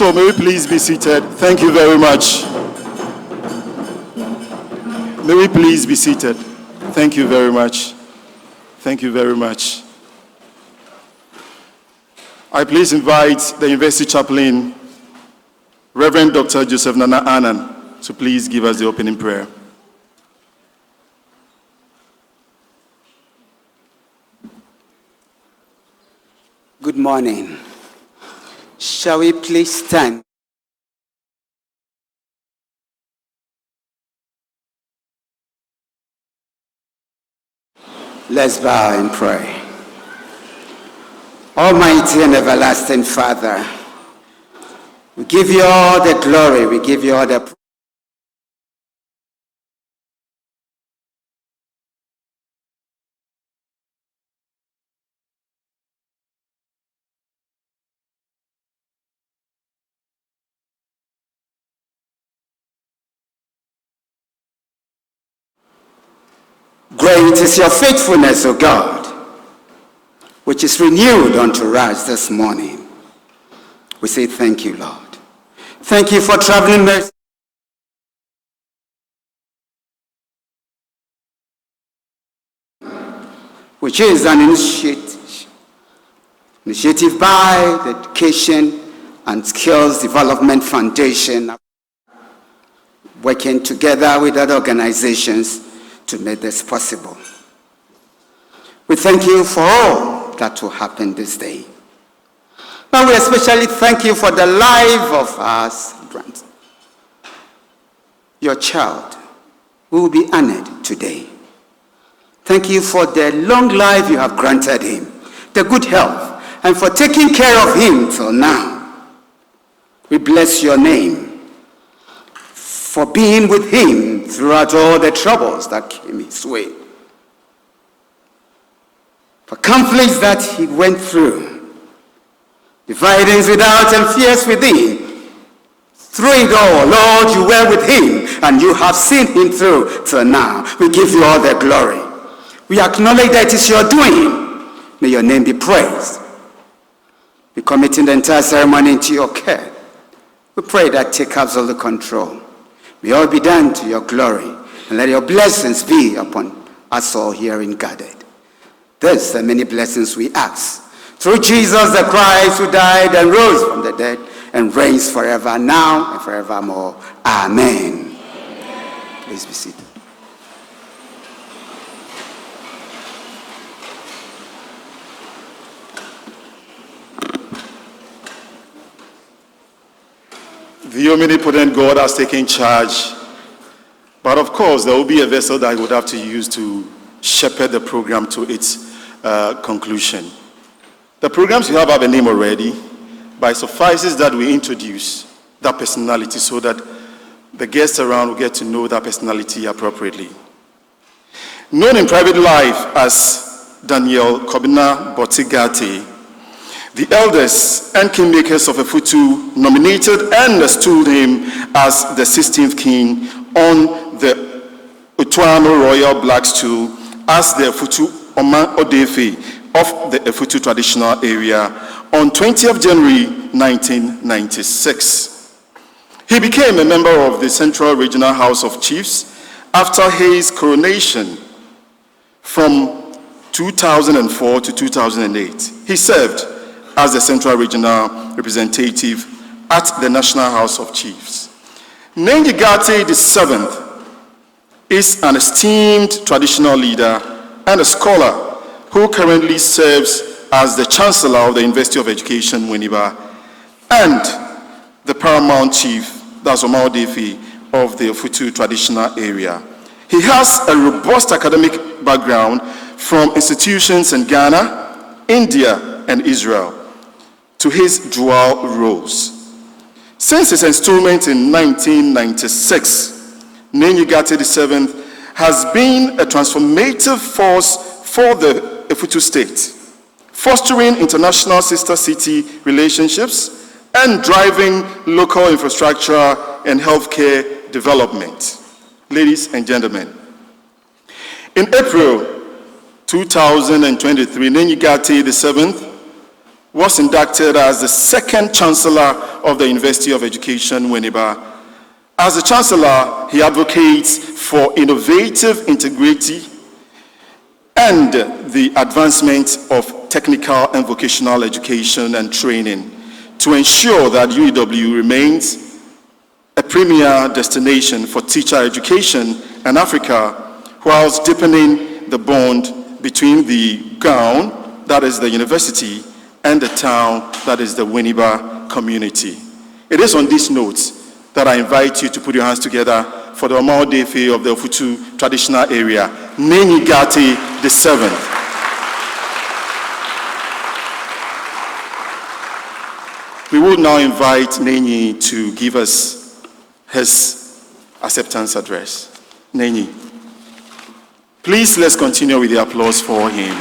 So may we please be seated. Thank you very much. May we please be seated. Thank you very much. Thank you very much. I please invite the University Chaplain, Reverend Dr. Jophus Anamuah-Mensah, to please give us the opening prayer. Good morning. Shall we please stand? Let's bow and pray. Almighty and everlasting Father, we give you all the glory, we give you all the praise. Great is your faithfulness, O God, which is renewed unto us this morning. We say thank you, Lord. Thank you for traveling mercy. Which is an initiative by the Education and Skills Development Foundation, working together with other organizations to make this possible. We thank you for all that will happen this day. But we especially thank you for the life of our celebrant, your child, who will be honored today. Thank you for the long life you have granted him, the good health, and for taking care of him till now. We bless your name for being with him throughout all the troubles that came his way, for conflicts that he went through, dividings without and fears within. Through it all, Lord, you were with him, and you have seen him through till now. We give you all the glory. We acknowledge that it is your doing. May your name be praised. We're committing the entire ceremony into your care. We pray that take absolute control. May all be done to your glory, and let your blessings be upon us all here in gathered. These are many blessings we ask. Through Jesus the Christ, who died and rose from the dead and reigns forever, now and forevermore. Amen. Amen. Please be seated. The omnipotent God has taken charge, but of course there will be a vessel that I would have to use to shepherd the program to its conclusion. The programs you have a name already, but it suffices that we introduce that personality so that the guests around will get to know that personality appropriately. Known in private life as Daniel Kobina Botigati, the elders and kingmakers of Efutu nominated and styled him as the 16th king on the Otuano Royal Black Stool as the Efutu Oma Odefe of the Efutu traditional area on 20th January 1996. He became a member of the Central Regional House of Chiefs after his coronation from 2004 to 2008. He served as the Central Regional Representative at the National House of Chiefs. Nenyi the Seventh is an esteemed traditional leader and a scholar who currently serves as the Chancellor of the University of Education, Winneba, and the Paramount Chief, that's Omar Defi, of the Ofutu traditional area. He has a robust academic background from institutions in Ghana, India, and Israel to his dual roles. Since his installment in 1996, Nenyi the Seventh has been a transformative force for the Ofutu state, fostering international sister city relationships and driving local infrastructure and healthcare development. Ladies and gentlemen, in April 2023, Nenyi the Seventh was inducted as the second Chancellor of the University of Education, Winneba. As the Chancellor, he advocates for innovative integrity and the advancement of technical and vocational education and training to ensure that UEW remains a premier destination for teacher education in Africa, whilst deepening the bond between the gown, that is the university, and the town, that is the Winneba community. It is on these notes that I invite you to put your hands together for the Omar Defi of the Ofutu traditional area, Nenyi the Seventh. We will now invite Nenyi to give us his acceptance address. Nenyi, please let's continue with the applause for him.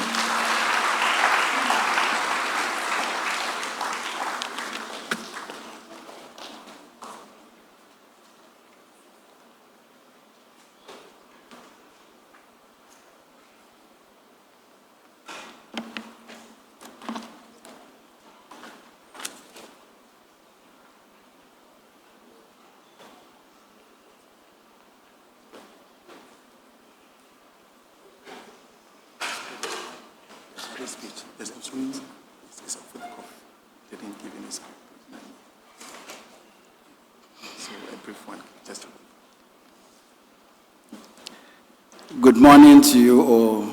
Good morning to you all.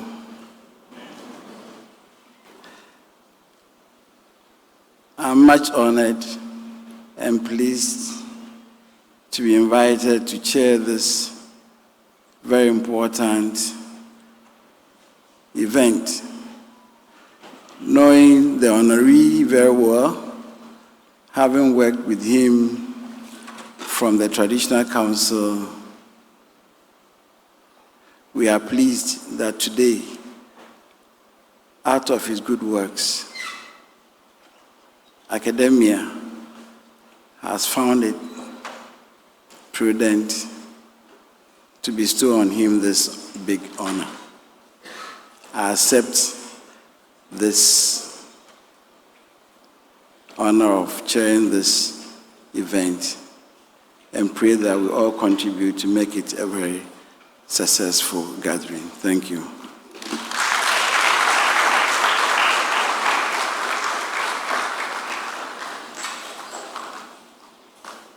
I'm much honored and pleased to be invited to chair this very important event. Knowing the honoree very well, having worked with him from the Traditional Council, we are pleased that today, out of his good works, academia has found it prudent to bestow on him this big honor. I accept this honor of chairing this event and pray that we all contribute to make it a very successful gathering. Thank you.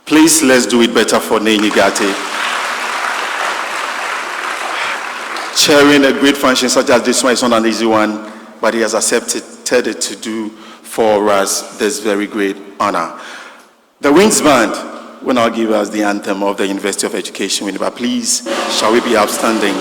Please, let's do it better for Nenyi. Chairing a great function such as this one is not an easy one, but he has accepted it to do for us this very great honor. The Winds Band will now give us the anthem of the University of Education, Winneba. Please, shall we be upstanding?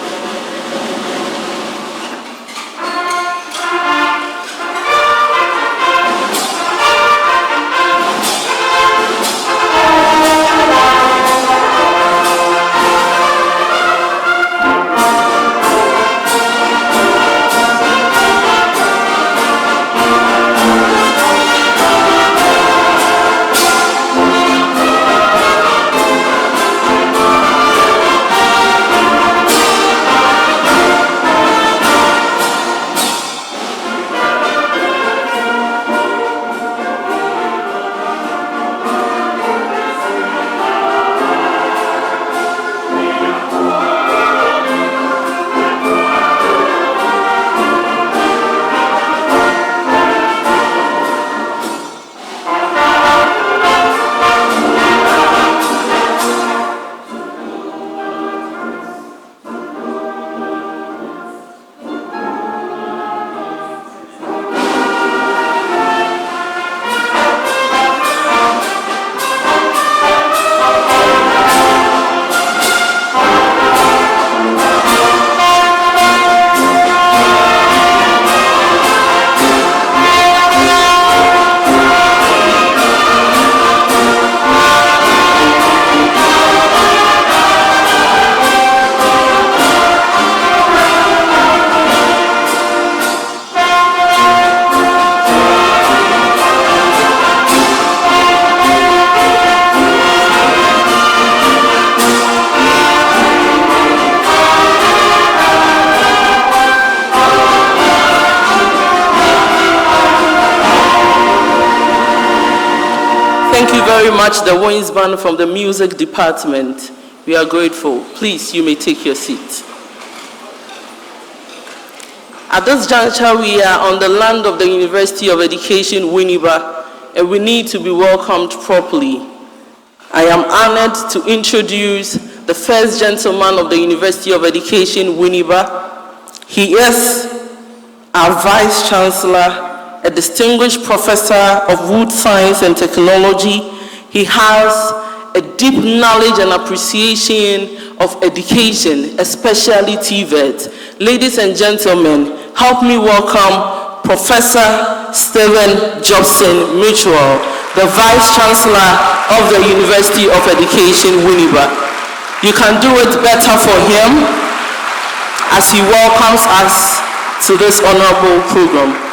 you very much, the Wings Band from the music department. We are grateful. Please, you may take your seat. At this juncture, we are on the land of the University of Education, Winneba, and we need to be welcomed properly. I am honored to introduce the first gentleman of the University of Education, Winneba. He is our Vice-Chancellor, a distinguished professor of wood science and technology. He has a deep knowledge and appreciation of education, especially TVET. Ladies and gentlemen, help me welcome Professor Stephen Jophus Anamuah-Mensah, the Vice-Chancellor of the University of Education, Winneba. You can do it better for him as he welcomes us to this honorable program.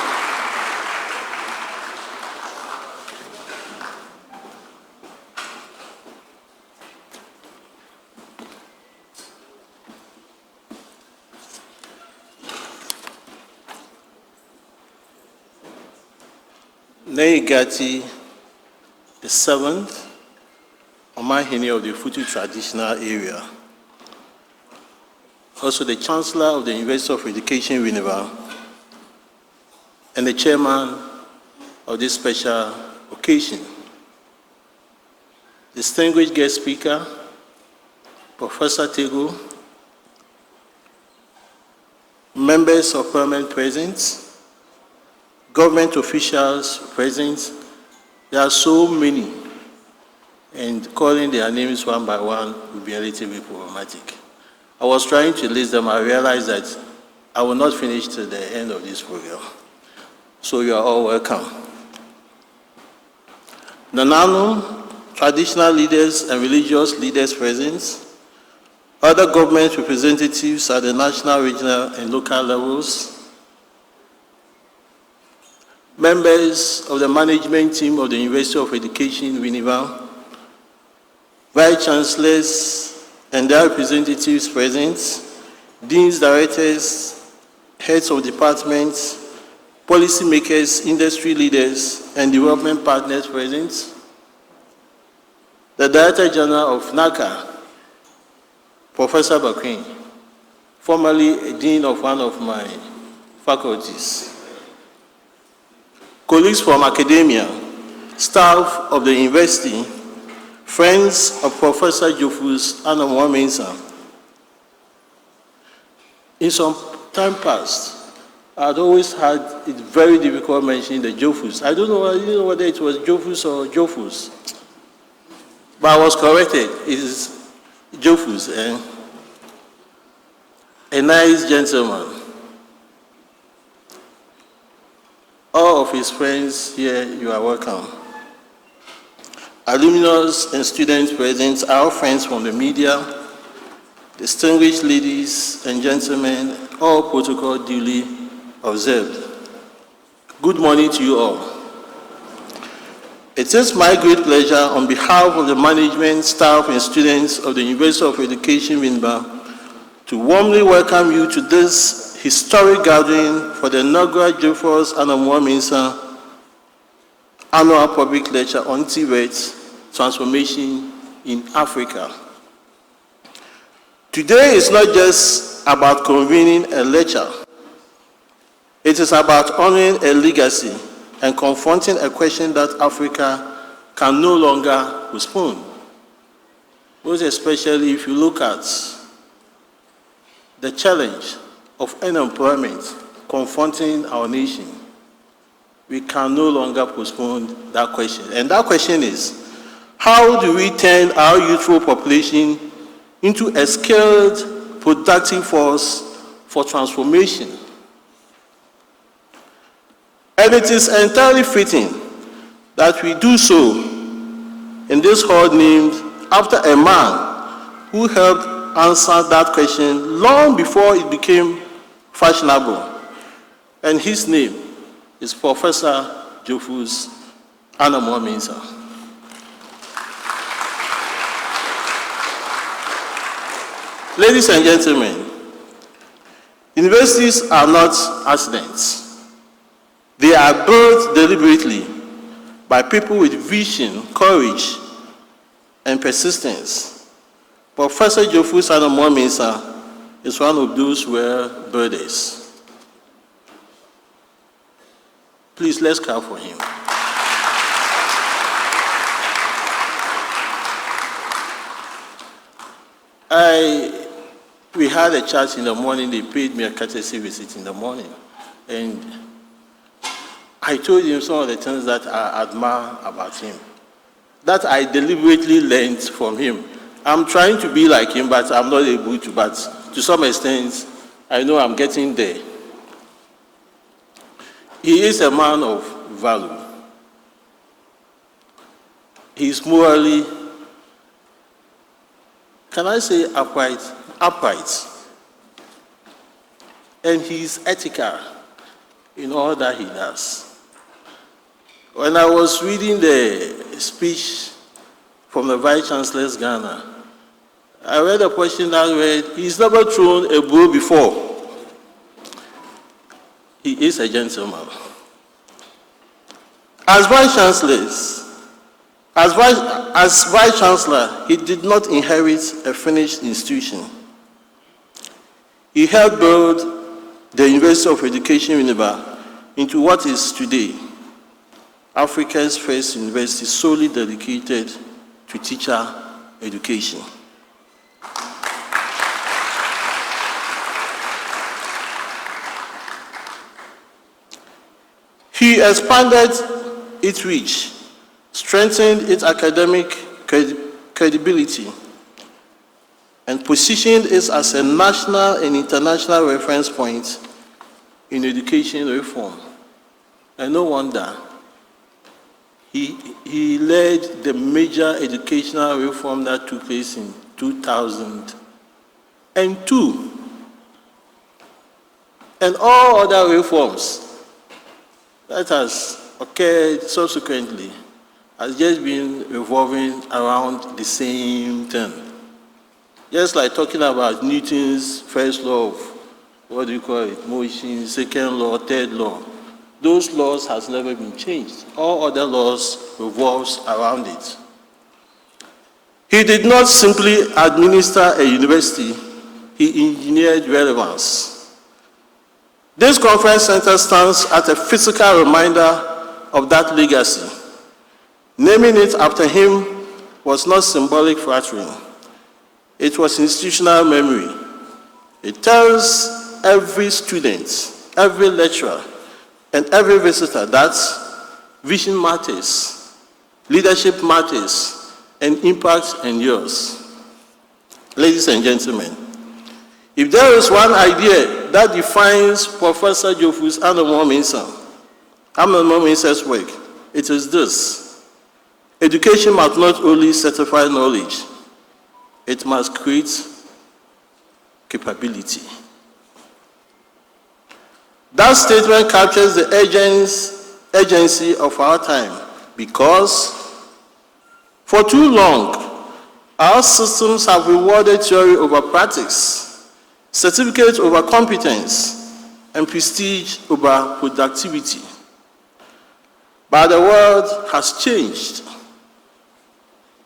Neigati the 7th, Omahini of the Futu traditional area, also the Chancellor of the University of Education, Winneba, and the Chairman of this special occasion. Distinguished guest speaker, Professor Tego, members of Parliament present, government officials present. There are so many, and calling their names one by one would be a little bit problematic. I was trying to list them. I realized that I will not finish till the end of this program. So you are all welcome. Nanano, traditional leaders and religious leaders present, other government representatives at the national, regional, and local levels, members of the management team of the University of Education, Winneba, Vice-Chancellors and their representatives present, deans, directors, heads of departments, policymakers, industry leaders, and development partners present, the Director General of NACA, Professor Bakwin, formerly a dean of one of my faculties, colleagues from academia, staff of the university, friends of Professor Jophus Anamuah-Mensah. In some time past, I had always had it very difficult mentioning the Jophus. I didn't know whether it was Jophus or Jophus, but I was corrected. It is Jophus, a nice gentleman. All of his friends here, you are welcome. Alumnus and students present, our friends from the media, distinguished ladies and gentlemen, all protocol duly observed. Good morning to you all. It is my great pleasure on behalf of the management, staff, and students of the University of Education, Winneba, to warmly welcome you to this historic gathering for the inaugural Jophus Anamuah-Mensah annual public lecture on TVET, Transformation in Africa. Today is not just about convening a lecture. It is about honoring a legacy and confronting a question that Africa can no longer postpone. Most especially if you look at the challenge of unemployment confronting our nation, we can no longer postpone that question. And that question is, how do we turn our youthful population into a skilled, productive force for transformation? And it is entirely fitting that we do so in this hall named after a man who helped answer that question long before it became fashionable. And his name is Professor Jophus Anamuah-Mensah. Ladies and gentlemen, universities are not accidents. They are built deliberately. by people with vision, courage, and persistence. Professor Jophus Anamuah-Mensah is one of those rare birdies. Please, let's clap for him. We had a chat in the morning. They paid me a courtesy visit in the morning. And I told him some of the things that I admire about him, that I deliberately learned from him. I'm trying to be like him, but I'm not able to. But to some extent, I know I'm getting there. He is a man of value. He's morally, can I say upright? Upright. And he's ethical in all that he does. When I was reading the speech from the Vice-Chancellors Ghana, I read a portion that read, he's never thrown a blow before. He is a gentleman. As Vice-Chancellor, he did not inherit a finished institution. He helped build the University of Education, Winneba, into what is today Africa's first university solely dedicated to teacher education. He expanded its reach, strengthened its academic credibility, and positioned it as a national and international reference point in education reform. And no wonder, he led the major educational reform that took place in 2002. And all other reforms that has occurred subsequently has just been revolving around the same thing. Just like talking about Newton's first law of, motion, second law, third law. Those laws has never been changed. All other laws revolves around it. He did not simply administer a university, he engineered relevance. This conference center stands as a physical reminder of that legacy. Naming it after him was not symbolic flattering. It was institutional memory. It tells every student, every lecturer, and every visitor that vision matters, leadership matters, and impact endures. Ladies and gentlemen, if there is one idea that defines Professor Jophus Anamuah-Mensah's work, it is this: education must not only certify knowledge, it must create capability. That statement captures the urgency of our time because for too long, our systems have rewarded theory over practice, certificate over competence, and prestige over productivity. But the world has changed.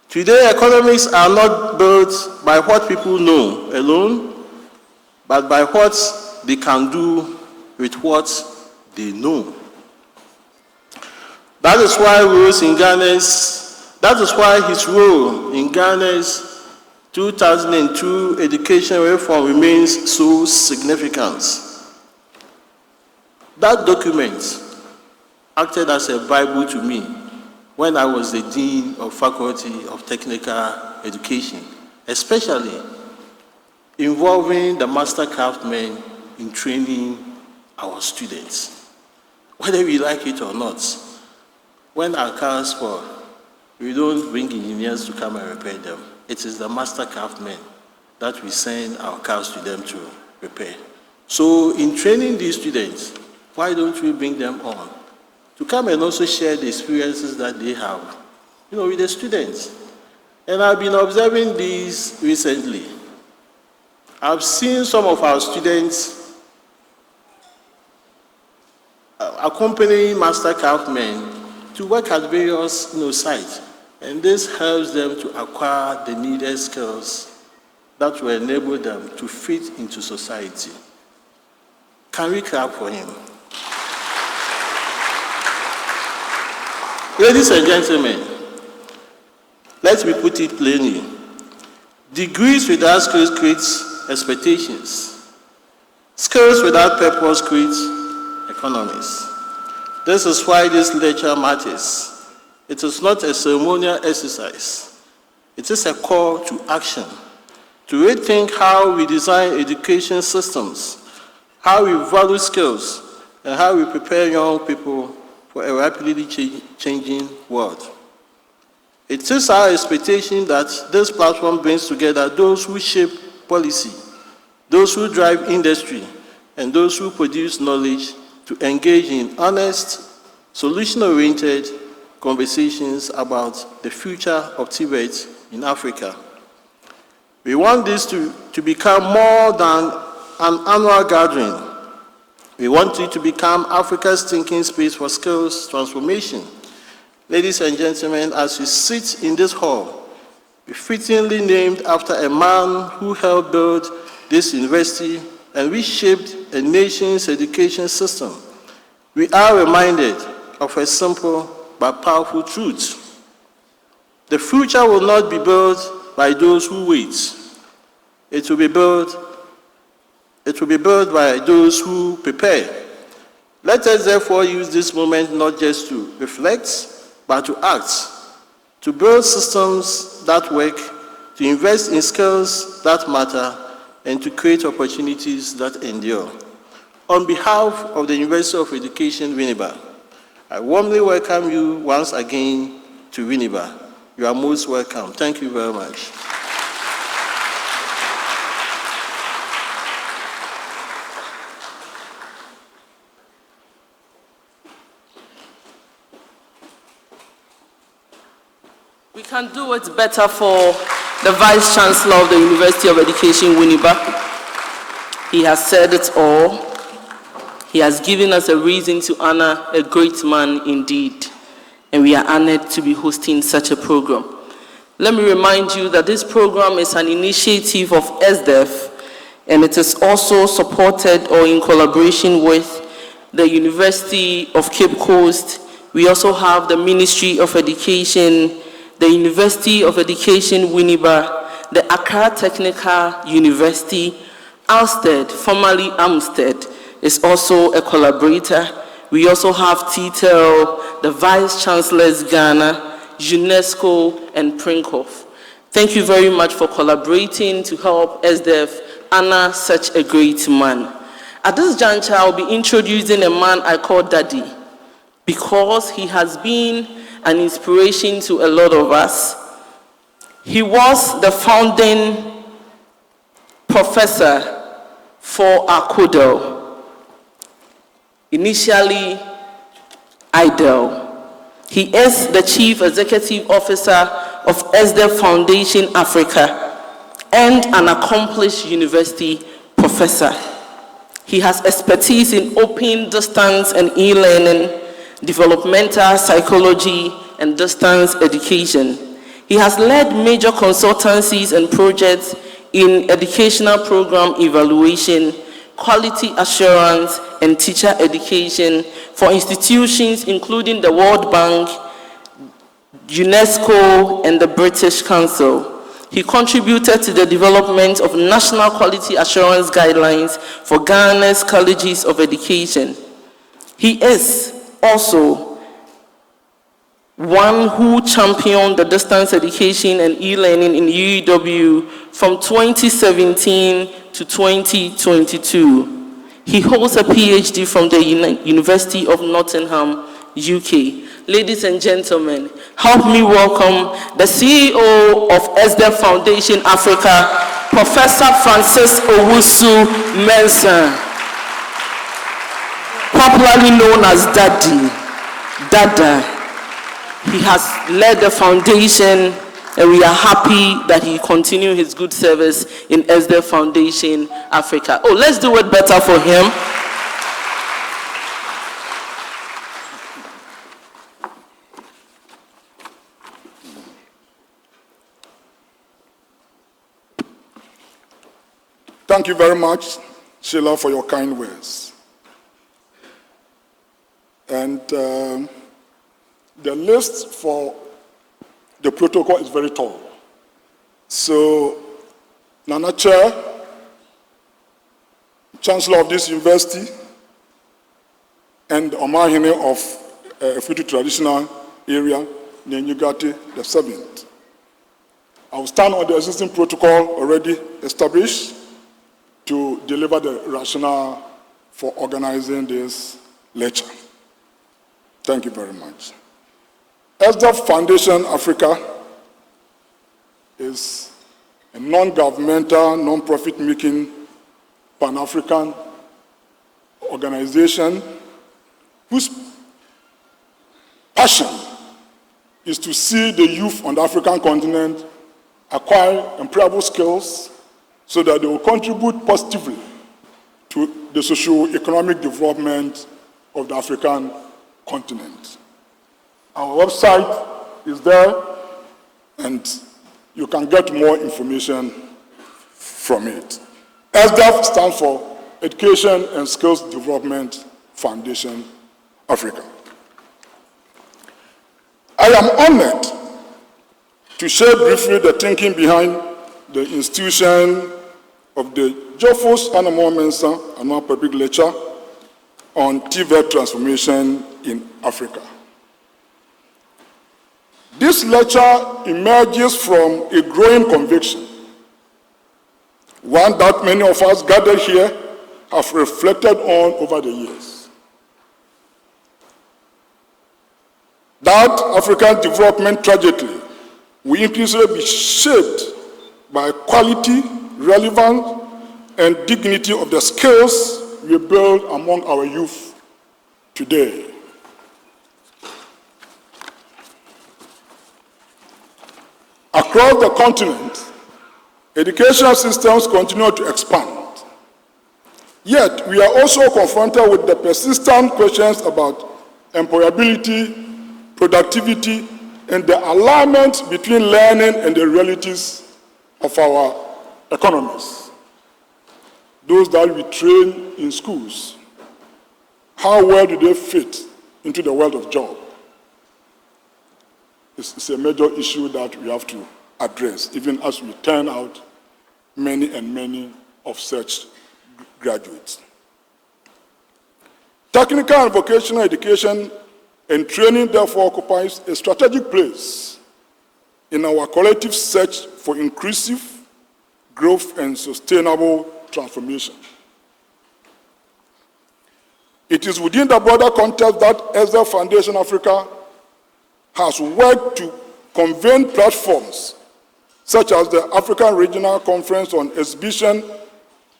Today, economics are not built by what people know alone, but by what they can do with what they know. That is why his role in Ghana's 2002 education reform remains so significant. That document acted as a Bible to me when I was the Dean of Faculty of Technical Education, especially involving the master craftsmen in training our students. Whether we like it or not, when our cars spoil, we don't bring engineers to come and repair them. It is the master craftsmen that we send our cars to them to repair. So in training these students, why don't we bring them on to come and also share the experiences that they have, with the students? And I've been observing these recently. I've seen some of our students accompanying master craftsmen to work at various sites, and this helps them to acquire the needed skills that will enable them to fit into society. Can we clap for him? Ladies and gentlemen, let me put it plainly. Degrees without skills creates expectations. Skills without purpose creates economies. This is why this lecture matters. It is not a ceremonial exercise. It is a call to action, to rethink how we design education systems, how we value skills, and how we prepare young people for a rapidly changing world. It is our expectation that this platform brings together those who shape policy, those who drive industry, and those who produce knowledge to engage in honest, solution-oriented conversations about the future of TVET in Africa. We want this to become more than an annual gathering. We want it to become Africa's thinking space for skills transformation. Ladies and gentlemen, as we sit in this hall, we fittingly named after a man who helped build this university and reshaped a nation's education system, we are reminded of a simple but powerful truth. The future will not be built by those who wait. It will be built by those who prepare. Let us therefore use this moment not just to reflect, but to act, to build systems that work, to invest in skills that matter, and to create opportunities that endure. On behalf of the University of Education, Winneba, I warmly welcome you once again to Winneba. You are most welcome. Thank you very much. We can do it better for the Vice-Chancellor of the University of Education, Winneba. He has said it all. He has given us a reason to honor a great man indeed, and we are honored to be hosting such a program. Let me remind you that this program is an initiative of ESDEV, and it is also supported or in collaboration with the University of Cape Coast. We also have the Ministry of Education, the University of Education, Winneba, the Accra Technical University, USTED, formerly USTED, is also a collaborator. We also have T-TEL, the Vice-Chancellors Ghana, UNESCO, and Prinkoff. Thank you very much for collaborating to help ESDEV honor such a great man. At this juncture, I'll be introducing a man I call Daddy, because he has been an inspiration to a lot of us. He was the founding professor for ACODEL, initially IDEL. He is the Chief Executive Officer of ESDEV Foundation Africa and an accomplished university professor. He has expertise in open, distance, and e-learning, developmental psychology, and distance education. He has led major consultancies and projects in educational program evaluation, quality assurance, and teacher education for institutions including the World Bank, UNESCO, and the British Council. He contributed to the development of national quality assurance guidelines for Ghana's colleges of education. He is also one who championed the distance education and e-learning in UEW from 2017 to 2022. He holds a PhD from the University of Nottingham, UK. Ladies and gentlemen, help me welcome the CEO of ESDEV Foundation Africa, Professor Francis Owusu-Mensah, popularly known as Dada. He has led the foundation, and we are happy that he continues his good service in ESDEV Foundation Africa. Oh, let's do it better for him. Thank you very much, Sheila, for your kind words. And the list for the protocol is very tall. So, Nana Chair, Chancellor of this university, and Omahine of Futu Traditional Area, Nenyugati the 7th. I will stand on the existing protocol already established to deliver the rationale for organizing this lecture. Thank you very much. ESDEV Foundation Africa is a non-governmental, non-profit making Pan-African organization whose passion is to see the youth on the African continent acquire employable skills so that they will contribute positively to the socio-economic development of the African continent. Our website is there, and you can get more information from it. ESDEV stands for Education and Skills Development Foundation Africa. I am honored to share briefly the thinking behind the institution of the Jophus Anamuah-Mensah annual public lecture on TVET transformation in Africa. This lecture emerges from a growing conviction, one that many of us gathered here have reflected on over the years. That African development trajectory will increasingly be shaped by quality, relevance, and dignity of the skills we build among our youth today. Across the continent, educational systems continue to expand. Yet, we are also confronted with the persistent questions about employability, productivity, and the alignment between learning and the realities of our economies. Those that we train in schools, how well do they fit into the world of job? It's a major issue that we have to address, even as we turn out many and many of such graduates. Technical and vocational education and training therefore occupies a strategic place in our collective search for inclusive growth and sustainable transformation. It is within the broader context that ESDEV Foundation Africa has worked to convene platforms such as the African Regional Conference on Exhibition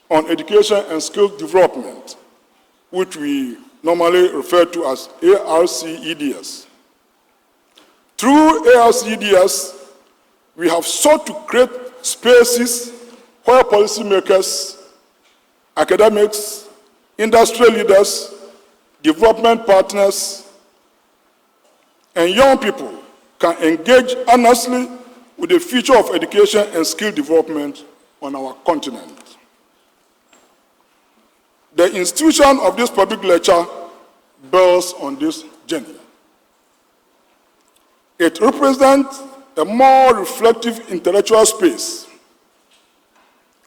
on Education and Skills Development, which we normally refer to as ARCEDS. Through ARCEDS, we have sought to create spaces where policymakers, academics, industry leaders, development partners, and young people can engage honestly with the future of education and skill development on our continent. The institution of this public lecture builds on this journey. It represents a more reflective intellectual space,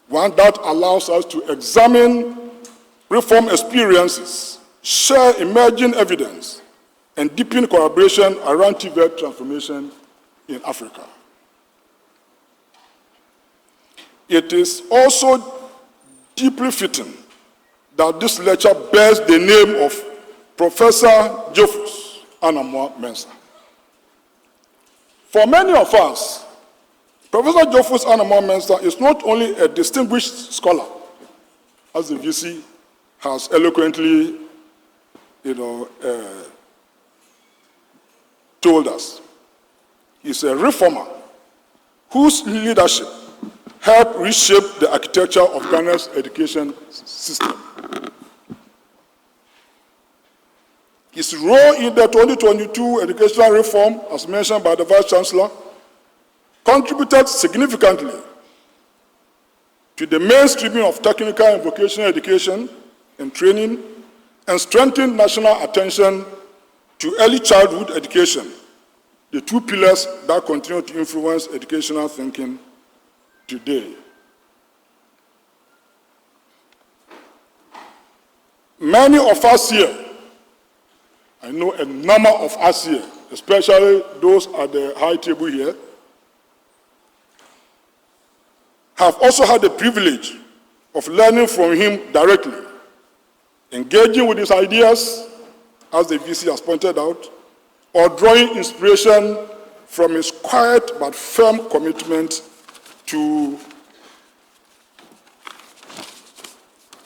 one that allows us to examine reform experiences, share emerging evidence, and deepen collaboration around TVET transformation in Africa. It is also deeply fitting that this lecture bears the name of Professor Jophus Anamuah-Mensah. For many of us, Professor Jophus Anamuah-Mensah is not only a distinguished scholar, as the VC has eloquently told us. He's a reformer whose leadership helped reshape the architecture of Ghana's education system. His role in the 2022 educational reform, as mentioned by the Vice-Chancellor, contributed significantly to the mainstreaming of technical and vocational education and training, and strengthen national attention to early childhood education, the two pillars that continue to influence educational thinking today. Many of us here, I know a number of us here, especially those at the high table here, have also had the privilege of learning from him directly, engaging with his ideas, as the VC has pointed out, or drawing inspiration from his quiet but firm commitment to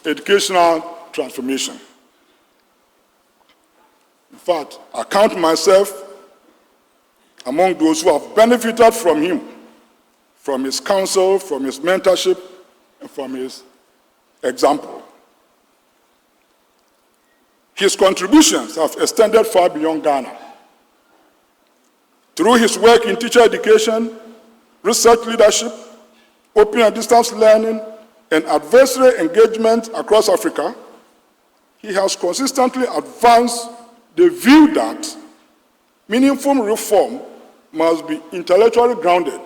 educational transformation. In fact, I count myself among those who have benefited from him, from his counsel, from his mentorship, and from his example. His contributions have extended far beyond Ghana. Through his work in teacher education, research leadership, open and distance learning, and adversary engagement across Africa, he has consistently advanced the view that meaningful reform must be intellectually grounded,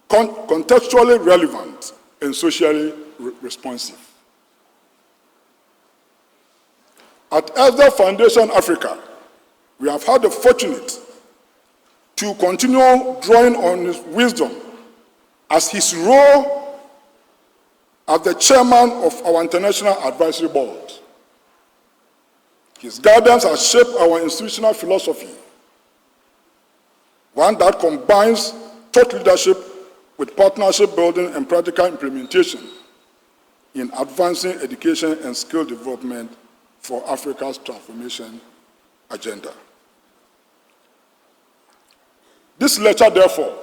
contextually relevant, and socially responsive. At ESDEV Foundation Africa, we have had the fortunate to continue drawing on his wisdom as his role as the chairman of our International Advisory Board. His guidance has shaped our institutional philosophy, one that combines thought leadership with partnership building and practical implementation in advancing education and skill development for Africa's transformation agenda. This lecture, therefore,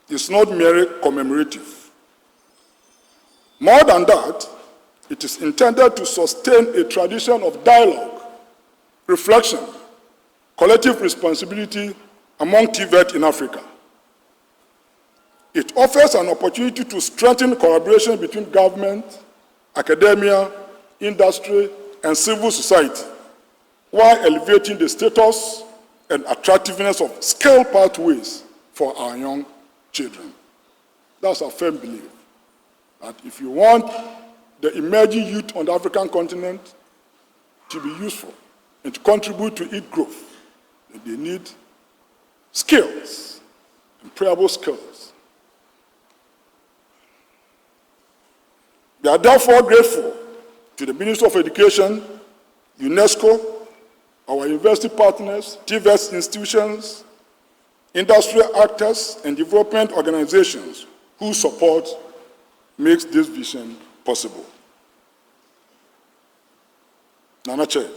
is not merely commemorative. More than that, it is intended to sustain a tradition of dialogue, reflection, collective responsibility among TVET in Africa. It offers an opportunity to strengthen collaboration between government, academia, industry, and civil society, while elevating the status and attractiveness of skill pathways for our young children. That's our firm belief, that if you want the emerging youth on the African continent to be useful and to contribute to its growth, they need skills, employable skills. We are therefore grateful to the Ministry of Education, UNESCO, our university partners, TVET institutions, industrial actors, and development organizations whose support makes this vision possible. Nana Chair,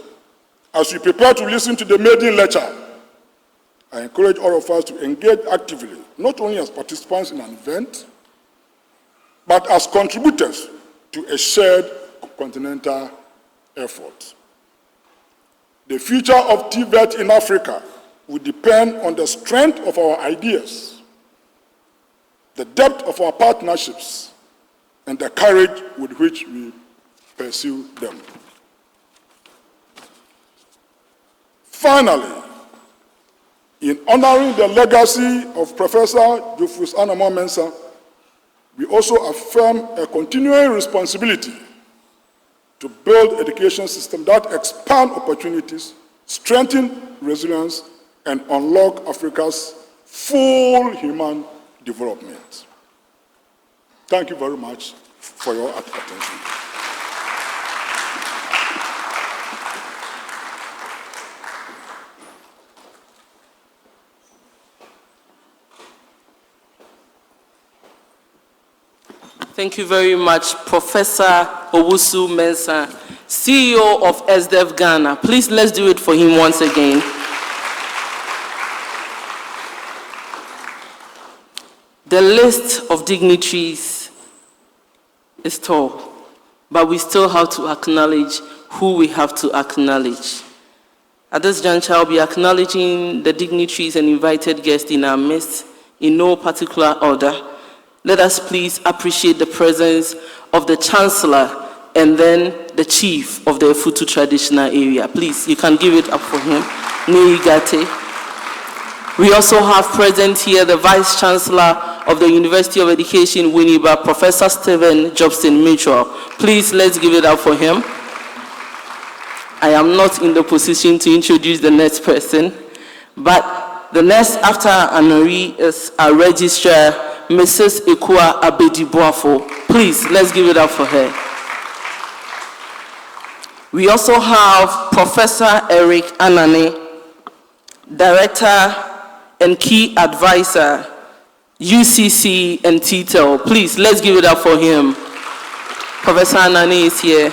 as we prepare to listen to the Maiden lecture, I encourage all of us to engage actively, not only as participants in an event, but as contributors to a shared continental effort. The future of TVET in Africa will depend on the strength of our ideas, the depth of our partnerships, and the courage with which we pursue them. Finally, in honoring the legacy of Professor Jophus Anamuah-Mensah, we also affirm a continuing responsibility to build education systems that expand opportunities, strengthen resilience, and unlock Africa's full human development. Thank you very much for your attention. Thank you very much, Professor Jophus Anamuah-Mensah, CEO of ESDEV Ghana. Please, let's do it for him once again. The list of dignitaries is tall, but we still have to acknowledge who we have to acknowledge. At this juncture, I'll be acknowledging the dignitaries and invited guests in our midst in no particular order. Let us please appreciate the presence of the Chancellor and then the Chief of the Efutu Traditional Area. Please, you can give it up for him. Niigate. We also have present here the Vice-Chancellor of the University of Education, Winneba, Professor Stephen Jobson Mitchell. Please, let's give it up for him. I am not in the position to introduce the next person, but the next after Anori is our Registrar, Mrs. Ekua Abedi-Boafo. Please, let's give it up for her. We also have Professor Eric Anane, Director and Key Advisor, UCC and T-TEL. Please, let's give it up for him. Professor Anane is here.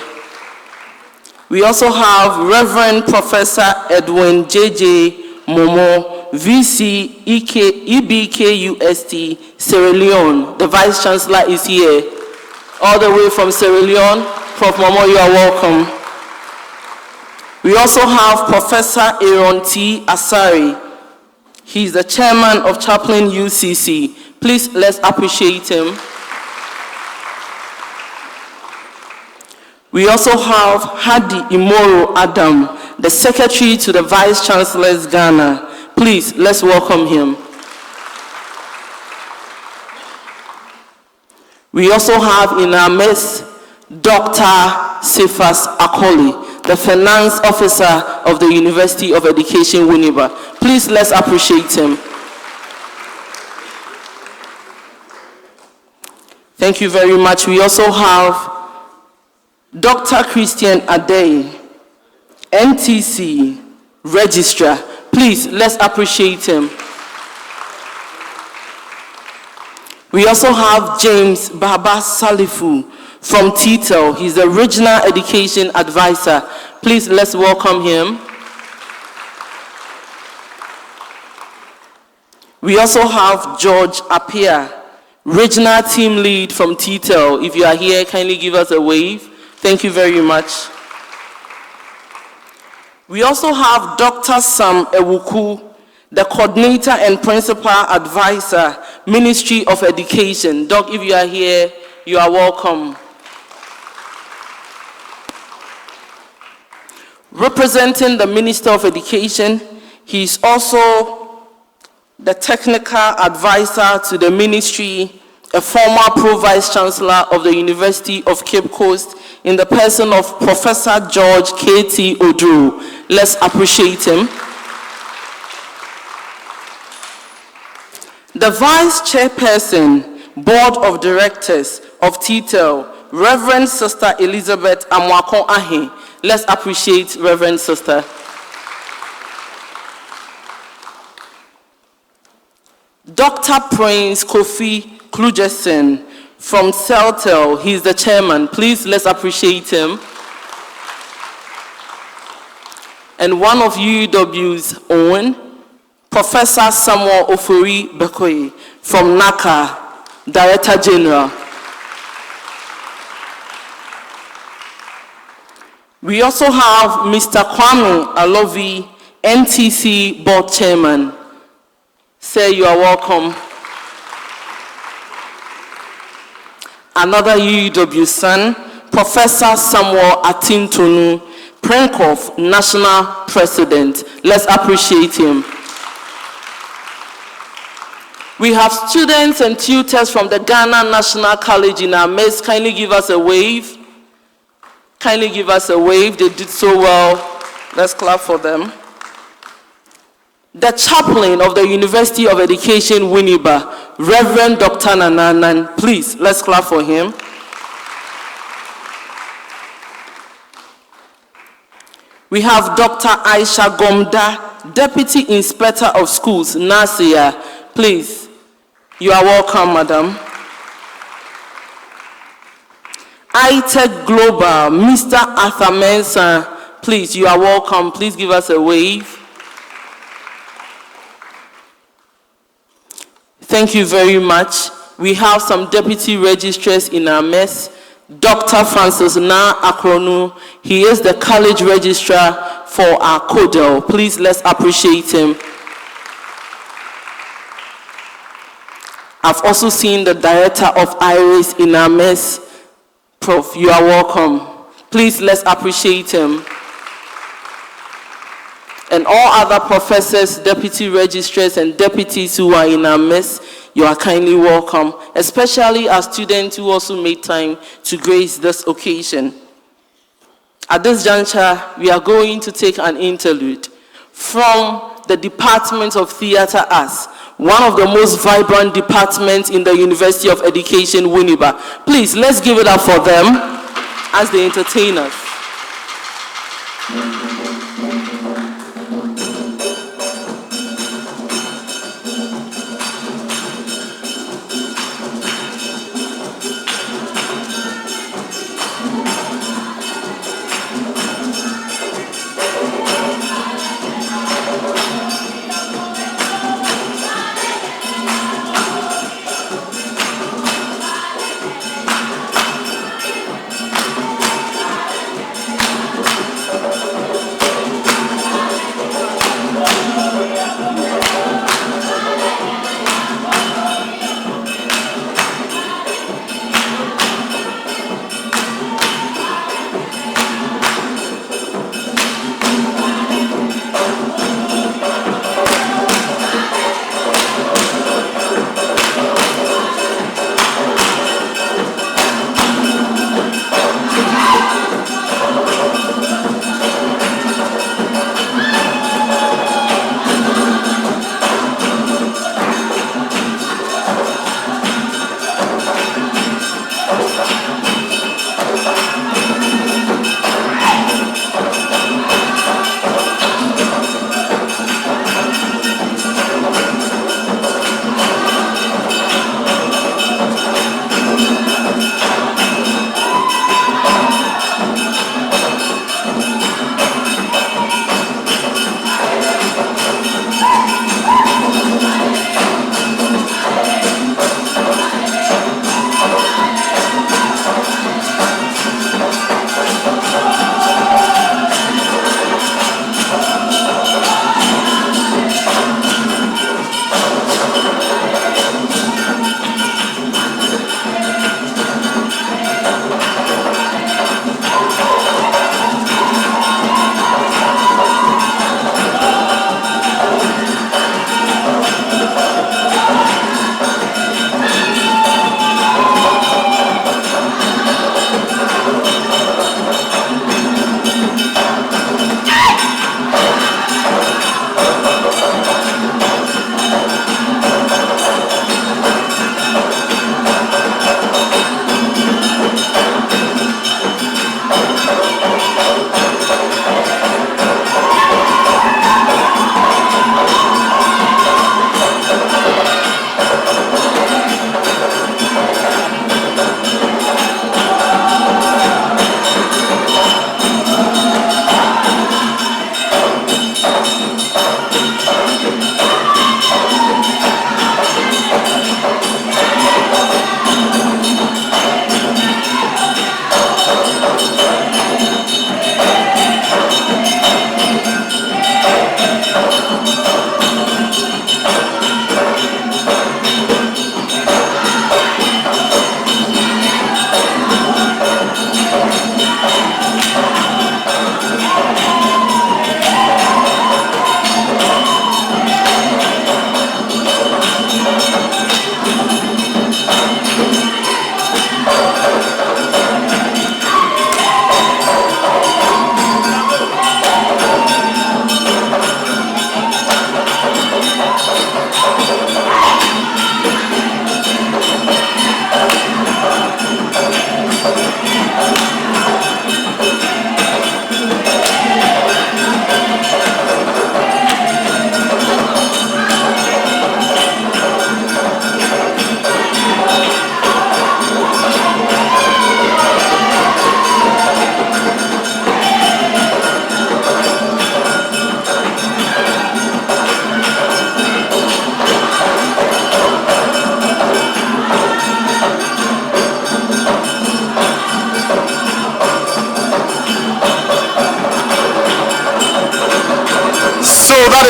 We also have Reverend Professor Edwin J.J. Momo, VC, EBKUST, Sierra Leone. The Vice-Chancellor is here. All the way from Sierra Leone. Prof. Momo, you are welcome. We also have Professor Aaron T. Asari. He's the Chairman of Chaplain UCC. Please, let's appreciate him. We also have Hadi Imoro Adam, the Secretary to the Vice-Chancellors Ghana. Please, let's welcome him. We also have in our midst Dr. Cephas Akoli, the Finance Officer of the University of Education, Winneba. Please, let's appreciate him. Thank you very much. We also have Dr. Christian Adey, NTC Registrar. Please, let's appreciate him. We also have James Baba Salifu from T-TEL. He's the Regional Education Advisor. Please, let's welcome him. We also have George Appiah, Regional Team Lead from T-TEL. If you are here, kindly give us a wave. Thank you very much. We also have Dr. Sam Ewuku, the Coordinator and Principal Advisor, Ministry of Education. Doc, if you are here, you are welcome. Representing the Minister of Education, he is also the Technical Advisor to the Ministry, a former Pro-Vice-Chancellor of the University of Cape Coast, in the person of Professor George K.T. Oduru. Let's appreciate him. The Vice Chairperson, Board of Directors of T-TEL, Reverend Sister Elizabeth Amwakon Ahe. Let's appreciate Reverend Sister. Dr. Prince Kofi Klugerson from CELTEL. He's the chairman. Please, let's appreciate him. And one of UW's own, Professor Samuel Ofori Bekoe from NACA, Director General. We also have Mr. Kwame Alovi, NTC Board Chairman. Sir, you are welcome. Another UW son, Professor Samuel Atintonu, Prenkoff, National President. Let's appreciate him. We have students and tutors from the Ghana National College in our midst. Kindly give us a wave. Kindly give us a wave. They did so well. Let's clap for them. The chaplain of the University of Education, Winneba, Reverend Dr. Nananan. Please, let's clap for him. We have Dr. Aisha Gomda, Deputy Inspector of Schools, Nasia. Please, you are welcome, madam. iTech Global, Mr. Arthur Mensah. Please, you are welcome. Please give us a wave. Thank you very much. We have some deputy registrars in our mess. Dr. Francis Na Akronu, he is the college registrar for our CODEL. Please, let's appreciate him. I've also seen the director of IRIS in our mess. Prof, you are welcome. Please, let's appreciate him. And all other professors, deputy registrars, and deputies who are in our mess, you are kindly welcome, especially our students who also made time to grace this occasion. At this juncture, we are going to take an interlude from the Department of Theatre Arts, one of the most vibrant departments in the University of Education, Winneba. Please, let's give it up for them as they entertain us.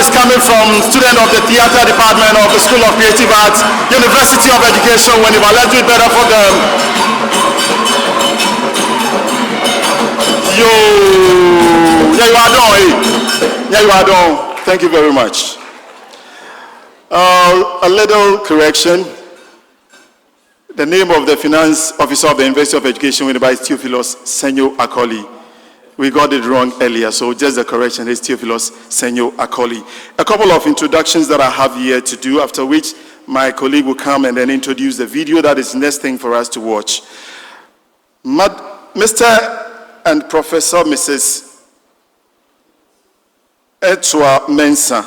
is coming from student of the theater department of the School of Creative Arts, University of Education, Winneba. Let's do it better for them. Yo, yeah, you are done. Hey. Yeah, you are done. Thank you very much. A little correction. The name of the finance officer of the University of Education, Winneba, is Theophilus Senyo-Akoli. We got it wrong earlier, so just the correction is Theophilus Senyo-Akoli. A couple of introductions that I have here to do, after which my colleague will come and then introduce the video that is next thing for us to watch. Mr. and Professor Mrs. Anamuah-Mensah.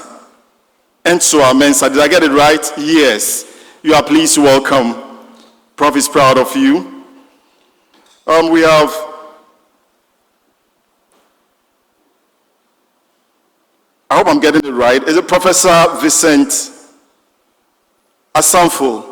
Did I get it right? Yes. You are pleased to welcome. Prof is proud of you. We have I hope I'm getting it right. Is it Professor Vincent Asamfo?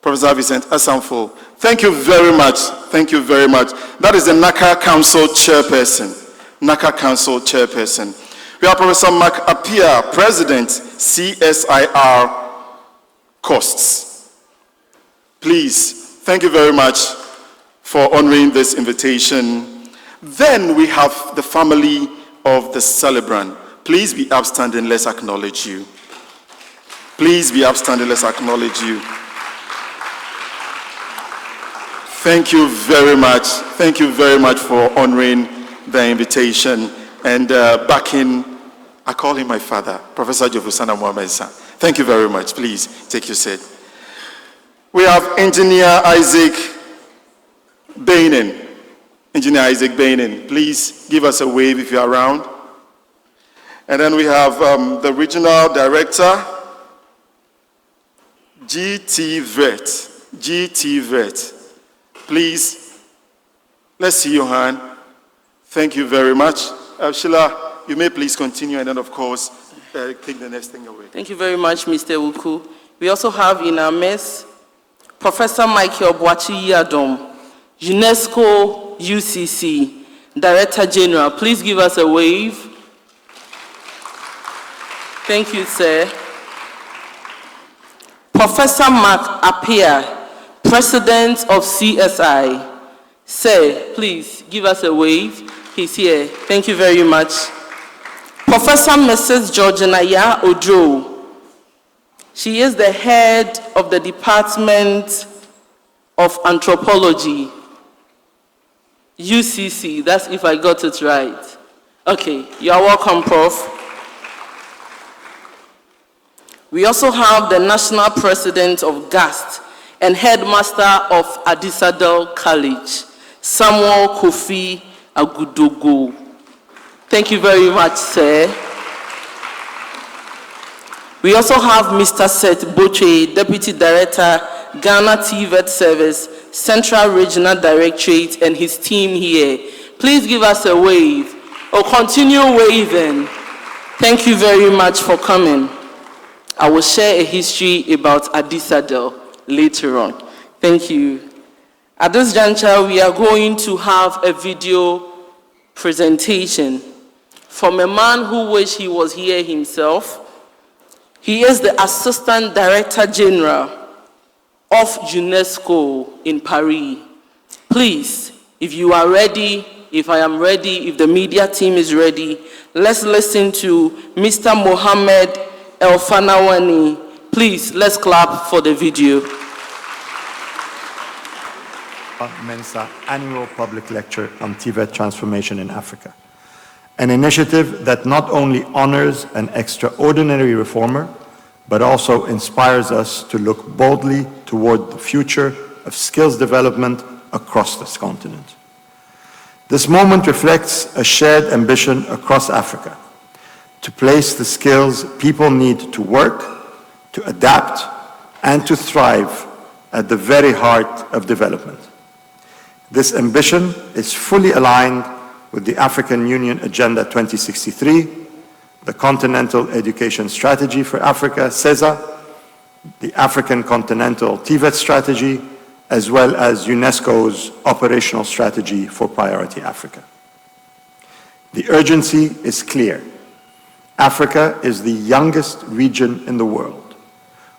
Professor Vincent Asamfo. Thank you very much. Thank you very much. That is the NACA Council Chairperson. NACA Council Chairperson. We have Professor Mark Appiah, President, CSIR Costs. Please, thank you very much for honoring this invitation. Then we have the family of the celebrant. Please be upstanding, let's acknowledge you. Please be upstanding, let's acknowledge you. Thank you very much. Thank you very much for honoring the invitation. And backing, I call him my father, Professor Jophus Anamuah-Mensah. Thank you very much. Please take your seat. We have Engineer Isaac Bainin. Engineer Isaac Bainin, please give us a wave if you're around. And then we have the Regional Director, TVET. TVET. Please, let's see your hand. Thank you very much. Sheila, you may please continue, and then, of course, take the next thing away. Thank you very much, Mr. Wuku. We also have in our mess Professor Michael Boachi-Yadom, UNESCO UCC Director General. Please give us a wave. Thank you, sir. Professor Mark Appiah, President of CSI. Sir, please give us a wave. He's here. Thank you very much. Professor Mrs. Georgiana Ojo. She is the head of the Department of Anthropology. UCC, that's if I got it right. Okay, you are welcome, Prof. We also have the National President of GAST and Headmaster of Adisadel College, Samuel Kofi Agudogo. Thank you very much, sir. We also have Mr. Seth Boche, Deputy Director, Ghana TVET Service, Central Regional Directorate, and his team here. Please give us a wave, or continue waving. Thank you very much for coming. I will share a history about Adisadel later on. Thank you. At this juncture, we are going to have a video presentation from a man who wished he was here himself. He is the Assistant Director General of UNESCO in Paris. Please, if you are ready, if I am ready, if the media team is ready, let's listen to Mr. Mohammed El-Fanawani. Please, let's clap for the video. Mensa Annual Public Lecture on TVET Transformation in Africa. An initiative that not only honors an extraordinary reformer, but also inspires us to look boldly toward the future of skills development across this continent. This moment reflects a shared ambition across Africa to place the skills people need to work, to adapt, and to thrive at the very heart of development. This ambition is fully aligned with the African Union Agenda 2063, the Continental Education Strategy for Africa, CESA, the African Continental TVET Strategy, as well as UNESCO's Operational Strategy for Priority Africa. The urgency is clear. Africa is the youngest region in the world,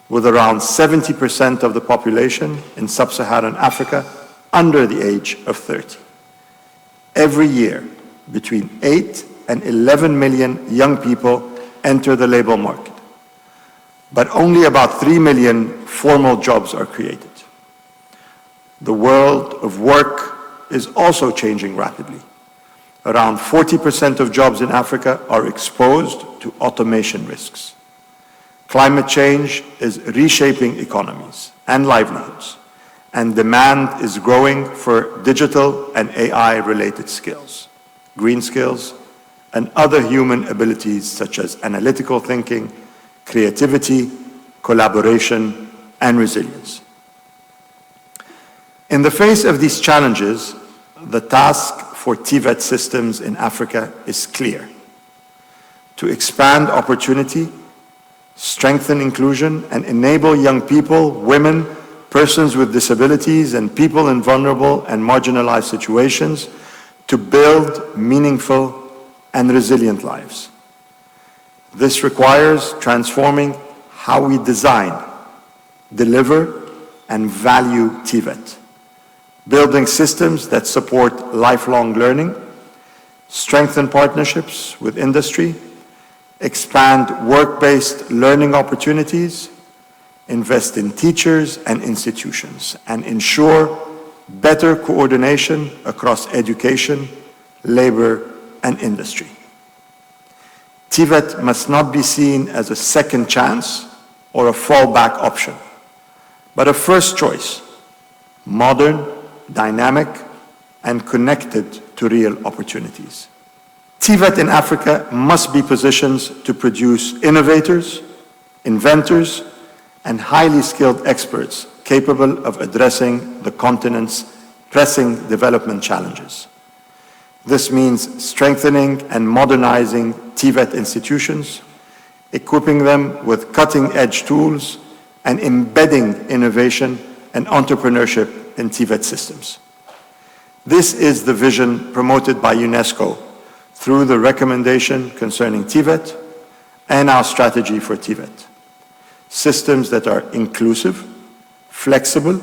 with around 70% of the population in sub-Saharan Africa under the age of 30. Every year, between 8 and 11 million young people enter the labor market, but only about 3 million formal jobs are created. The world of work is also changing rapidly. Around 40% of jobs in Africa are exposed to automation risks. Climate change is reshaping economies and livelihoods, and demand is growing for digital and AI-related skills, green skills, and other human abilities such as analytical thinking, creativity, collaboration, and resilience. In the face of these challenges, the task for TVET systems in Africa is clear: to expand opportunity, strengthen inclusion, and enable young people, women, persons with disabilities, and people in vulnerable and marginalized situations to build meaningful and resilient lives. This requires transforming how we design, deliver, and value TVET, building systems that support lifelong learning, strengthen partnerships with industry, expand work-based learning opportunities, invest in teachers and institutions, and ensure better coordination across education, labor, and industry. TVET must not be seen as a second chance or a fallback option, but a first choice, modern, dynamic, and connected to real opportunities. TVET in Africa must be positioned to produce innovators, inventors, and highly skilled experts capable of addressing the continent's pressing development challenges. This means strengthening and modernizing TVET institutions, equipping them with cutting-edge tools, and embedding innovation and entrepreneurship in TVET systems. This is the vision promoted by UNESCO through the recommendation concerning TVET and our strategy for TVET. Systems that are inclusive, flexible,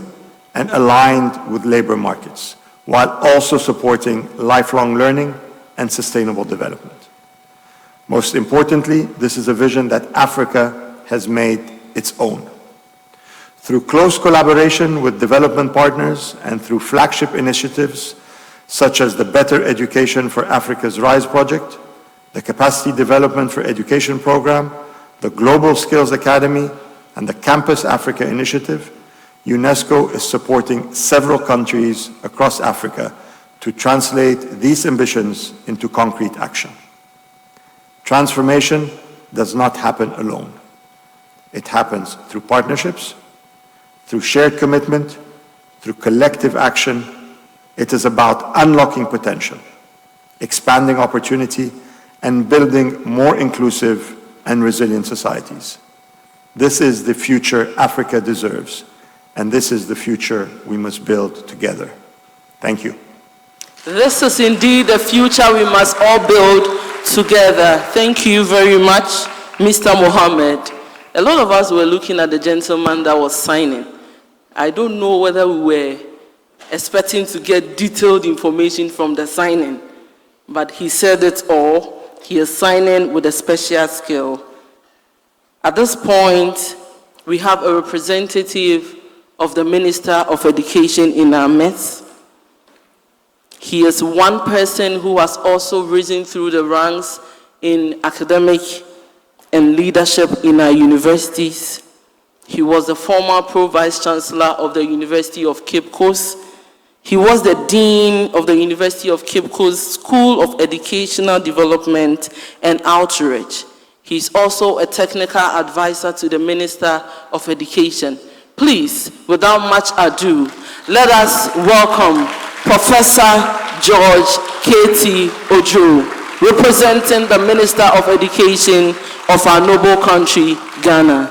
and aligned with labor markets, while also supporting lifelong learning and sustainable development. Most importantly, this is a vision that Africa has made its own. Through close collaboration with development partners and through flagship initiatives such as the Better Education for Africa's Rise project, the Capacity Development for Education program, the Global Skills Academy, and the Campus Africa initiative, UNESCO is supporting several countries across Africa to translate these ambitions into concrete action. Transformation does not happen alone. It happens through partnerships, through shared commitment, through collective action. It is about unlocking potential, expanding opportunity, and building more inclusive and resilient societies. This is the future Africa deserves, and this is the future we must build together. Thank you. This is indeed the future we must all build together. Thank you very much, Mr. Mohammed. A lot of us were looking at the gentleman that was signing. I don't know whether we were expecting to get detailed information from the signing, but he said it all. He is signing with a special skill. At this point, we have a representative of the Minister of Education in our midst. He is one person who has also risen through the ranks in academic and leadership in our universities. He was the former Pro-Vice-Chancellor of the University of Cape Coast. He was the Dean of the University of Cape Coast School of Educational Development and Outreach. He's also a technical advisor to the Minister of Education. Please, without much ado, let us welcome Professor George K.T. Ojo, representing the Minister of Education of our noble country, Ghana.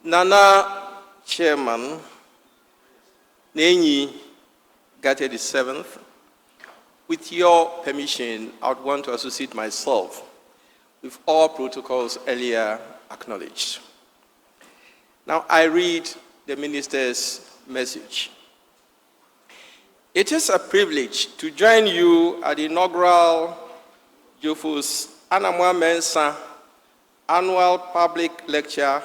Nana Chairman, Nenyi Gate the 7th. With your permission, I would want to associate myself with all protocols earlier acknowledged. Now I read the minister's message. It is a privilege to join you at the inaugural Jophus Anamuah-Mensah annual public lecture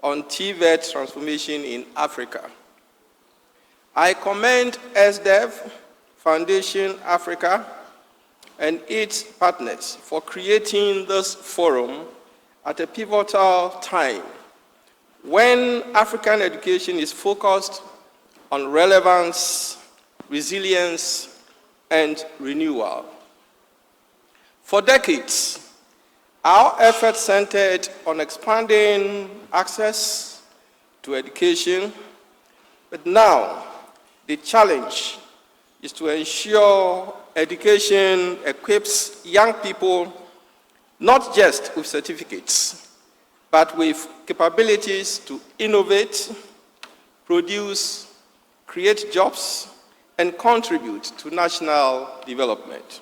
on TVET transformation in Africa. I commend ESDEV, Foundation Africa, and its partners for creating this forum at a pivotal time when African education is focused on relevance, resilience, and renewal. For decades, our efforts centered on expanding access to education, but now the challenge is to ensure education equips young people not just with certificates, but with capabilities to innovate, produce, create jobs, and contribute to national development.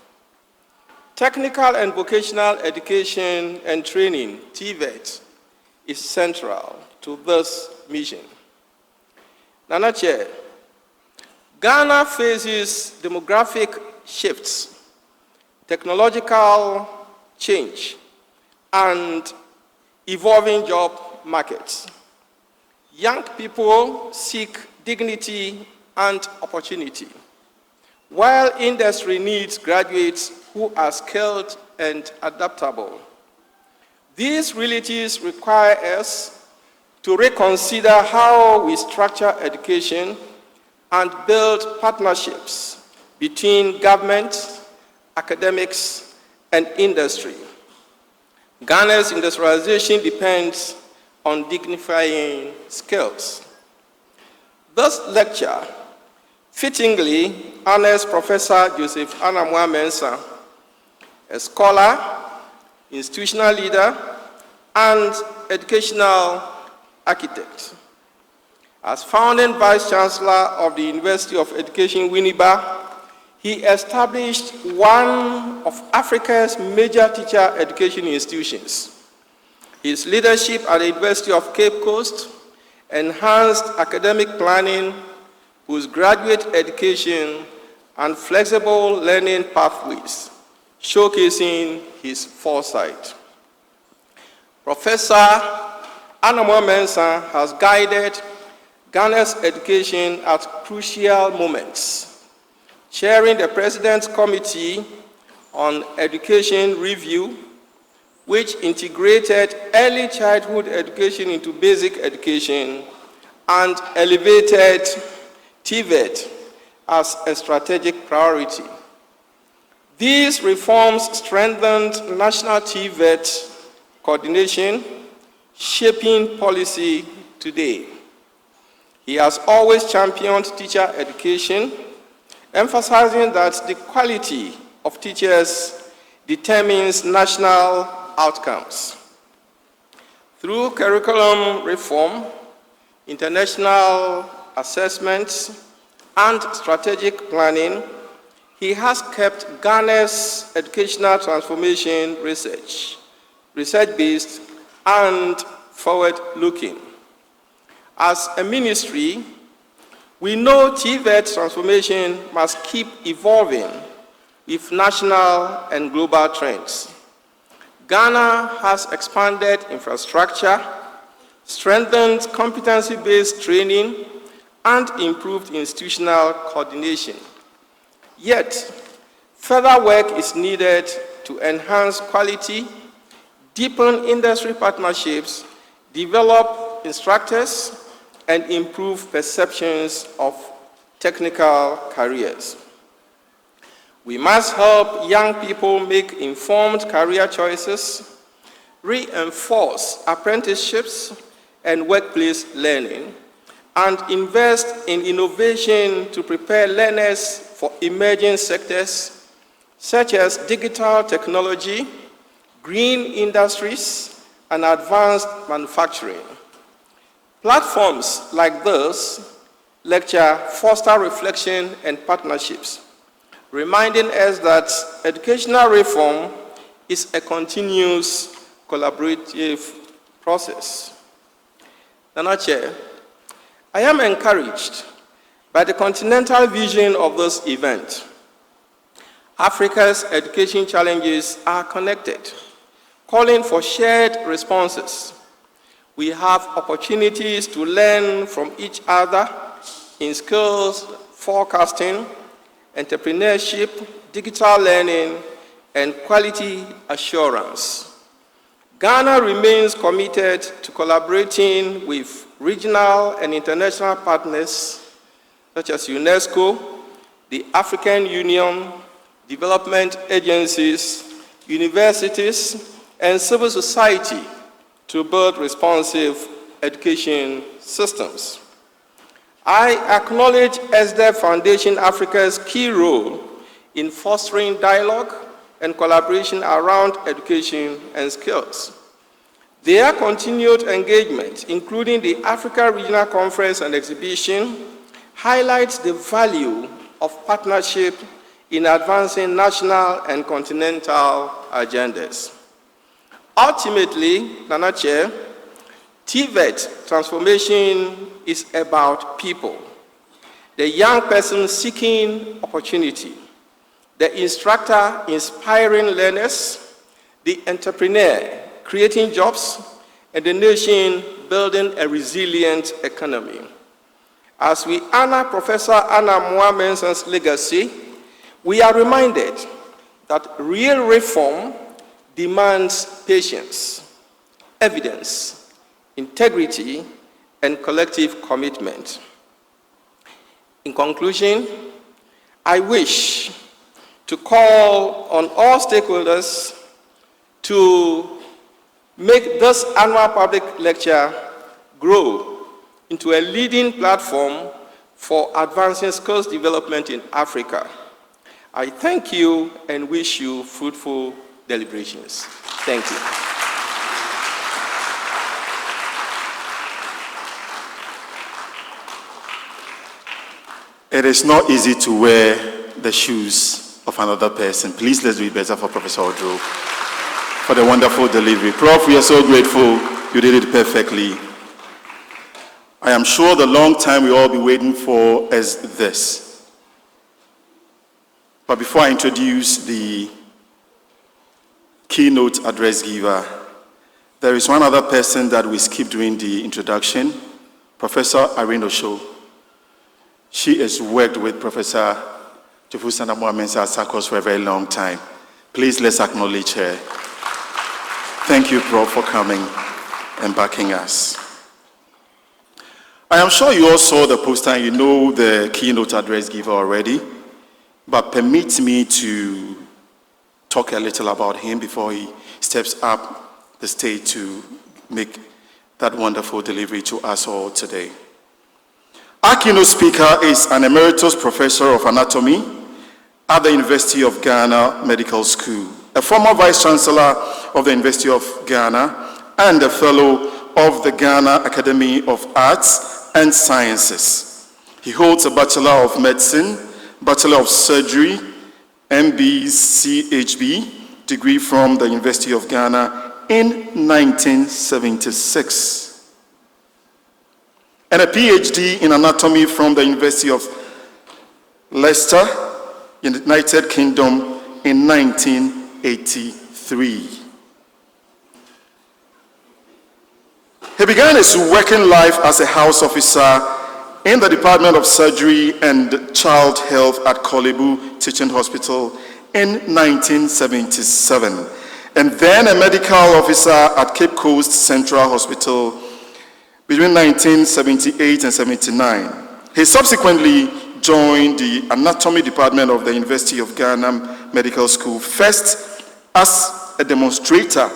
Technical and vocational education and training, TVET, is central to this mission. Nana Chair, Ghana faces demographic shifts, technological change, and evolving job markets. Young people seek dignity and opportunity, while industry needs graduates who are skilled and adaptable. These realities require us to reconsider how we structure education and build partnerships between government, academics, and industry. Ghana's industrialization depends on dignifying skills. This lecture fittingly honors Professor Jophus Anamuah-Mensah, a scholar, institutional leader, and educational architect. As founding Vice-Chancellor of the University of Education, Winneba, he established one of Africa's major teacher education institutions. His leadership at the University of Cape Coast enhanced academic planning, postgraduate education, and flexible learning pathways, showcasing his foresight. Professor Anamuah-Mensah has guided Ghana's education at crucial moments, chairing the President's Committee on Education Review, which integrated early childhood education into basic education and elevated TVET as a strategic priority. These reforms strengthened national TVET coordination, shaping policy today. He has always championed teacher education, emphasizing that the quality of teachers determines national outcomes. Through curriculum reform, international assessments, and strategic planning, he has kept Ghana's educational transformation research-based and forward-looking. As a ministry, we know TVET transformation must keep evolving with national and global trends. Ghana has expanded infrastructure, strengthened competency-based training, and improved institutional coordination. Yet, further work is needed to enhance quality, deepen industry partnerships, develop instructors, and improve perceptions of technical careers. We must help young people make informed career choices, reinforce apprenticeships and workplace learning, and invest in innovation to prepare learners for emerging sectors such as digital technology, green industries, and advanced manufacturing. Platforms like this lecture, Foster Reflection and Partnerships, reminding us that educational reform is a continuous collaborative process. Nana Chair, I am encouraged by the continental vision of this event. Africa's education challenges are connected, calling for shared responses. We have opportunities to learn from each other in skills forecasting, entrepreneurship, digital learning, and quality assurance. Ghana remains committed to collaborating with regional and international partners such as UNESCO, the African Union, development agencies, universities, and civil society to build responsive education systems. I acknowledge ESDEV Foundation Africa's key role in fostering dialogue and collaboration around education and skills. Their continued engagement, including the Africa Regional Conference and Exhibition, highlights the value of partnership in advancing national and continental agendas. Ultimately, Nana Chair, TVET transformation is about people, the young person seeking opportunity, the instructor inspiring learners, the entrepreneur creating jobs, and the nation building a resilient economy. As we honor Professor Anamuah-Mensah's legacy, we are reminded that real reform demands patience, evidence, integrity, and collective commitment. In conclusion, I wish to call on all stakeholders to make this annual public lecture grow into a leading platform for advancing skills development in Africa. I thank you and wish you fruitful deliberations. Thank you. It is not easy to wear the shoes of another person. Please let's do it better for Professor Odro for the wonderful delivery. Prof, we are so grateful. You did it perfectly. I am sure the long time we all be waiting for is this. But before I introduce the keynote address giver, there is one other person that we skipped during the introduction, Professor Irene Osho. She has worked with Professor Jophus Anamuah-Mensah SACCOS for a very long time. Please let's acknowledge her. Thank you, Prof, for coming and backing us. I am sure you all saw the poster and you know the keynote address giver already, but permit me to talk a little about him before he steps up the stage to make that wonderful delivery to us all today. Our keynote speaker is an emeritus professor of anatomy at the University of Ghana Medical School, a former Vice-Chancellor of the University of Ghana, and a fellow of the Ghana Academy of Arts and Sciences. He holds a Bachelor of Medicine, Bachelor of Surgery, MB-CHB degree from the University of Ghana in 1976. And a PhD in anatomy from the University of Leicester, United Kingdom, in 1983. He began his working life as a house officer in the Department of Surgery and Child Health at Kolebu Teaching Hospital in 1977, and then a medical officer at Cape Coast Central Hospital between 1978 and 79. He subsequently joined the anatomy department of the University of Ghana Medical School, first as a demonstrator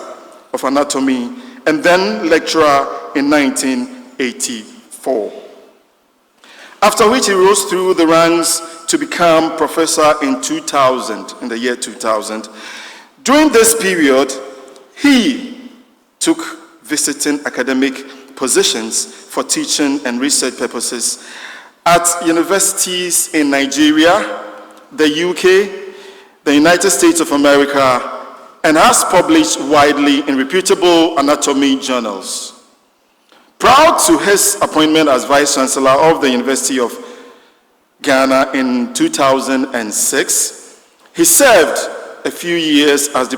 of anatomy and then lecturer in 1984. After which he rose through the ranks to become professor in the year 2000. During this period, he took visiting academic positions for teaching and research purposes at universities in Nigeria, the UK, the United States of America, and has published widely in reputable anatomy journals. Prior to his appointment as Vice-Chancellor of the University of Ghana in 2006, he served a few years as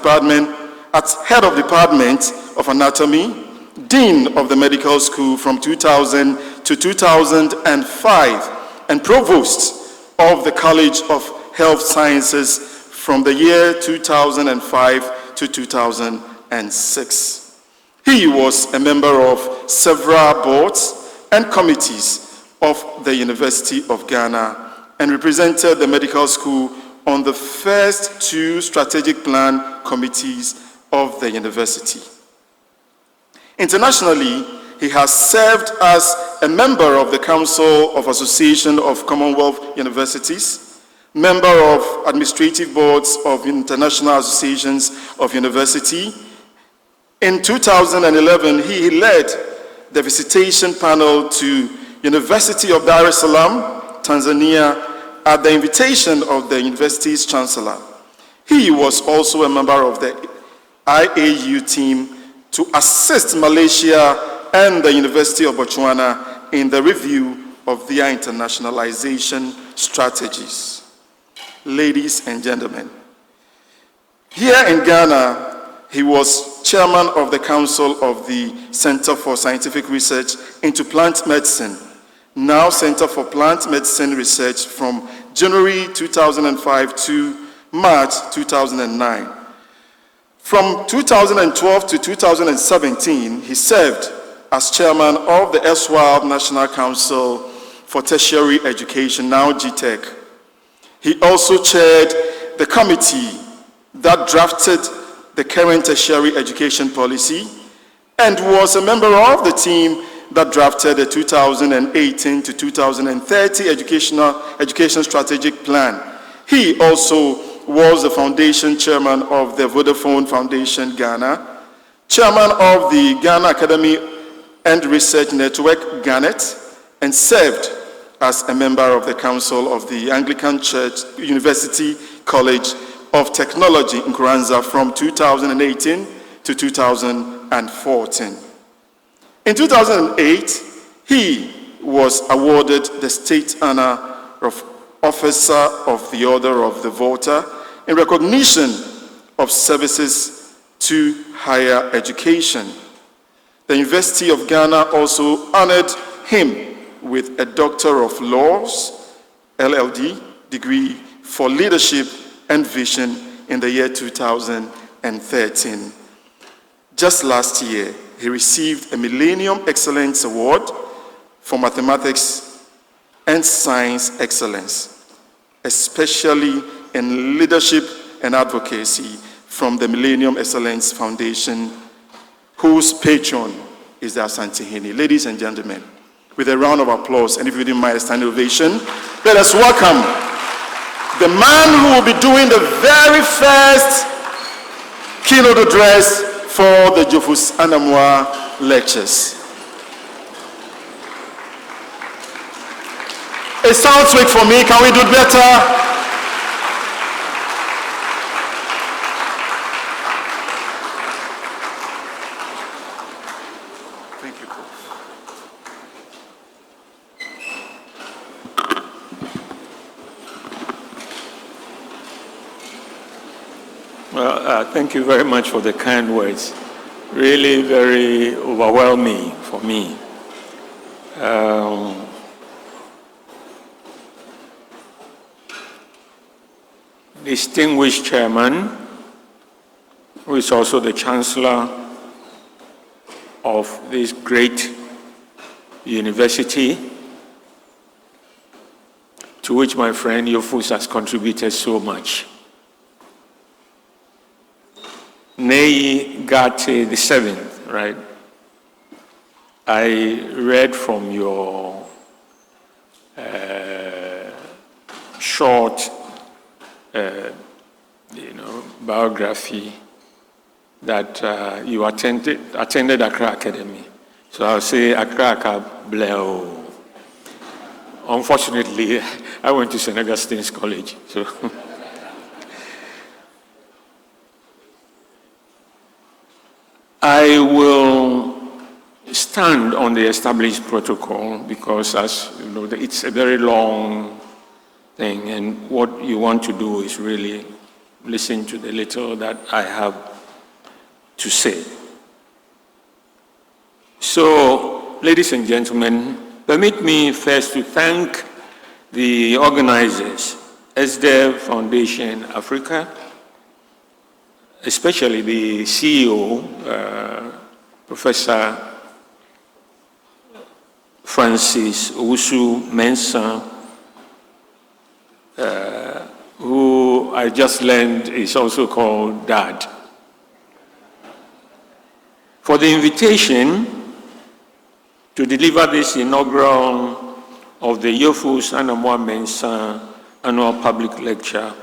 head of Department of Anatomy, Dean of the Medical School from 2000 to 2005, and Provost of the College of Health Sciences from the year 2005 to 2006. He was a member of several boards and committees of the University of Ghana and represented the medical school on the first two strategic plan committees of the university. Internationally, he has served as a member of the Council of Association of Commonwealth Universities, member of administrative boards of International Associations of University. In 2011, he led the visitation panel to University of Dar es Salaam, Tanzania, at the invitation of the university's chancellor. He was also a member of the IAU team to assist Malaysia and the University of Botswana in the review of their internationalization strategies. Ladies and gentlemen, here in Ghana, he was chairman of the Council of the Center for Scientific Research into Plant Medicine, now Center for Plant Medicine Research, from January 2005 to March 2009. From 2012 to 2017, he served as chairman of the ESDEV National Council for Tertiary Education, now GTEC. He also chaired the committee that drafted the current tertiary education policy and was a member of the team that drafted the 2018 to 2030 education strategic plan. He also was the foundation chairman of the Vodafone Foundation Ghana, chairman of the Ghana Academy and Research Network, GANET, and served as a member of the council of the Anglican Church University College of Technology in Nkoranza from 2018 to 2014. In 2008, he was awarded the State Honor of Officer of the Order of the Volta in recognition of services to higher education. The University of Ghana also honored him with a Doctor of Laws, LLD, degree for leadership and vision in the year 2013. Just last year, he received a Millennium Excellence Award for Mathematics and Science Excellence, especially in leadership and advocacy from the Millennium Excellence Foundation, whose patron is the Asantehene. Ladies and gentlemen, with a round of applause, and if you didn't mind a standing ovation, let us welcome the man who will be doing the very first keynote address for the Jophus Anamuah lectures. It sounds weak for me. Can we do better? Thank you. Well, thank you very much for the kind words. Really very overwhelming for me. Distinguished chairman, who is also the chancellor of this great university, to which my friend Jophus has contributed so much. Nei Gate the 7th, right? I read from your short biography that you attended Accra Academy. So I'll say Accra Bleo. unfortunately, I went to St. Augustine's College. So I will stand on the established protocol because, as you know, it's a very long thing, and what you want to do is really listen to the little that I have to say. So, ladies and gentlemen, permit me first to thank the organizers, ESDEV Foundation Africa, especially the CEO, Professor Francis Owusu-Mensah, who I just learned is also called Dad, for the invitation to deliver this inaugural of the Jophus Anamuah-Mensah Annual Public Lecture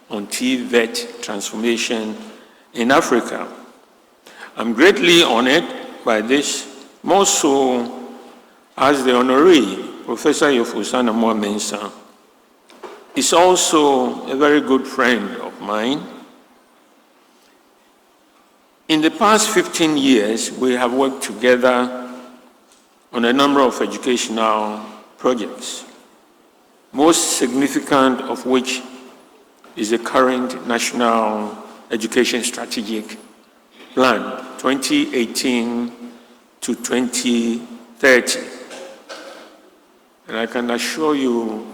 on TVET Transformation in Africa. I'm greatly honored by this, more so as the honoree, Professor Jophus Anamuah-Mensah is also a very good friend of mine. In the past 15 years, we have worked together on a number of educational projects, most significant of which is the current National Education Strategic Plan, 2018 to 2030. And I can assure you,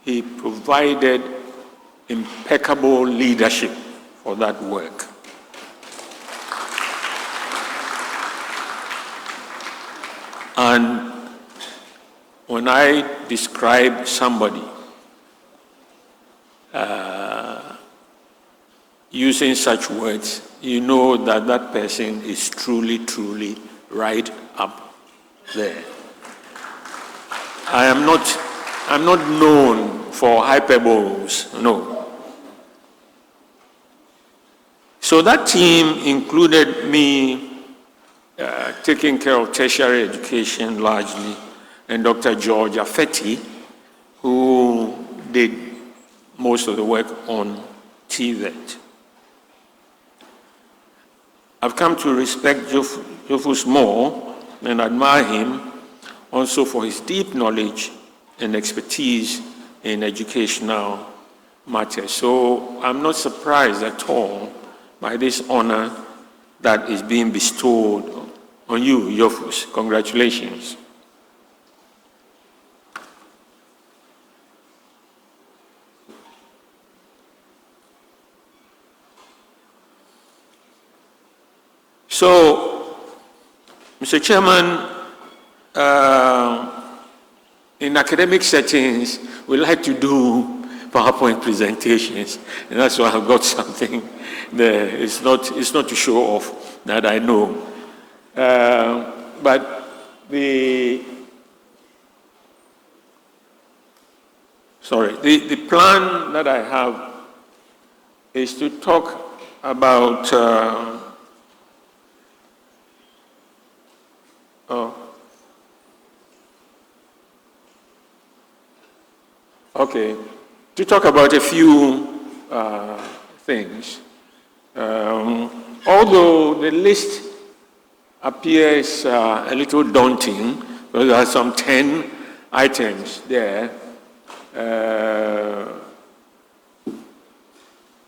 he provided impeccable leadership for that work. And when I describe somebody using such words, you know that that person is truly, truly right up there. I'm not known for hyperboles, no. So that team included me taking care of tertiary education largely, and Dr. George Afeti, who did most of the work on TVET. I've come to respect Jophus more and admire him also for his deep knowledge and expertise in educational matters. So I'm not surprised at all by this honor that is being bestowed on you, Jophus. Congratulations. So, Mr. Chairman, in academic settings, we like to do PowerPoint presentations, and that's why I've got something there. It's not to show off that I know. But the plan that I have is to talk about to talk about a few things. Although the list appears a little daunting, because there are some 10 items there.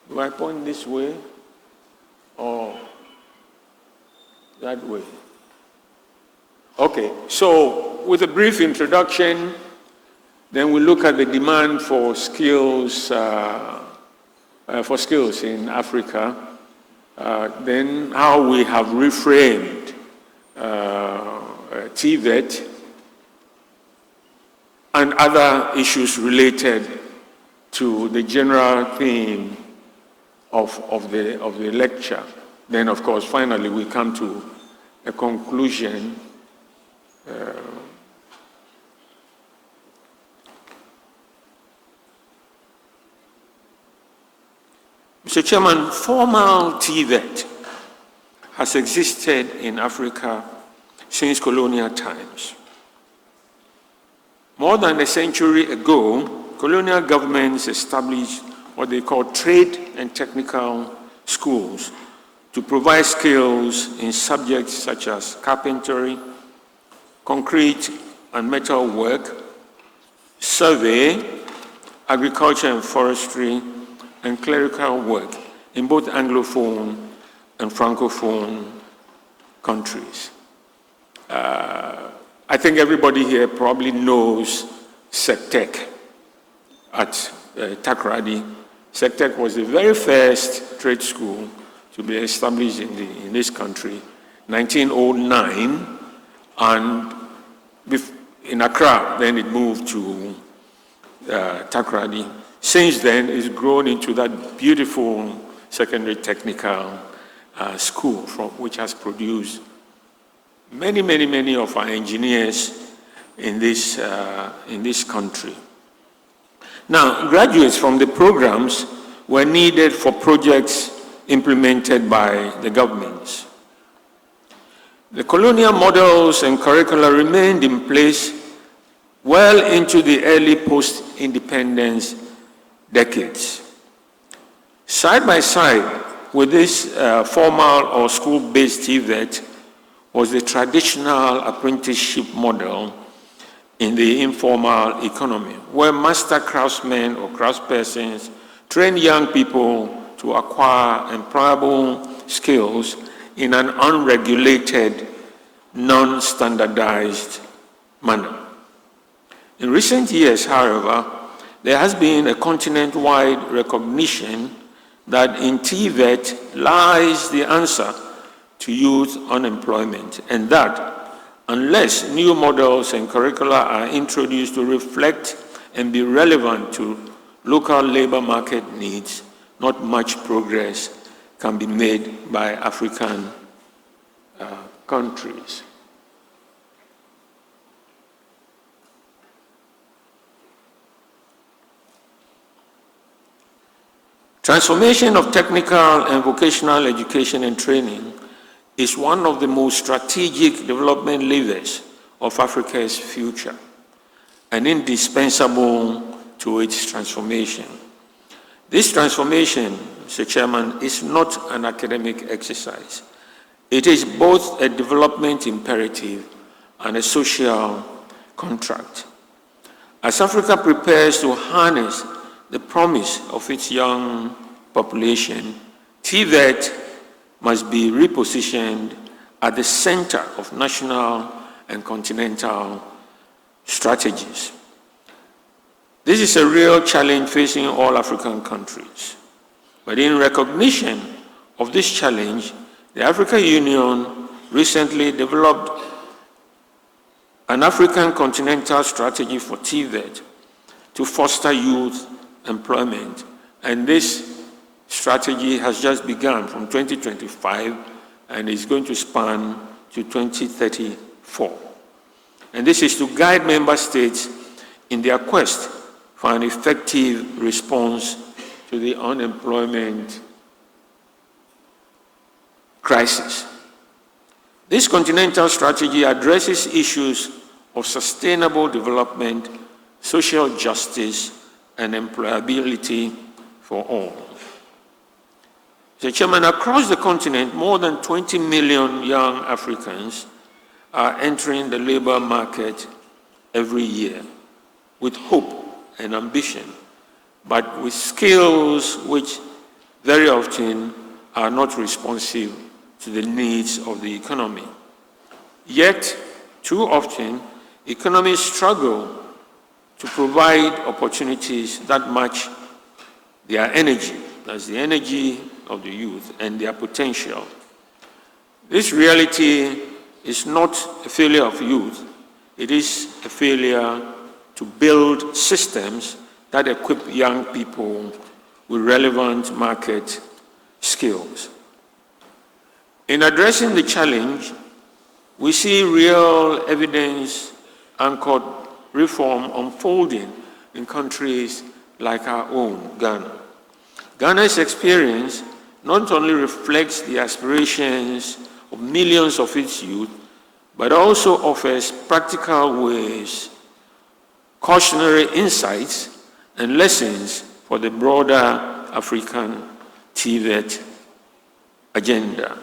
Do I point this way or that way? Okay, so with a brief introduction, then we look at the demand for skills in Africa, then how we have reframed TVET and other issues related to the general theme of the lecture. Then, of course, finally, we come to a conclusion. Mr. Chairman, formal TVET has existed in Africa since colonial times. More than a century ago, colonial governments established what they call trade and technical schools to provide skills in subjects such as carpentry, concrete and metal work, survey, agriculture and forestry, and clerical work in both Anglophone and Francophone countries. I think everybody here probably knows SECTEC at Takoradi. SECTEC was the very first trade school to be established in this country, 1909, and in Accra, then it moved to Takoradi. Since then, it's grown into that beautiful secondary technical school which has produced many of our engineers in this country. Now, graduates from the programs were needed for projects implemented by the governments. The colonial models and curricula remained in place well into the early post-independence decades. Side by side with this formal or school-based TVET was the traditional apprenticeship model in the informal economy, where master craftsmen or craftspersons train young people to acquire employable skills in an unregulated, non-standardized manner. In recent years, however, there has been a continent-wide recognition that in TVET lies the answer to youth unemployment, and that unless new models and curricula are introduced to reflect and be relevant to local labor market needs, not much progress can be made by African countries. Transformation of technical and vocational education and training is one of the most strategic development levers of Africa's future and indispensable to its transformation. This transformation, Mr. Chairman, is not an academic exercise. It is both a development imperative and a social contract. As Africa prepares to harness the promise of its young population, TVET must be repositioned at the center of national and continental strategies. This is a real challenge facing all African countries. But in recognition of this challenge, the African Union recently developed an African continental strategy for TVET to foster youth employment, and this strategy has just begun from 2025 and is going to span to 2034. And this is to guide member states in their quest for an effective response to the unemployment crisis. This continental strategy addresses issues of sustainable development, social justice, and employability for all. Mr. Chairman, across the continent, more than 20 million young Africans are entering the labor market every year with hope and ambition, but with skills which very often are not responsive to the needs of the economy. Yet, too often, economies struggle to provide opportunities that match their energy, that's the energy of the youth, and their potential. This reality is not a failure of youth, it is a failure to build systems that equip young people with relevant market skills. In addressing the challenge, we see real evidence-anchored reform unfolding in countries like our own, Ghana. Ghana's experience not only reflects the aspirations of millions of its youth, but also offers practical ways cautionary insights, and lessons for the broader African TVET agenda.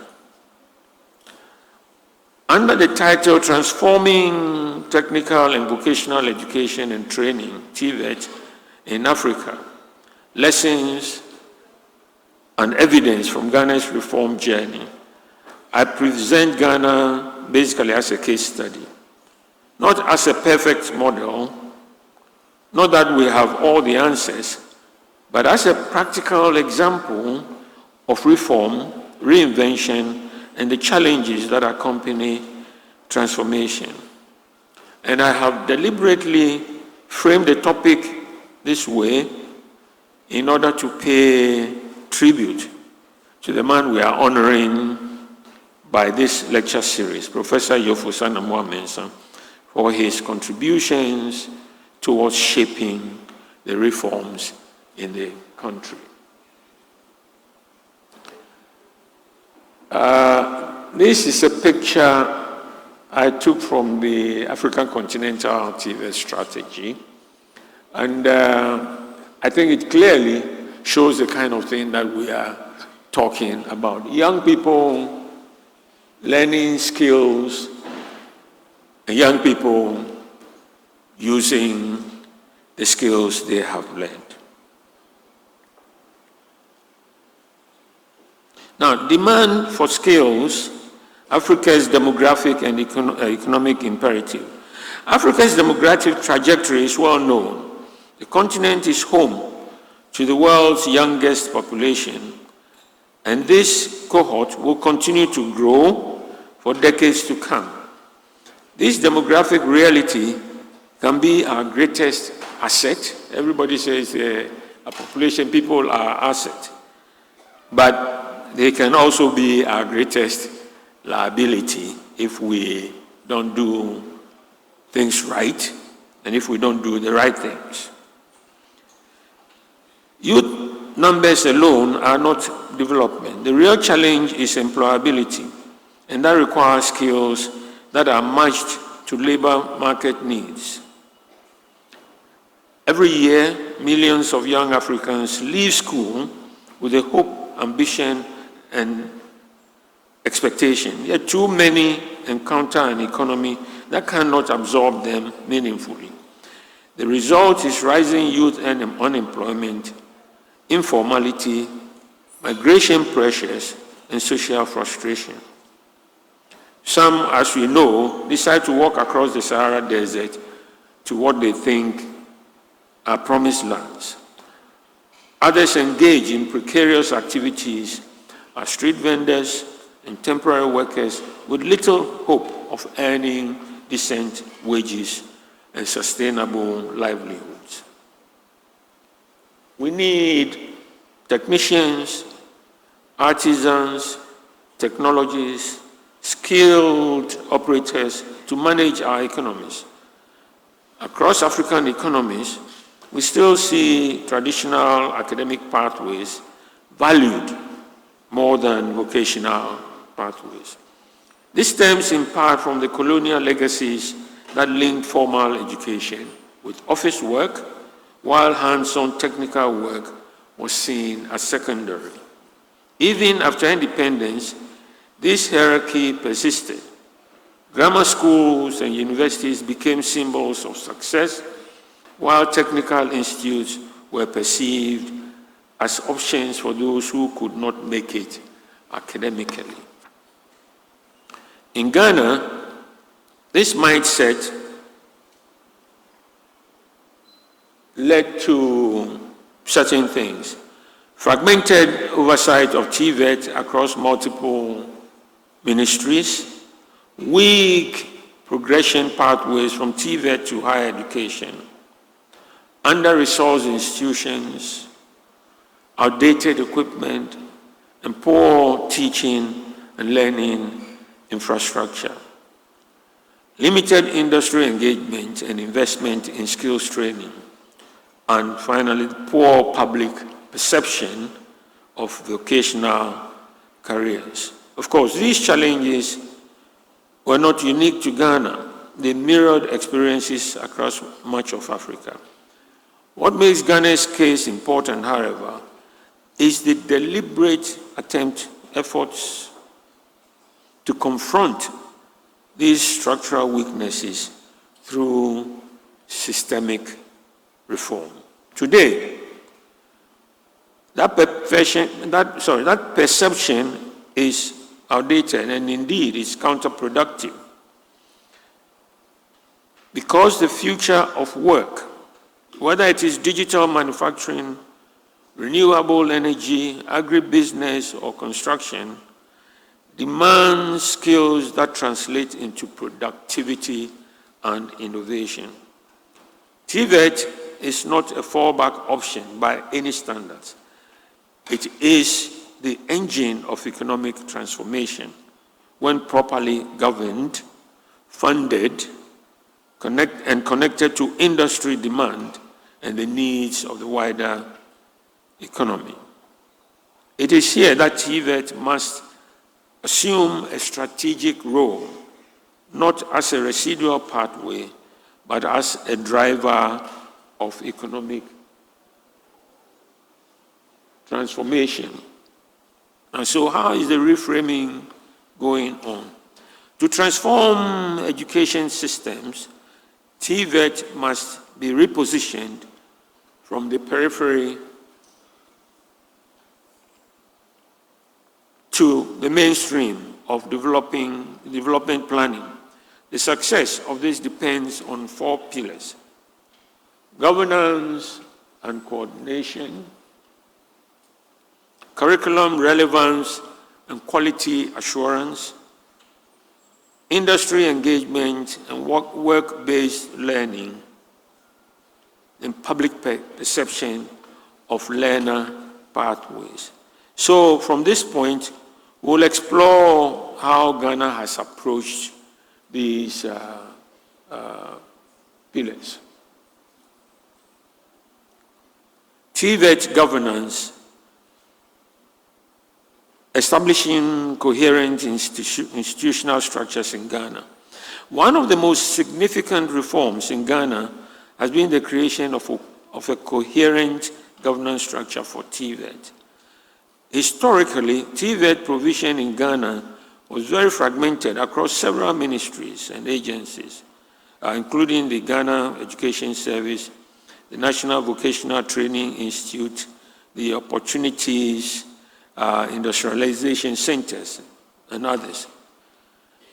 Under the title Transforming Technical and Vocational Education and Training, TVET, in Africa, Lessons and Evidence from Ghana's Reform Journey, I present Ghana basically as a case study, not as a perfect model, not that we have all the answers, but as a practical example of reform, reinvention, and the challenges that accompany transformation. And I have deliberately framed the topic this way in order to pay tribute to the man we are honoring by this lecture series, Professor Jophus Anamuah-Mensah, for his contributions towards shaping the reforms in the country. This is a picture I took from the African Continental TVET strategy, and I think it clearly shows the kind of thing that we are talking about. Young people learning skills, and young people using the skills they have learned. Now, demand for skills, Africa's demographic and economic imperative. Africa's demographic trajectory is well known. The continent is home to the world's youngest population, and this cohort will continue to grow for decades to come. This demographic reality can be our greatest asset. Everybody says a population, people are asset, but they can also be our greatest liability if we don't do things right and if we don't do the right things. Youth numbers alone are not development. The real challenge is employability, and that requires skills that are matched to labor market needs. Every year, millions of young Africans leave school with a hope, ambition, and expectation. Yet too many encounter an economy that cannot absorb them meaningfully. The result is rising youth and unemployment, informality, migration pressures, and social frustration. Some, as we know, decide to walk across the Sahara Desert to what they think are promised lands. Others engage in precarious activities as street vendors and temporary workers with little hope of earning decent wages and sustainable livelihoods. We need technicians, artisans, technologists, skilled operators to manage our economies. Across African economies, we still see traditional academic pathways valued more than vocational pathways. This stems in part from the colonial legacies that linked formal education with office work, while hands-on technical work was seen as secondary. Even after independence, this hierarchy persisted. Grammar schools and universities became symbols of success, while technical institutes were perceived as options for those who could not make it academically. In Ghana, this mindset led to certain things. Fragmented oversight of TVET across multiple ministries, weak progression pathways from TVET to higher education, under-resourced institutions, outdated equipment, and poor teaching and learning infrastructure. Limited industry engagement and investment in skills training. And finally, poor public perception of vocational careers. Of course, these challenges were not unique to Ghana. the mirrored experiences across much of Africa. What makes Ghana's case important, however, is the deliberate efforts to confront these structural weaknesses through systemic reform. Today, that perception is outdated and indeed is counterproductive, because the future of work, whether it is digital manufacturing, renewable energy, agribusiness, or construction, demands skills that translate into productivity and innovation. TVET is not a fallback option by any standards. It is the engine of economic transformation when properly governed, funded, connected to industry demand and the needs of the wider economy. It is here that TVET must assume a strategic role, not as a residual pathway, but as a driver of economic transformation. And so how is the reframing going on? To transform education systems, TVET must be repositioned from the periphery to the mainstream of development planning. The success of this depends on 4 pillars: governance and coordination, curriculum relevance and quality assurance, industry engagement and work-based learning, and public perception of learner pathways. So from this point, we'll explore how Ghana has approached these pillars. TVET governance: establishing coherent institutional structures in Ghana. One of the most significant reforms in Ghana has been the creation of a coherent governance structure for TVET. Historically, TVET provision in Ghana was very fragmented across several ministries and agencies, including the Ghana Education Service, the National Vocational Training Institute, the Opportunities Industrialization Centers, and others.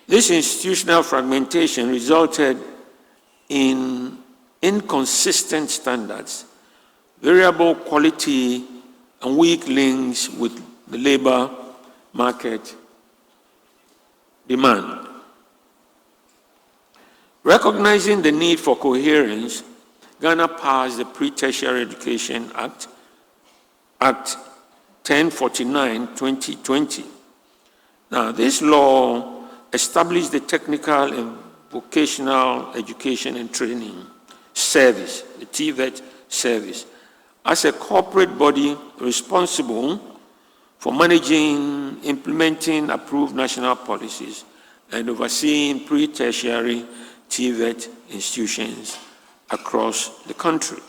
This institutional fragmentation resulted in inconsistent standards, variable quality, and weak links with the labor market demand. Recognizing the need for coherence, Ghana passed the Pre-Tertiary Education Act 1049-2020. Now, this law established the Technical and Vocational Education and Training Service, the TVET service, as a corporate body responsible for managing, implementing approved national policies, and overseeing pre-tertiary TVET institutions across the country.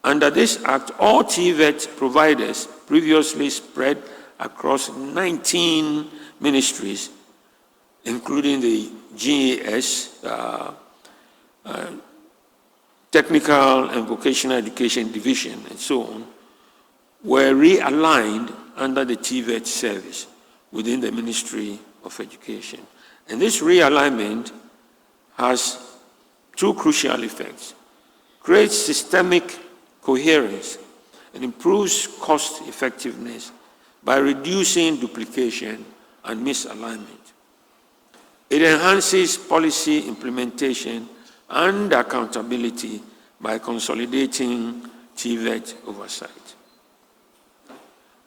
Under this act, all TVET providers previously spread across 19 ministries, including the GES, Technical and Vocational Education Division, and so on, were realigned under the TVET service within the Ministry of Education. And this realignment has 2 crucial effects: creates systemic coherence and improves cost effectiveness by reducing duplication and misalignment. It enhances policy implementation and accountability by consolidating TVET oversight.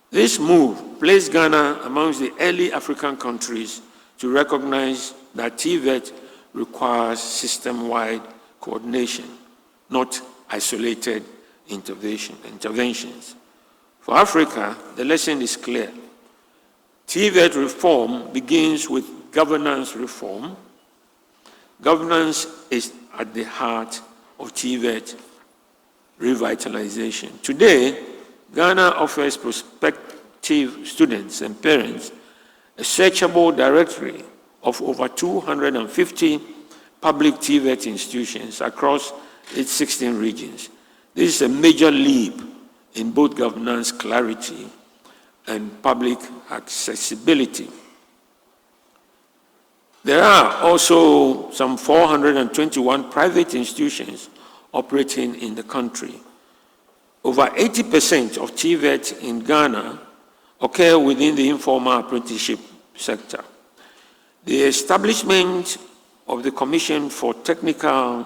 This move placed Ghana amongst the early African countries to recognize that TVET requires system-wide coordination, not isolated interventions. For Africa, the lesson is clear. TVET reform begins with governance reform, Governance is at the heart of TVET revitalization. Today, Ghana offers prospective students and parents a searchable directory of over 250 public TVET institutions across its 16 regions. This is a major leap in both governance clarity and public accessibility. There are also some 421 private institutions operating in the country. Over 80% of TVET in Ghana occur within the informal apprenticeship sector. The establishment of the Commission for Technical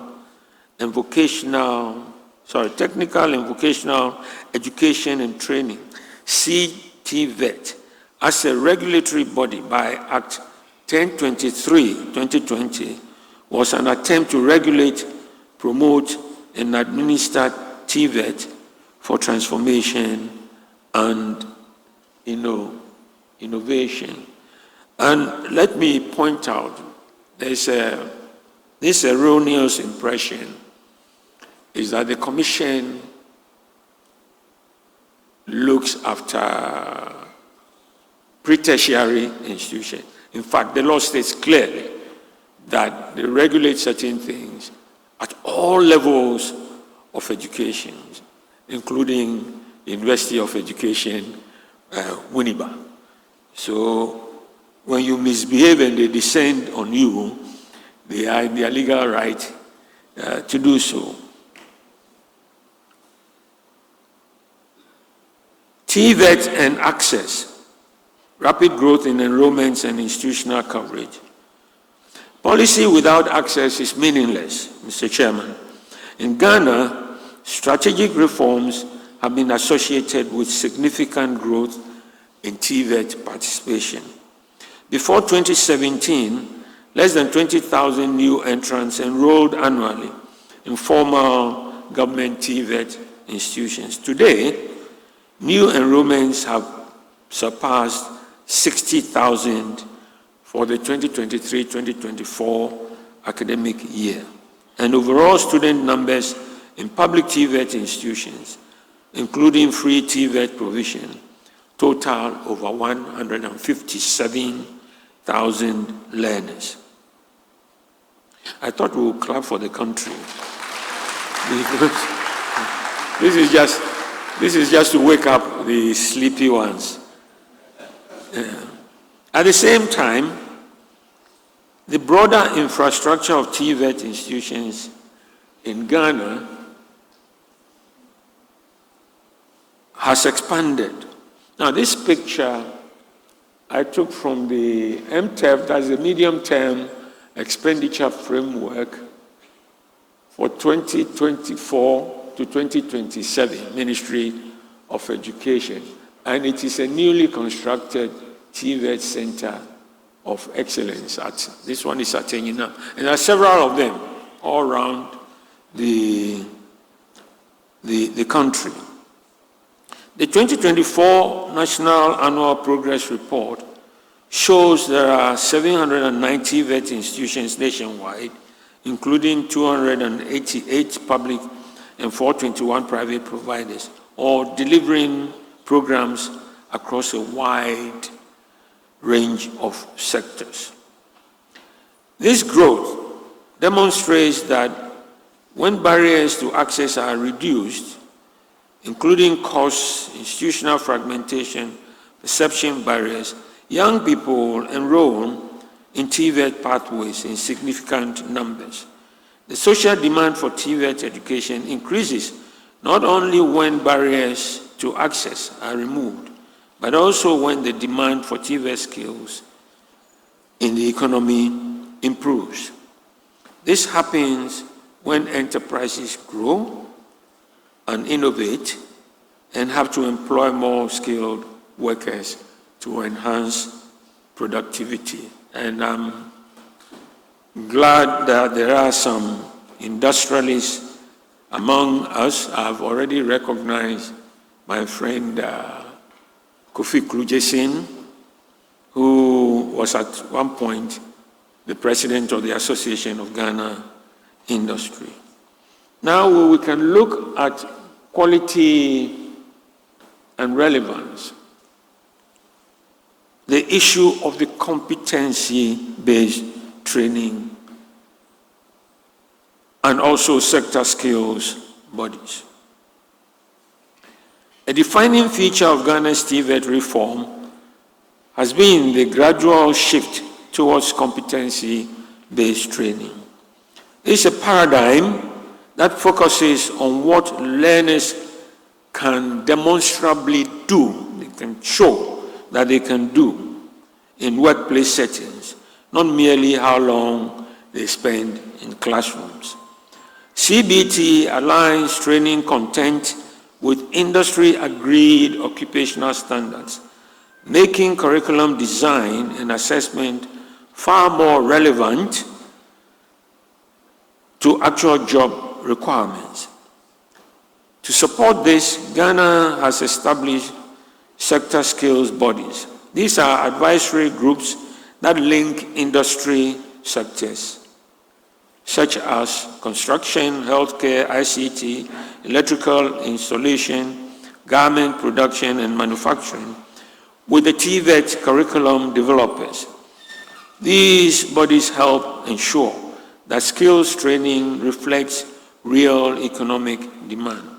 and Vocational Education and Training, CTVET, as a regulatory body by Act 1023/2020 was an attempt to regulate, promote, and administer TVET for transformation and innovation. And let me point out, there's this erroneous impression is that the Commission looks after pre-tertiary institutions. In fact, the law states clearly that they regulate certain things at all levels of education, including University of Education, Winneba. So when you misbehave and they descend on you, they are in their legal right to do so. TVET and access. Rapid growth in enrollments and institutional coverage. Policy without access is meaningless, Mr. Chairman. In Ghana, strategic reforms have been associated with significant growth in TVET participation. Before 2017, less than 20,000 new entrants enrolled annually in formal government TVET institutions. Today, new enrollments have surpassed 60,000 for the 2023-2024 academic year. And overall student numbers in public TVET institutions, including free TVET provision, total over 157,000 learners. I thought we would clap for the country. This is just to wake up the sleepy ones. At the same time, the broader infrastructure of TVET institutions in Ghana has expanded. Now, this picture I took from the MTEF, that's the medium-term expenditure framework for 2024 to 2027, Ministry of Education. And it is a newly constructed TVET Center of Excellence. This one is at Enyina. And there are several of them all around the country. The 2024 National Annual Progress Report shows there are 790 TVET institutions nationwide, including 288 public and 421 private providers, all delivering programs across a wide range of sectors. This growth demonstrates that when barriers to access are reduced, including costs, institutional fragmentation, perception barriers, young people enroll in TVET pathways in significant numbers. The social demand for TVET education increases not only when barriers to access are removed, but also when the demand for TVET skills in the economy improves. This happens when enterprises grow and innovate and have to employ more skilled workers to enhance productivity. And I'm glad that there are some industrialists among us. I've already recognized my friend Kofi Klujesin, who was at one point the president of the Association of Ghana Industry. Now we can look at quality and relevance. The issue of the competency-based training and also sector skills bodies. A defining feature of Ghana's TVET reform has been the gradual shift towards competency-based training. It's a paradigm that focuses on what learners can demonstrably do, they can show that they can do in workplace settings, not merely how long they spend in classrooms. CBT aligns training content with industry-agreed occupational standards, making curriculum design and assessment far more relevant to actual job requirements. To support this, Ghana has established sector skills bodies. These are advisory groups that link industry sectors, such as construction, healthcare, ICT, electrical installation, garment production and manufacturing, with the TVET curriculum developers. These bodies help ensure that skills training reflects real economic demand.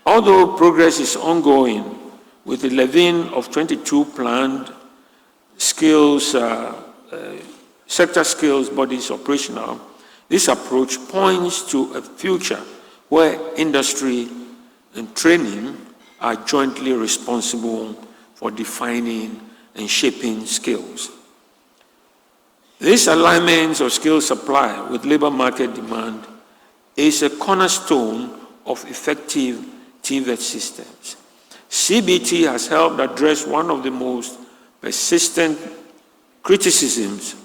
Although progress is ongoing, with 11 of 22 planned skills, sector skills bodies operational, this approach points to a future where industry and training are jointly responsible for defining and shaping skills. This alignment of skill supply with labor market demand is a cornerstone of effective TVET systems. CBT has helped address one of the most persistent criticisms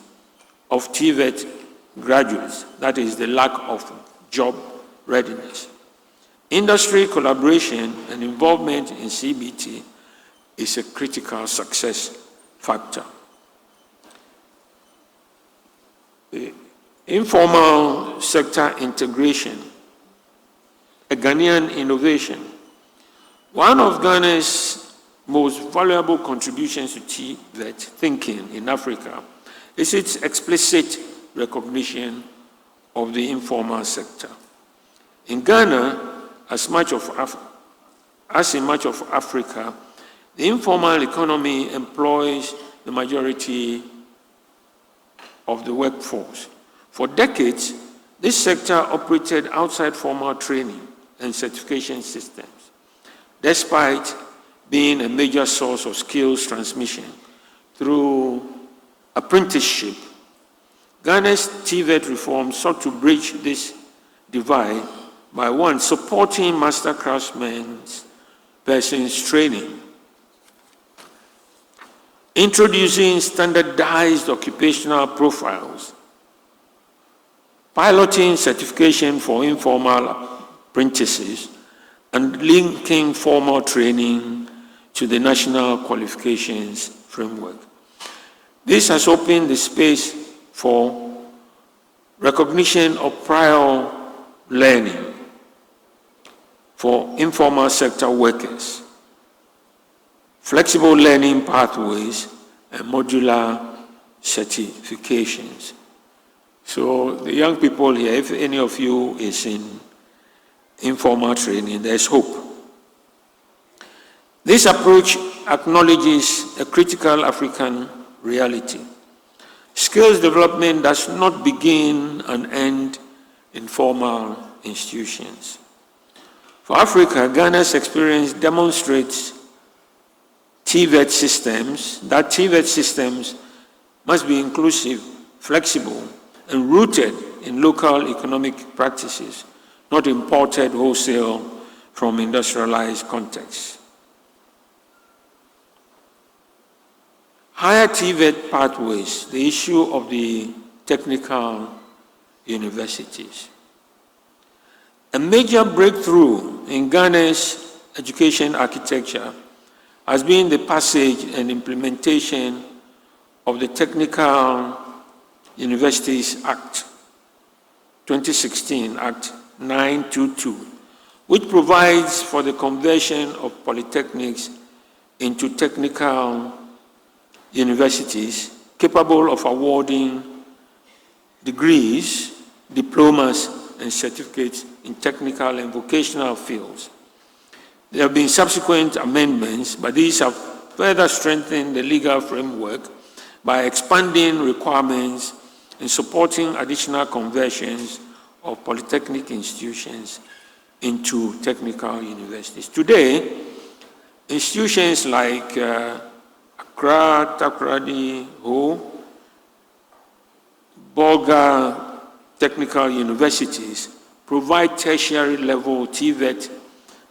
of TVET graduates, that is the lack of job readiness. Industry collaboration and involvement in CBT is a critical success factor. The informal sector integration, a Ghanaian innovation. One of Ghana's most valuable contributions to TVET thinking in Africa is its explicit recognition of the informal sector. In Ghana, as in much of Africa, the informal economy employs the majority of the workforce. For decades, this sector operated outside formal training and certification systems, despite being a major source of skills transmission through apprenticeship. Ghana's TVET reform sought to bridge this divide by, one, supporting master craftsmen persons training, introducing standardized occupational profiles, piloting certification for informal apprentices, and linking formal training to the national qualifications framework. This has opened the space for recognition of prior learning for informal sector workers, flexible learning pathways, and modular certifications. So the young people here, if any of you is in informal training, there's hope. This approach acknowledges a critical African reality. Skills development does not begin and end in formal institutions. For Africa, Ghana's experience demonstrates TVET systems must be inclusive, flexible, and rooted in local economic practices, not imported wholesale from industrialized contexts. Higher TVET pathways, the issue of the technical universities. A major breakthrough in Ghana's education architecture has been the passage and implementation of the technical Universities Act, 2016 Act 922, which provides for the conversion of polytechnics into technical universities capable of awarding degrees, diplomas, and certificates in technical and vocational fields. There have been subsequent amendments, but these have further strengthened the legal framework by expanding requirements and supporting additional conversions of polytechnic institutions into technical universities. Today, institutions like Accra, Takoradi, Ho, Bolga technical universities provide tertiary level TVET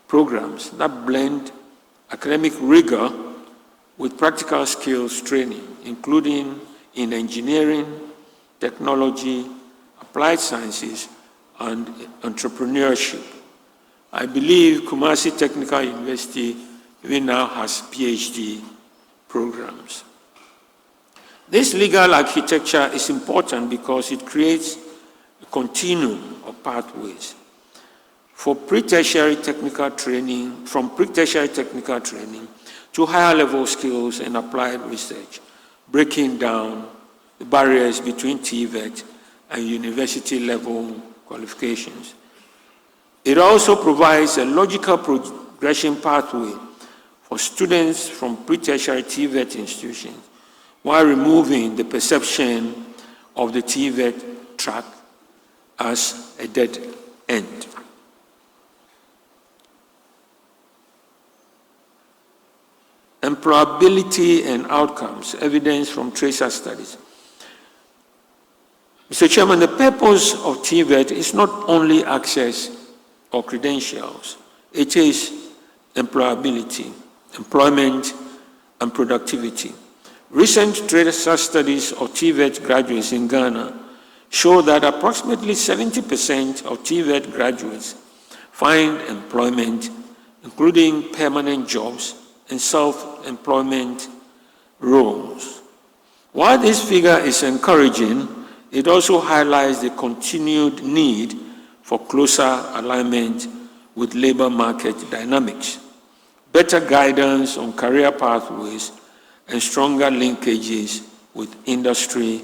programs that blend academic rigor with practical skills training, including in engineering, technology, applied sciences, and entrepreneurship. I believe Kumasi Technical University even now has PhD programs. This legal architecture is important because it creates a continuum of pathways for pre-tertiary technical training, from pre-tertiary technical training to higher level skills and applied research, breaking down the barriers between TVET and university level qualifications. It also provides a logical progression pathway for students from pre-tertiary TVET institutions while removing the perception of the TVET track as a dead end. Employability and outcomes, evidence from tracer studies. Mr. Chairman, the purpose of TVET is not only access or credentials, it is employability, employment, and productivity. Recent tracer studies of TVET graduates in Ghana show that approximately 70% of TVET graduates find employment, including permanent jobs and self-employment roles. While this figure is encouraging, it also highlights the continued need for closer alignment with labor market dynamics, better guidance on career pathways, and stronger linkages with industry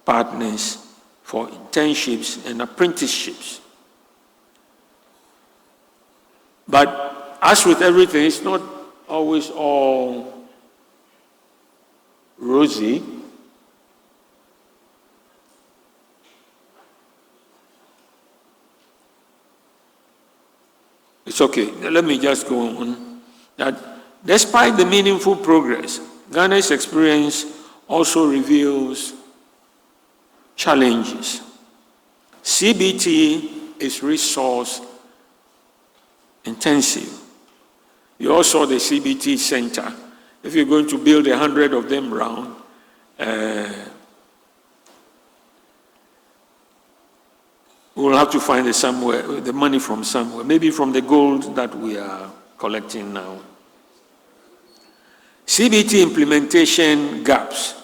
partners for internships and apprenticeships. But as with everything, it's not always all rosy. It's okay, let me just go on. That despite the meaningful progress, Ghana's experience also reveals challenges. CBT is resource intensive. You all saw the CBT center. If you're going to build 100 of them around, we'll have to find the money from somewhere, maybe from the gold that we are collecting now. CBT implementation gaps.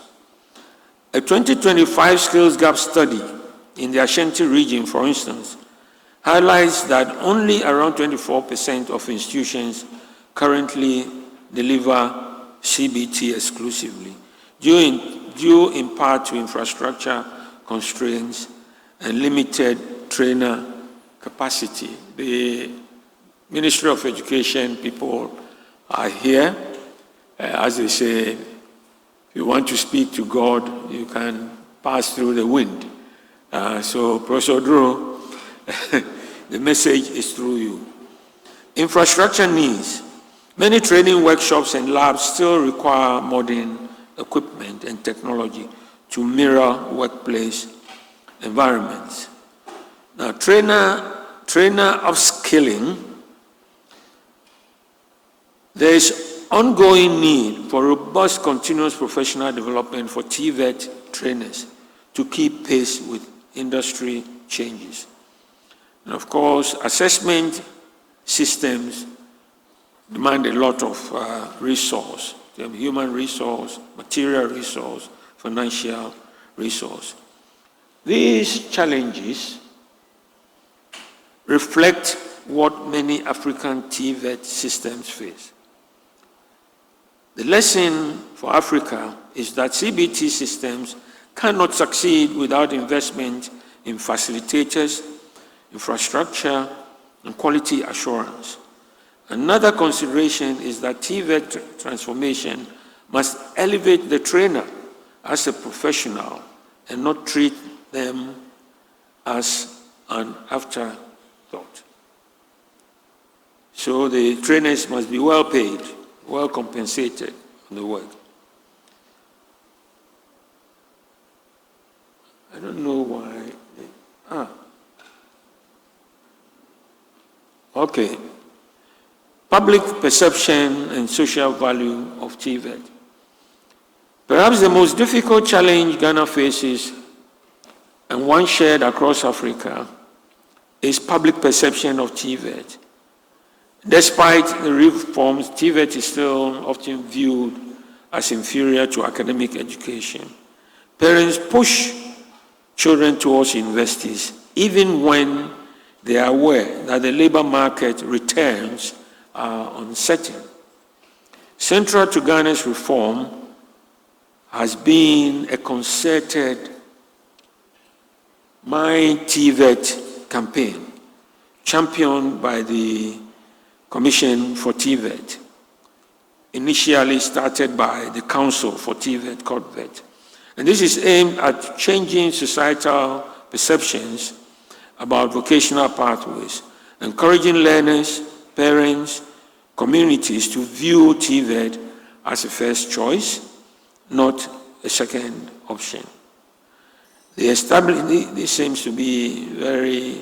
A 2025 skills gap study in the Ashanti region, for instance, highlights that only around 24% of institutions currently deliver CBT exclusively, due in part to infrastructure constraints and limited trainer capacity. The Ministry of Education people are here. As they say, if you want to speak to God, you can pass through the wind. So, Professor Drew, the message is through you. Infrastructure needs. Many training workshops and labs still require modern equipment and technology to mirror workplace environments. Now, trainer upskilling. There is ongoing need for robust continuous professional development for TVET trainers to keep pace with industry changes. And of course, assessment systems demand a lot of resource, human resource, material resource, financial resource. These challenges reflect what many African TVET systems face. The lesson for Africa is that CBT systems cannot succeed without investment in facilitators, infrastructure, and quality assurance. Another consideration is that TVET transformation must elevate the trainer as a professional and not treat them as an afterthought. So the trainers must be well paid, well compensated on the work. I don't know why. Okay. Public perception and social value of TVET. Perhaps the most difficult challenge Ghana faces, and one shared across Africa, is public perception of TVET. Despite the reforms, TVET is still often viewed as inferior to academic education. Parents push children towards universities, even when they are aware that the labor market returns are uncertain. Central to Ghana's reform has been a concerted My TVET campaign, championed by the Commission for TVET, initially started by the Council for TVET, COTVET. And this is aimed at changing societal perceptions about vocational pathways, encouraging learners, parents, communities to view TVET as a first choice, not a second option. This seems to be very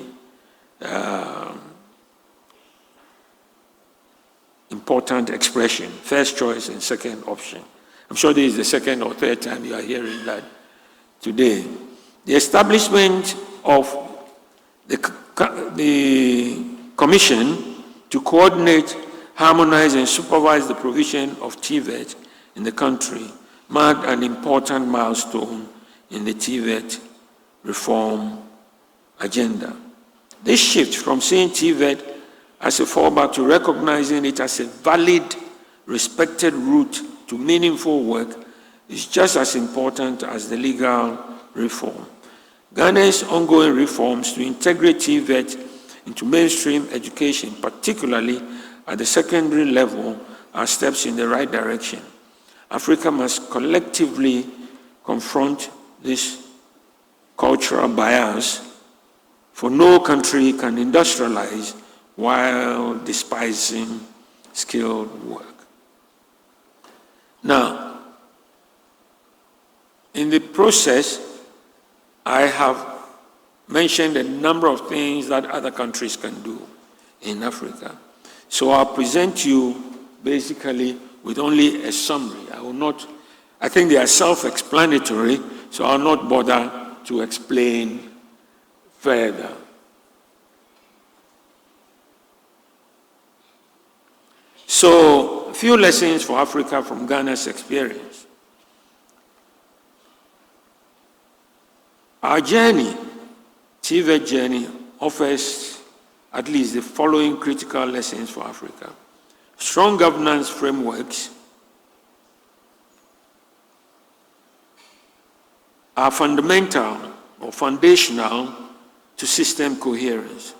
important expression, first choice and second option. I'm sure this is the second or third time you are hearing that today. The establishment of the Commission to coordinate, harmonize, and supervise the provision of TVET in the country marked an important milestone in the TVET reform agenda. This shift from seeing TVET as a fallback to recognizing it as a valid, respected route to meaningful work is just as important as the legal reform. Ghana's ongoing reforms to integrate TVET into mainstream education, particularly at the secondary level, are steps in the right direction. Africa must collectively confront this cultural bias, for no country can industrialize while despising skilled work. Now, in the process, I have mentioned a number of things that other countries can do in Africa. So I'll present you basically with only a summary. I think they are self-explanatory, so I'll not bother to explain further. So, a few lessons for Africa from Ghana's experience. Our journey, TVET journey, offers at least the following critical lessons for Africa. Strong governance frameworks are fundamental or foundational to system coherence.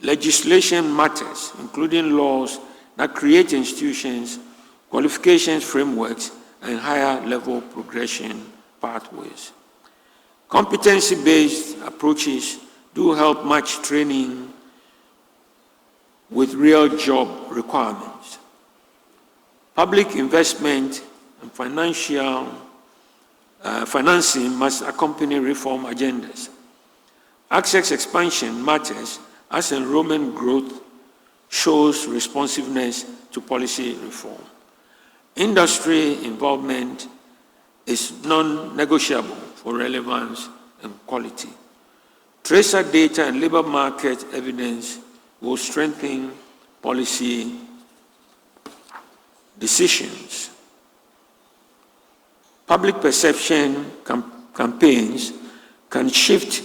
Legislation matters, including laws that create institutions, qualifications frameworks, and higher level progression pathways. Competency-based approaches do help match training with real job requirements. Public investment and financing must accompany reform agendas. Access expansion matters as enrollment growth shows responsiveness to policy reform. Industry involvement is non-negotiable for relevance and quality. Tracer data and labor market evidence will strengthen policy decisions. Public perception campaigns can shift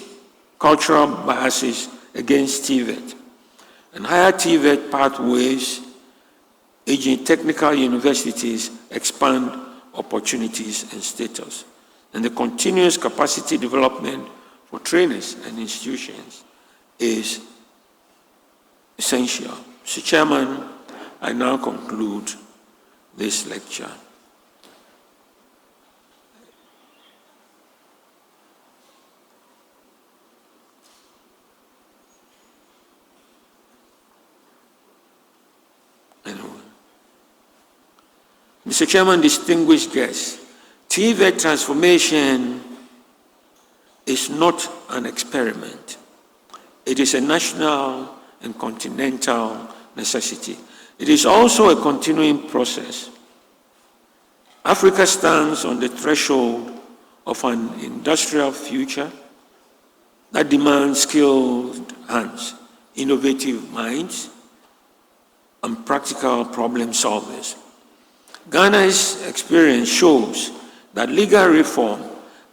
cultural biases against TVET, and higher TVET pathways in technical universities expand opportunities and status, and the continuous capacity development for trainers and institutions is essential. Mr. Chairman, I now conclude this lecture. Mr. Chairman, distinguished guests, TVET transformation is not an experiment. It is a national and continental necessity. It is also a continuing process. Africa stands on the threshold of an industrial future that demands skilled hands, innovative minds, and practical problem solvers. Ghana's experience shows that legal reform,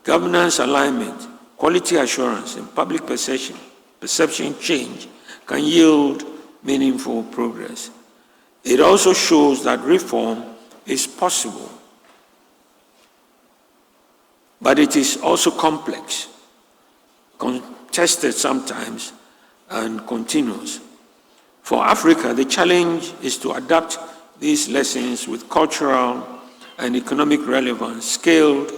governance alignment, quality assurance, and public perception change can yield meaningful progress. It also shows that reform is possible, but it is also complex, contested sometimes, and continuous. For Africa, the challenge is to adapt these lessons with cultural and economic relevance scaled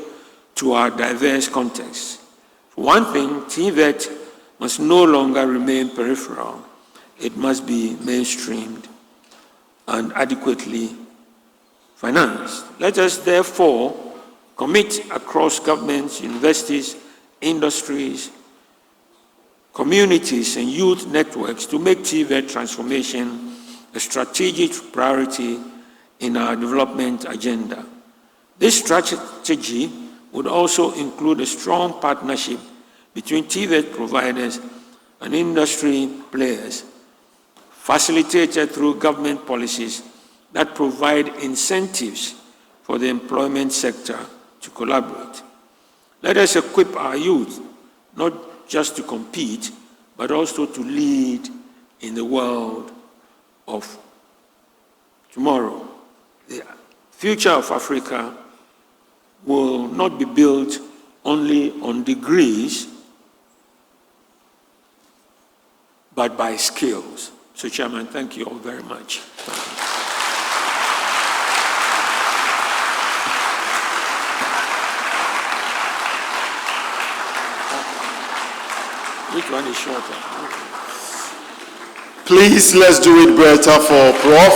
to our diverse contexts. For one thing, TVET must no longer remain peripheral. It must be mainstreamed and adequately financed. Let us therefore commit across governments, universities, industries, communities, and youth networks to make TVET transformation a strategic priority in our development agenda. This strategy would also include a strong partnership between TVET providers and industry players, facilitated through government policies that provide incentives for the employment sector to collaborate. Let us equip our youth not just to compete, but also to lead in the world of tomorrow. The future of Africa will not be built only on degrees, but by skills. So, Chairman, thank you all very much. Which one is shorter? Please, let's do it better for Prof.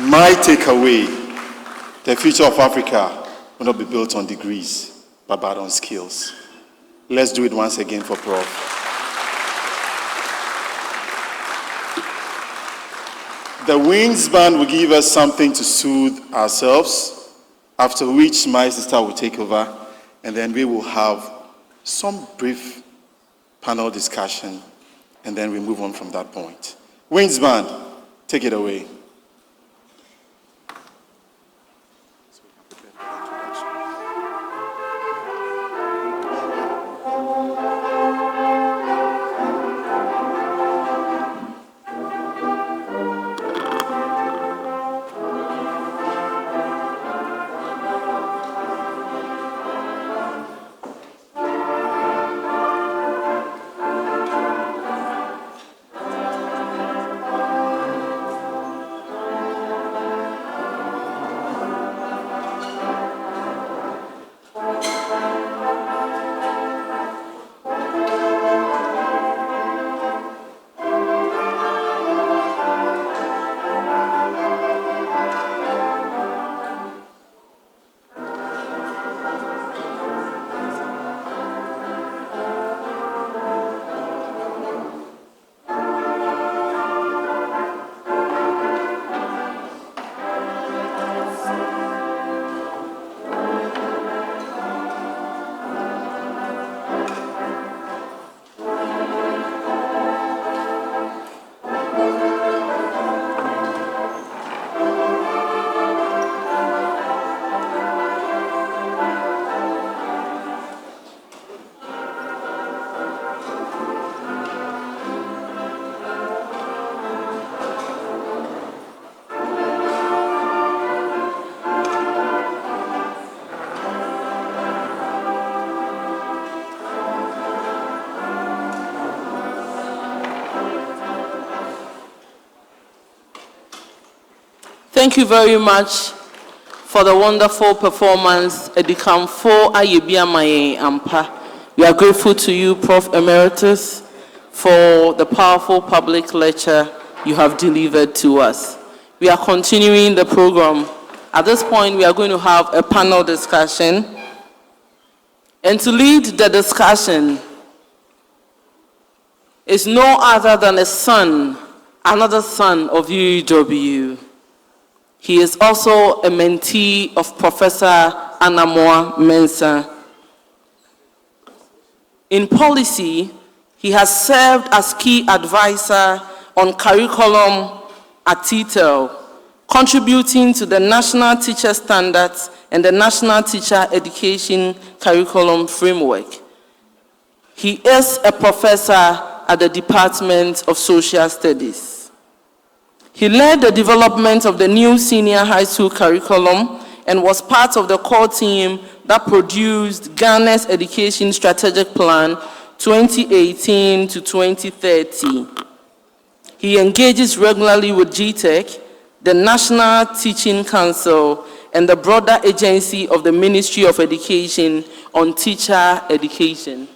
My takeaway, the future of Africa will not be built on degrees, but on skills. Let's do it once again for Prof. The Winds Band will give us something to soothe ourselves, after which my sister will take over, and then we will have some brief panel discussion, and then we move on from that point. Winds Band, take it away. Thank you very much for the wonderful performance. Edikamfo Ayebiamaye Ampa. We are grateful to you, Prof. Emeritus, for the powerful public lecture you have delivered to us. We are continuing the program. At this point, we are going to have a panel discussion. And to lead the discussion is no other than a son, another son of UEW. He is also a mentee of Professor Anamuah-Mensah. In policy, he has served as key advisor on curriculum at T-TEL, contributing to the National Teacher Standards and the National Teacher Education Curriculum Framework. He is a professor at the Department of Social Studies. He led the development of the new senior high school curriculum and was part of the core team that produced Ghana's Education Strategic Plan 2018 to 2030. He engages regularly with GTEC, the National Teaching Council, and the broader agency of the Ministry of Education on teacher education.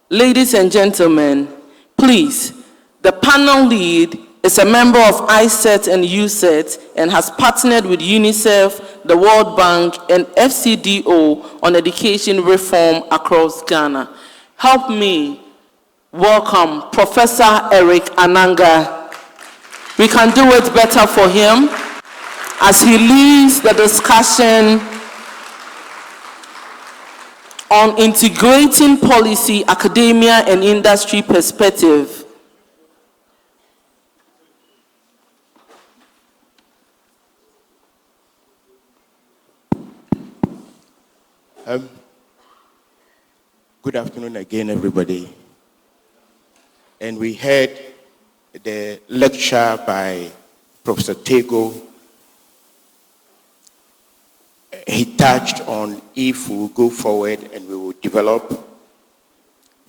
Ladies and gentlemen, please, the panel lead is a member of ISET and USET and has partnered with UNICEF, the World Bank, and FCDO on education reform across Ghana. Help me welcome Professor Eric Ananga. We can do it better for him as he leads the discussion on integrating policy, academia, and industry perspective. Good afternoon again, everybody. And we heard the lecture by Professor Tego. He touched on if we will go forward and we will develop,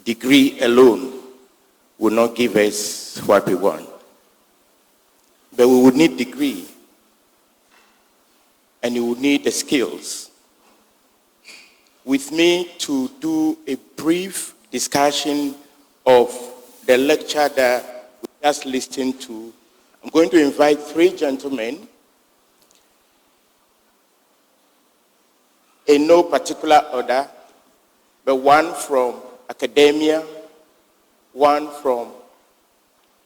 degree alone will not give us what we want. But we would need degree, and you would need the skills. With me to do a brief discussion of the lecture that we just listened to, I'm going to invite three gentlemen in no particular order, but one from academia, one from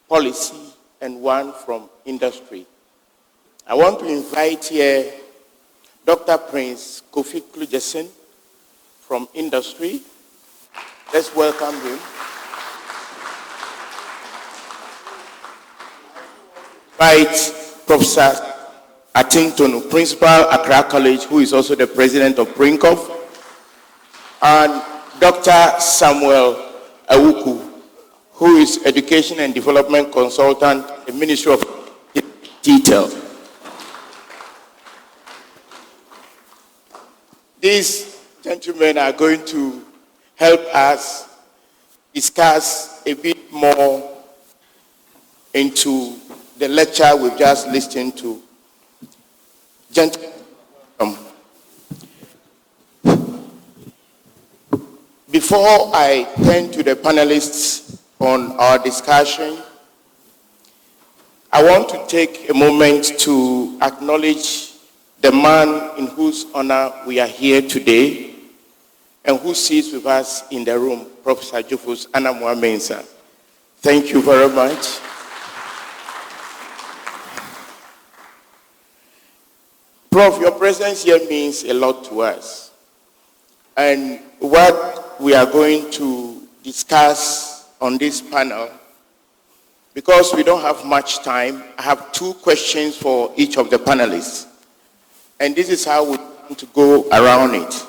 policy, and one from industry. I want to invite here Dr. Prince Kofi Klujasen from industry. Let's welcome him. Invite Professor Atingtonu, Principal, Accra College, who is also the President of Prinkov, and Dr. Samuel Awuku, who is Education and Development Consultant at the Ministry of T-TEL. These gentlemen are going to help us discuss a bit more into the lecture we've just listened to. Gentlemen, before I turn to the panelists on our discussion, I want to take a moment to acknowledge the man in whose honor we are here today and who sits with us in the room, Professor Jophus Anamuah-Mensah. Thank you very much. Prof, your presence here means a lot to us. And what we are going to discuss on this panel, because we don't have much time, I have two questions for each of the panelists. And this is how we want to go around it.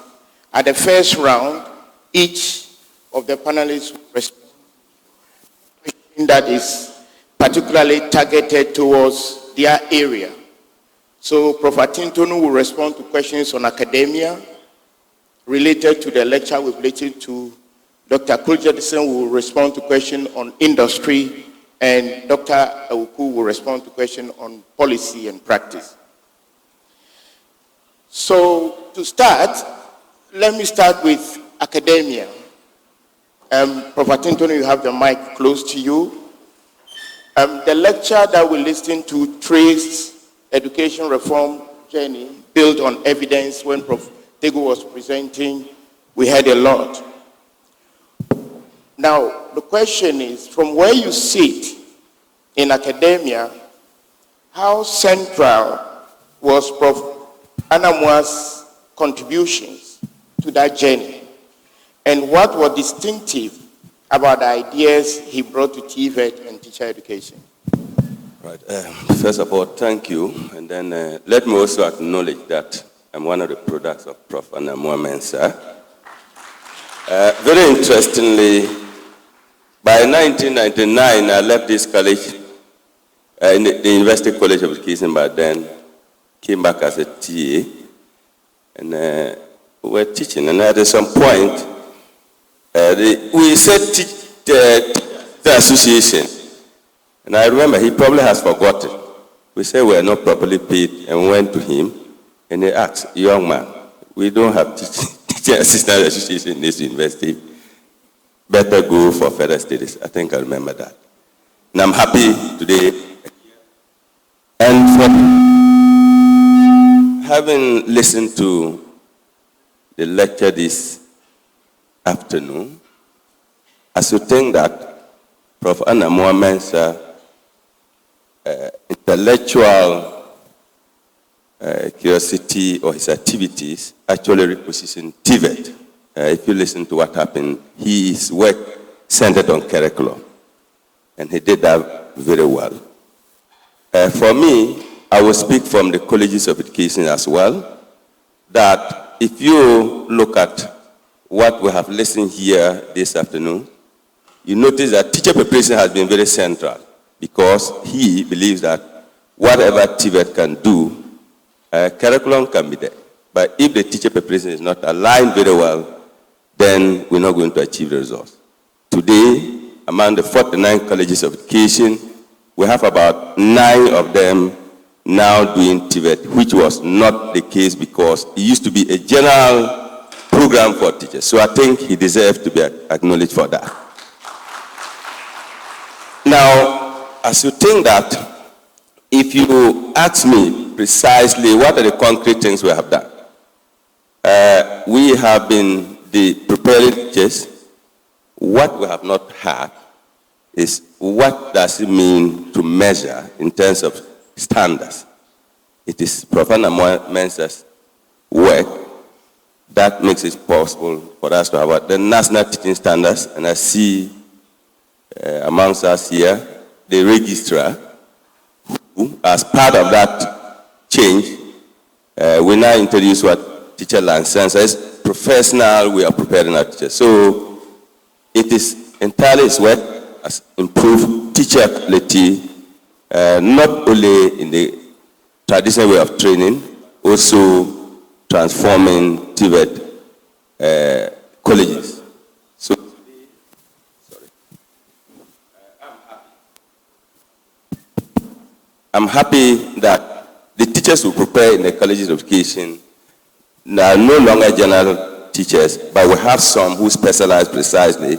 At the first round, each of the panelists will respond to a question that is particularly targeted towards their area. So Prof. Atingtonu will respond to questions on academia related to the lecture we've listened to. Dr. Klujasen will respond to questions on industry, and Dr. Awuku will respond to questions on policy and practice. So to start, let me start with academia. Professor Tinton, you have the mic close to you. The lecture that we listened to traced education reform journey built on evidence. When Prof. Tego was presenting, we heard a lot. Now, the question is, from where you sit in academia, how central was Prof. Anamuah's contributions to that journey? And what was distinctive about the ideas he brought to TVET and teacher education? Right. First of all, thank you. And then let me also acknowledge that I'm one of the products of Prof. Anamuah-Mensah. Very interestingly, by 1999, I left this college, the University College of Education, but then came back as a TA, and we were teaching. And at some point, we said the association, and I remember he probably has forgotten. We said we are not properly paid, and we went to him, and he asked, young man, we don't have teaching assistant association in this university. Better go for further studies. I think I remember that. And I'm happy today. And for having listened to the lecture this afternoon, I should think that Prof. Anamuah-Mensah intellectual curiosity or his activities actually reposition TVET. If you listen to what happened, his work centered on curriculum, and he did that very well. For me, I will speak from the colleges of education as well, that if you look at what we have listened here this afternoon, you notice that teacher preparation has been very central, because he believes that whatever TVET can do, curriculum can be there. But if the teacher preparation is not aligned very well, then we're not going to achieve the results. Today, among the 49 colleges of education, we have about 9 of them now doing TVET, which was not the case because it used to be a general program for teachers. So I think he deserves to be acknowledged for that. Now, as you think that, if you ask me precisely what are the concrete things we have done, we have been preparing teachers. What we have not had is what does it mean to measure in terms of standards. It is Prof. Anamuah-Mensah's work that makes it possible for us to have the national teaching standards, and I see amongst us here the registrar, who, as part of that change, we now introduce what teacher license is. Professional, we are preparing our teachers. So it is entirely his work has improved teacher quality, not only in the traditional way of training, also transforming TVET colleges. So, I'm happy that the teachers who prepare in the colleges of education are no longer general teachers, but we have some who specialize precisely.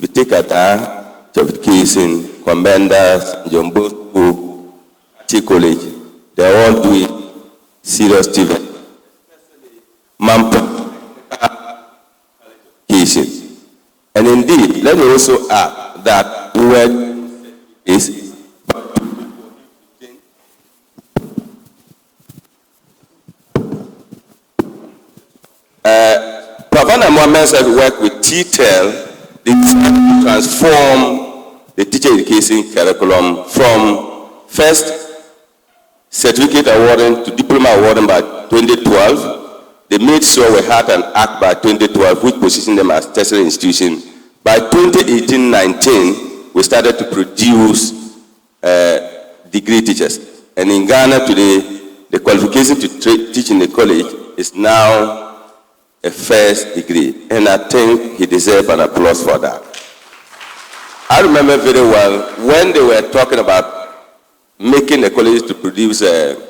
We take Accra, Education, Commanders, John Bosco, T College. They're all doing serious TVET. Education. And indeed, let me also add that work is Prof. Anamuah-Mensah worked with T-TEL to transform the teacher education curriculum from first certificate awarding to diploma awarding by 2012. They made sure we had an act by 2012 which positioned them as tertiary institution. By 2018-19, we started to produce degree teachers. And in Ghana today, the qualification to teach in the college is now a first degree, and I think he deserves an applause for that. I remember very well when they were talking about making the colleges to produce a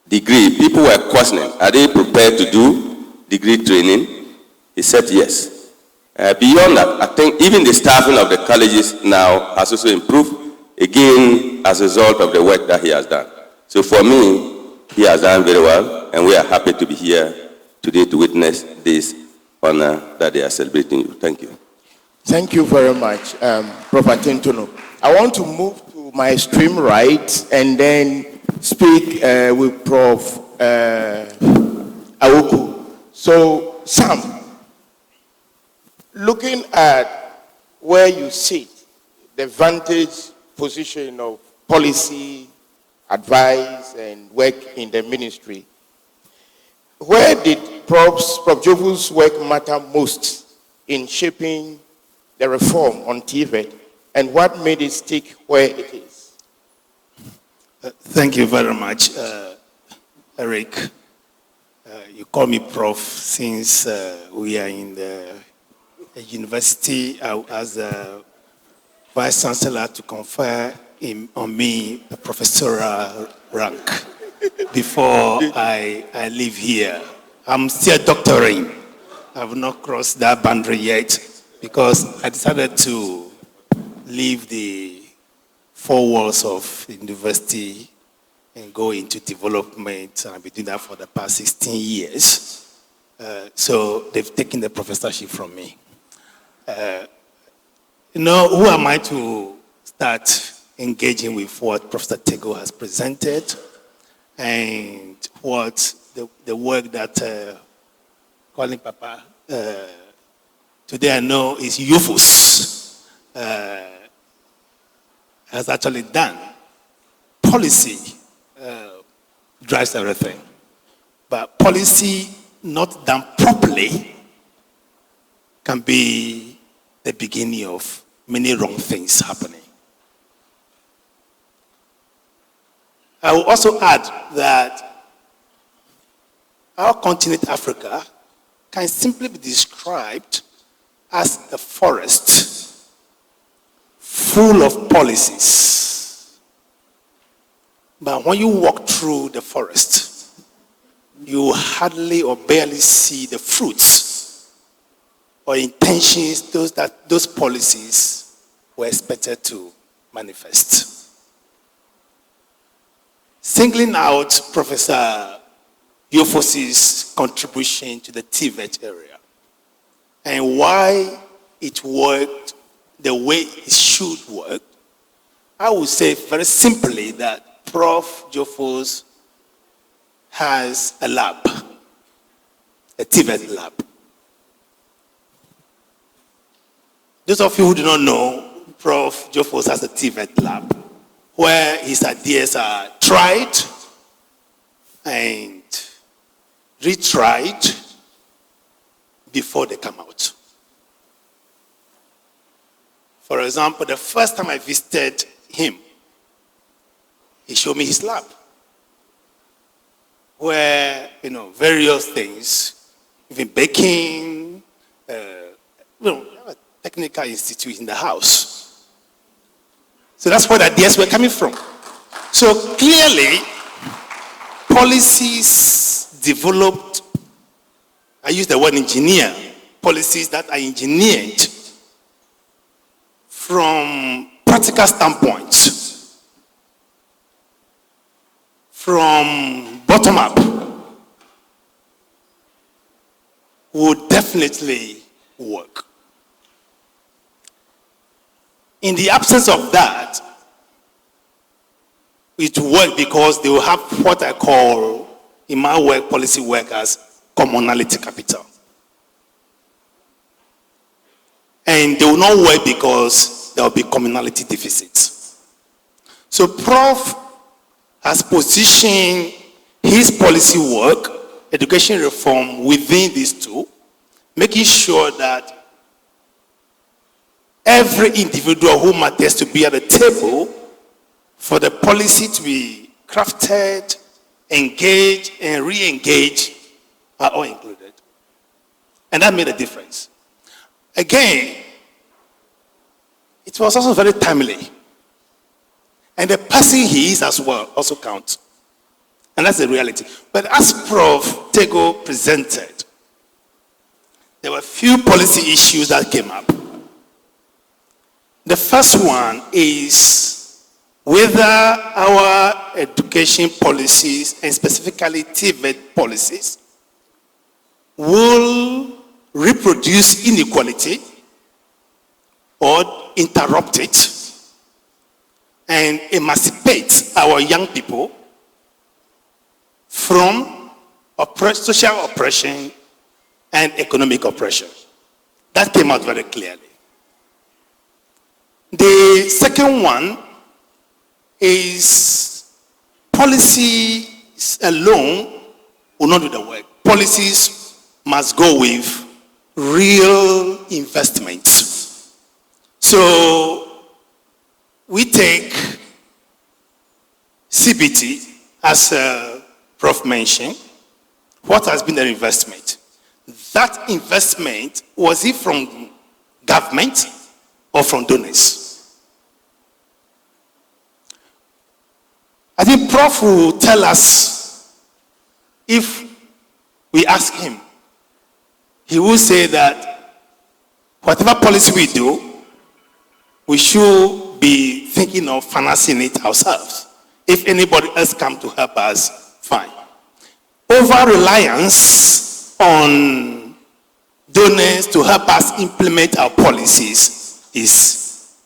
degree, people were questioning, are they prepared to do degree training? He said yes. Beyond that, I think even the staffing of the colleges now has also improved, again, as a result of the work that he has done. So for me, he has done very well, and we are happy to be here today to witness this honor that they are celebrating you. Thank you. Thank you very much, Prof. Atintono. I want to move to my extreme right and then speak with Prof. Awoku. So, Sam, looking at where you sit, the vantage position of policy, advice, and work in the ministry, where did Prof. Jophus' work matter most in shaping the reform on TVET, and what made it stick where it is? Thank you very much, Eric. You call me Prof since we are in the university as a Vice-Chancellor to confer on me a professorial rank before I leave here. I'm still doctoring. I have not crossed that boundary yet because I decided to leave the four walls of the university and go into development. I've been doing that for the past 16 years. So they've taken the professorship from me. Who am I to start engaging with what Professor Tego has presented and what the work that calling Papa today I know is Jophus has actually done. Policy drives everything, but policy not done properly can be the beginning of many wrong things happening. I will also add that our continent, Africa, can simply be described as a forest full of policies. But when you walk through the forest, you hardly or barely see the fruits or intentions those policies were expected to manifest. Singling out Professor Jophus' contribution to the TVET area and why it worked the way it should work, I would say very simply that Prof. Jophus has a lab, a TVET lab. Those of you who do not know, Prof. Jophus has a TVET lab where his ideas are tried and retried before they come out. For example, the first time I visited him, he showed me his lab where, various things, even baking, a technical institute in the house. So that's where the ideas were coming from. So clearly, policies developed, I use the word engineer, policies that are engineered from practical standpoint, from bottom up, would definitely work. In the absence of that, it will work because they will have what I call, in my work, policy work as commonality capital. And they will not work because there will be commonality deficits. So Prof has positioned his policy work, education reform, within these two, making sure that every individual who matters to be at the table for the policy to be crafted, engaged, and re-engaged are all included. And that made a difference. Again, it was also very timely. And the person he is as well also counts. And that's the reality. But as Prof. Tego presented, there were few policy issues that came up. The first one is whether our education policies, and specifically TVET policies, will reproduce inequality or interrupt it and emancipate our young people from social oppression and economic oppression. That came out very clearly. The second one is policies alone will not do the work. Policies must go with real investments. So we take CBT, as Prof mentioned. What has been the investment? That investment, was it from government or from donors? I think Prof will tell us if we ask him. He will say that whatever policy we do, we should be thinking of financing it ourselves. If anybody else comes to help us, fine. Over-reliance on donors to help us implement our policies is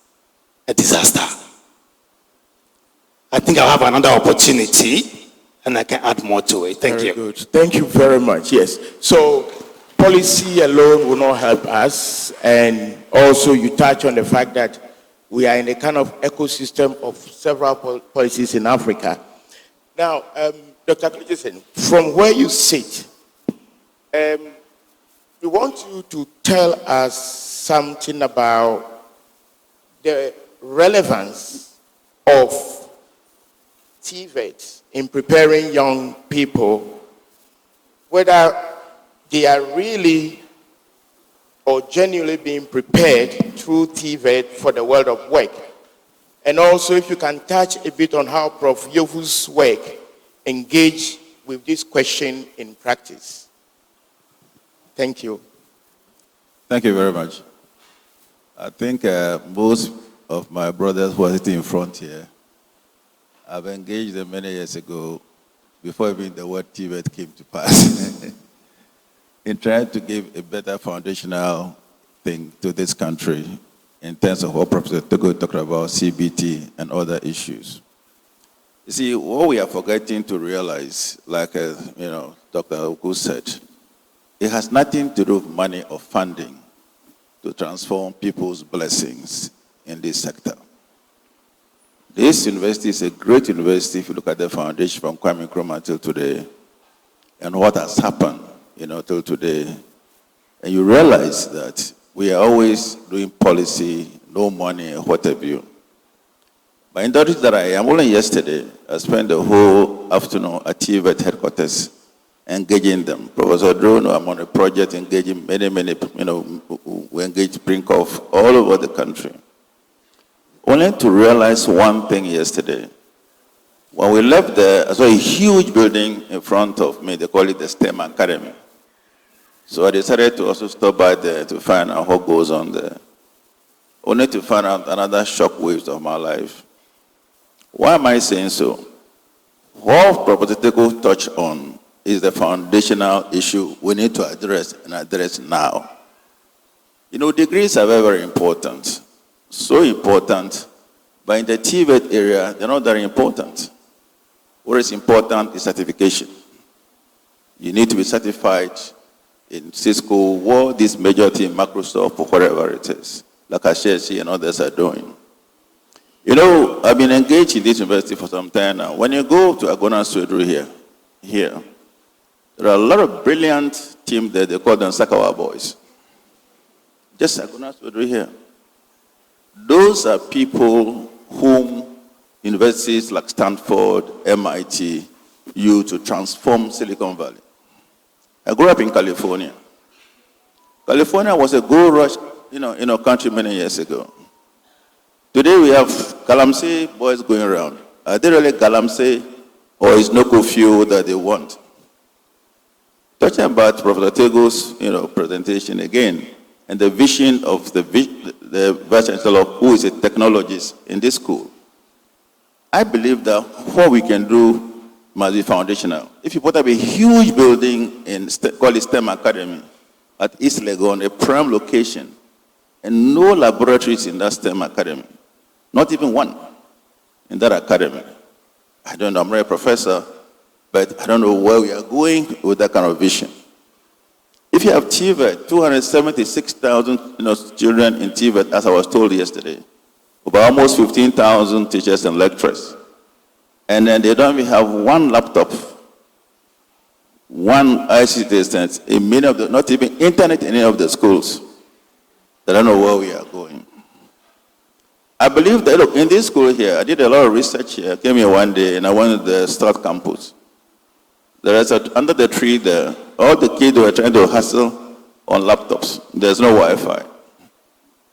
a disaster. I think I'll have another opportunity and I can add more to it. Thank you. Very good. Thank you very much. Yes. So policy alone will not help us. And also you touch on the fact that we are in a kind of ecosystem of several policies in Africa. Now, Dr. Clegeson, from where you sit, we want you to tell us something about the relevance of TVET in preparing young people, whether they are really or genuinely being prepared through TVET for the world of work. And also if you can touch a bit on how Prof. Jophus' work engage with this question in practice. Thank you. Thank you very much. I think most of my brothers who are sitting in front here, I've engaged them many years ago, before even the word TVET came to pass, in trying to give a better foundational thing to this country in terms of what Professor Tego talked about, CBT and other issues. You see, what we are forgetting to realize, like Dr. Oku said, it has nothing to do with money or funding to transform people's blessings in this sector. This university is a great university if you look at the foundation from Kwame Nkrumah till today and what has happened, till today. And you realize that we are always doing policy, no money, what have you. But in the region that I am, only yesterday, I spent the whole afternoon at TVET headquarters engaging them. Professor Drono, I'm on a project engaging many, we engage Brinkoff all over the country. Only to realize one thing yesterday. When we left there, I saw a huge building in front of me. They call it the STEM Academy. So I decided to also stop by there to find out what goes on there. Only to find out another shock waves of my life. Why am I saying so? What Professor Tego touched on is the foundational issue we need to address and address now. Degrees are very, very important. So important, but in the TVET area, they're not very important. What is important is certification. You need to be certified in Cisco, or this major team, Microsoft, or whatever it is, like Ashesi and others are doing. I've been engaged in this university for some time now. When you go to Agona Swedru here, there are a lot of brilliant teams there, they call them Sakawa boys. Just Agona Swedru here. Those are people whom universities like Stanford, MIT, use to transform Silicon Valley. I grew up in California. California was a gold rush, country many years ago. Today we have Galamsey boys going around. Are they really Galamsey or is Noko fuel that they want? Talking about Professor Tego's presentation again, and the vision of the Vice-Chancellor who is a technologist in this school, I believe that what we can do must be foundational. If you put up a huge building called the STEM Academy at East Legon, a prime location, and no laboratories in that STEM Academy, not even one in that academy. I don't know, I'm not a professor, but I don't know where we are going with that kind of vision. If you have TVET, 276,000 children in TVET, as I was told yesterday, about almost 15,000 teachers and lecturers, and then they don't even have one laptop, one ICT instance in many of the, not even internet in any of the schools. I don't know where we are going. I believe that, look, in this school here, I did a lot of research here. I came here one day and I went to the Start campus. There is under the tree there, all the kids were trying to hustle on laptops. There's no Wi-Fi.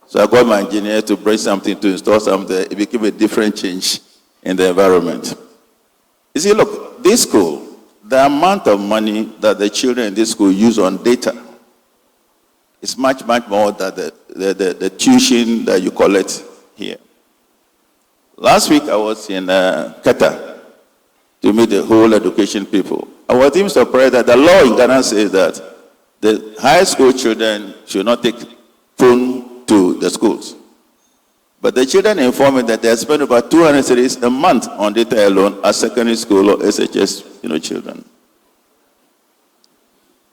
So I got my engineer to bring something to install something. It became a different change in the environment. You see, look, this school, the amount of money that the children in this school use on data is much, much more than the tuition that you collect here. Last week I was in Qatar to meet the whole education people. I was even surprised that the law in Ghana says that the high school children should not take phone to the schools. But the children informed me that they spend about 200 cedis a month on data alone as secondary school or SHS children.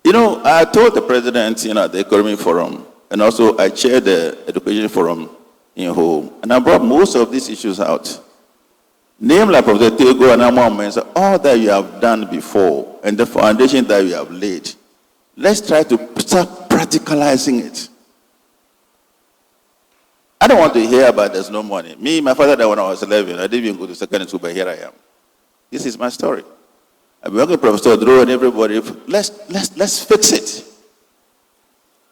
I told the president at the Economic Forum, and also I chaired the Education Forum in home, and I brought most of these issues out. Name like Professor T-TEL Anamuah-Mensah, all that you have done before, and the foundation that you have laid, let's try to start practicalizing it. I don't want to hear about there's no money. Me, my father died when I was 11. I didn't even go to secondary school, but here I am. This is my story. I've been working with Professor Drew and everybody. Let's fix it.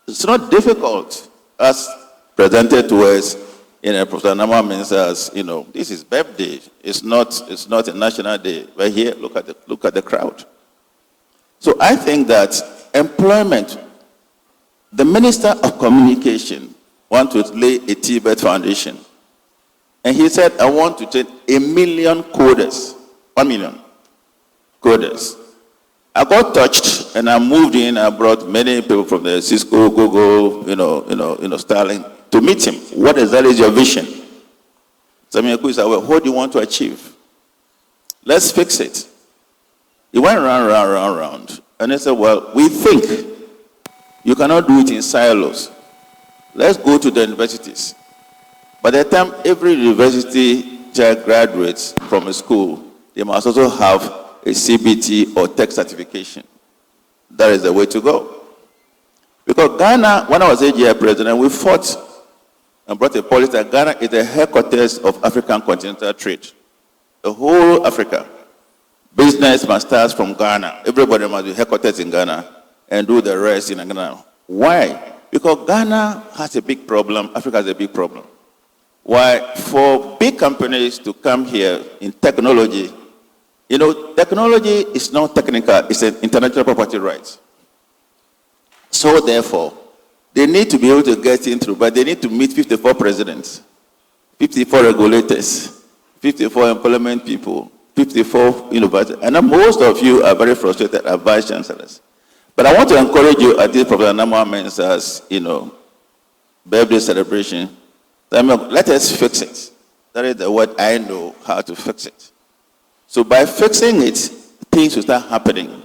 It's not difficult as presented to us Professor Anamuah-Mensah's, this is birthday. It's not a national day. But here, look at the crowd. So I think that employment, the Minister of Communication want to lay a TVET foundation. And he said, I want to take 1 million coders, 1 million coders. I got touched and I moved in. I brought many people from the Cisco, Google, Starling to meet him. What exactly is your vision? Samiaku said, well, what do you want to achieve? Let's fix it. He went round. And he said, well, we think you cannot do it in silos. Let's go to the universities. By the time every university child graduates from a school, they must also have a CBT or tech certification. That is the way to go. Because Ghana, when I was AGI president, we fought and brought a policy that Ghana is the headquarters of African continental trade. The whole Africa. Business must start from Ghana. Everybody must be headquarters in Ghana and do the rest in Ghana. Why? Because Ghana has a big problem, Africa has a big problem. Why? For big companies to come here in technology, technology is not technical, it's an intellectual property right. So therefore, they need to be able to get in through, but they need to meet 54 presidents, 54 regulators, 54 employment people, 54 universities. And most of you are very frustrated as vice-chancellors. But I want to encourage you at this Professor Anamuah-Mensah's, birthday celebration. Let us fix it. That is the word I know how to fix it. So by fixing it, things will start happening.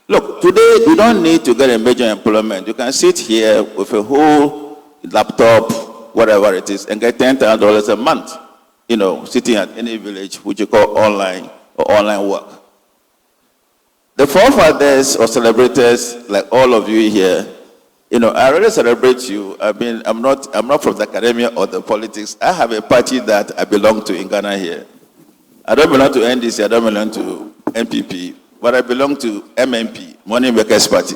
Look, today you don't need to get a major employment. You can sit here with a whole laptop, whatever it is, and get $10,000 a month, sitting at any village, which you call online or online work. The forefathers or celebrators, like all of you here, I really celebrate you. I'm not from the academia or the politics. I have a party that I belong to in Ghana here. I don't belong to NDC, I don't belong to NPP, but I belong to MMP, Morning Workers Party.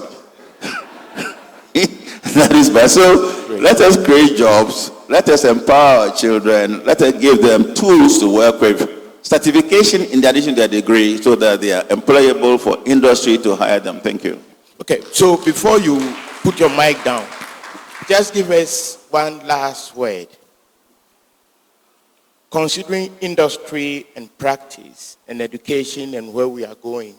That is bad. So let us create jobs let us empower our children. Let us give them tools to work with. Certification in addition to their degree so that they are employable for industry to hire them. Thank you. Okay, so before you put your mic down, just give us one last word. Considering industry and practice and education and where we are going,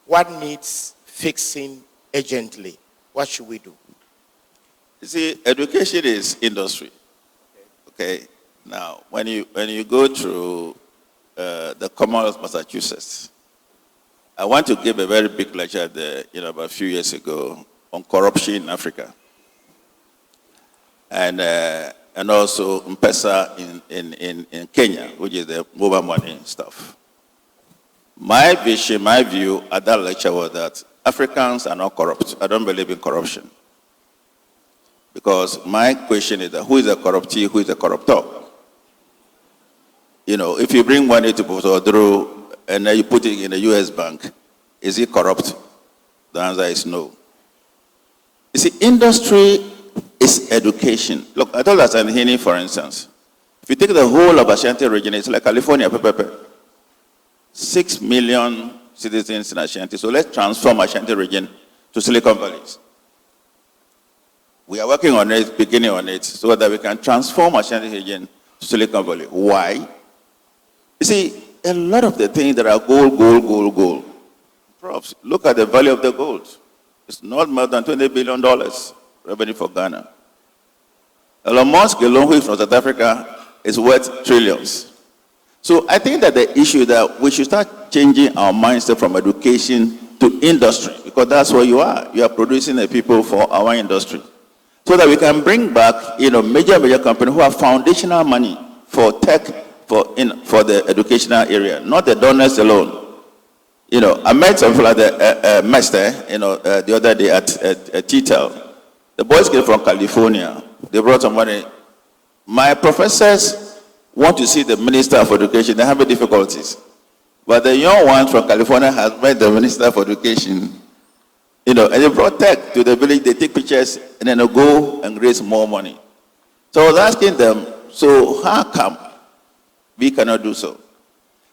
what needs fixing urgently? What should we do? You see, education is industry. Okay. Now, when you go through the Commonwealth of Massachusetts, I want to give a very big lecture there, about a few years ago on corruption in Africa, and also M-Pesa in Kenya, which is the mobile money stuff. My vision, my view at that lecture was that Africans are not corrupt. I don't believe in corruption. Because my question is that who is a corruptee, who is a corruptor? If you bring money to Professor Odro and then you put it in a US bank, is he corrupt? The answer is no. You see, industry is education. Look, I told us in Hini, for instance, if you take the whole of Ashanti region, it's like California, 6 million citizens in Ashanti. So let's transform Ashanti region to Silicon Valley. We are working on it, beginning on it, so that we can transform Ashanti region to Silicon Valley. Why? You see, a lot of the things that are gold. Props, look at the value of the gold. It's not more than $20 billion revenue for Ghana. Elon Musk alone, who is from South Africa, is worth trillions. So I think that the issue that we should start changing our mindset from education to industry, because that's what you are. You are producing the people for our industry. So that we can bring back, major companies who have foundational money for tech, for the educational area, not the donors alone. I met some people at the Master, the other day at T-TEL. The boys came from California. They brought some money. My professors want to see the Minister of Education. They're having difficulties. But the young ones from California has met the Minister of Education. And they brought tech to the village. They take pictures and then they go and raise more money. So I was asking them, so how come we cannot do so?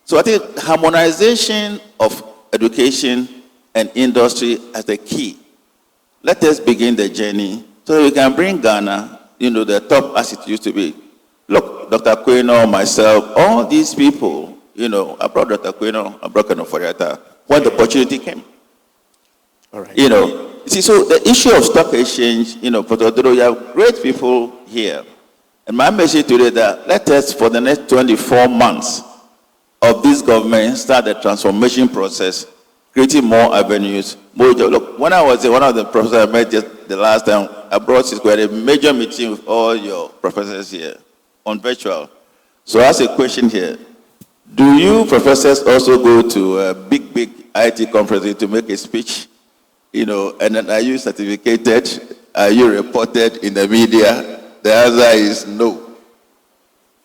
So I think harmonization of education and industry as the key. Let us begin the journey so that we can bring Ghana, the top as it used to be. Look, Dr. Kweno, myself, all these people, I brought Dr. Kweno, I brought Keno Foriata when the opportunity came. All right. You see, so the issue of stock exchange, Professor Odro, you have great people here. And my message today that let us, for the next 24 months of this government, start the transformation process, creating more avenues, more jobs. Look, when I was one of the professors I met just the last time, I brought a major meeting with all your professors here on virtual. So I ask a question here. Do you professors also go to big IT conferences to make a speech? And then are you certificated? Are you reported in the media? The answer is no.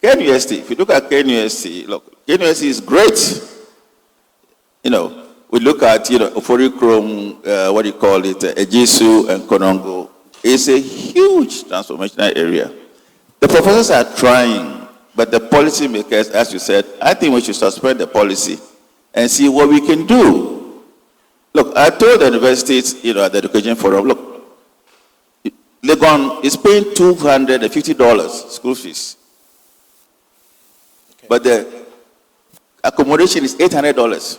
KNUST, if you look at KNUST, look, KNUST is great. We look at, Oforichrome, Ejisu and Konongo. It's a huge transformational area. The professors are trying, but the policy makers, as you said, I think we should suspend the policy and see what we can do. Look, I told the universities, at the Education Forum, look, Legon is paying $250 school fees. Okay. But the accommodation is $800.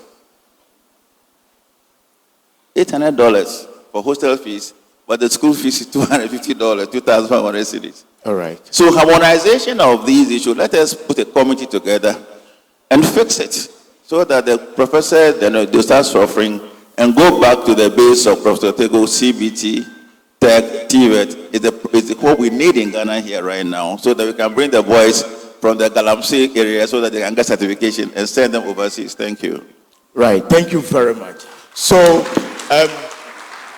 $800 for hostel fees, but the school fees is $250, 2,500 cedis. All right. So harmonization of these issues, let us put a committee together and fix it so that the professors, they start suffering and go back to the base of Professor Tego, CBT, Tech, TVET, is what we need in Ghana here right now, so that we can bring the boys from the Galamsey area so that they can get certification and send them overseas. Thank you. Right, thank you very much. So,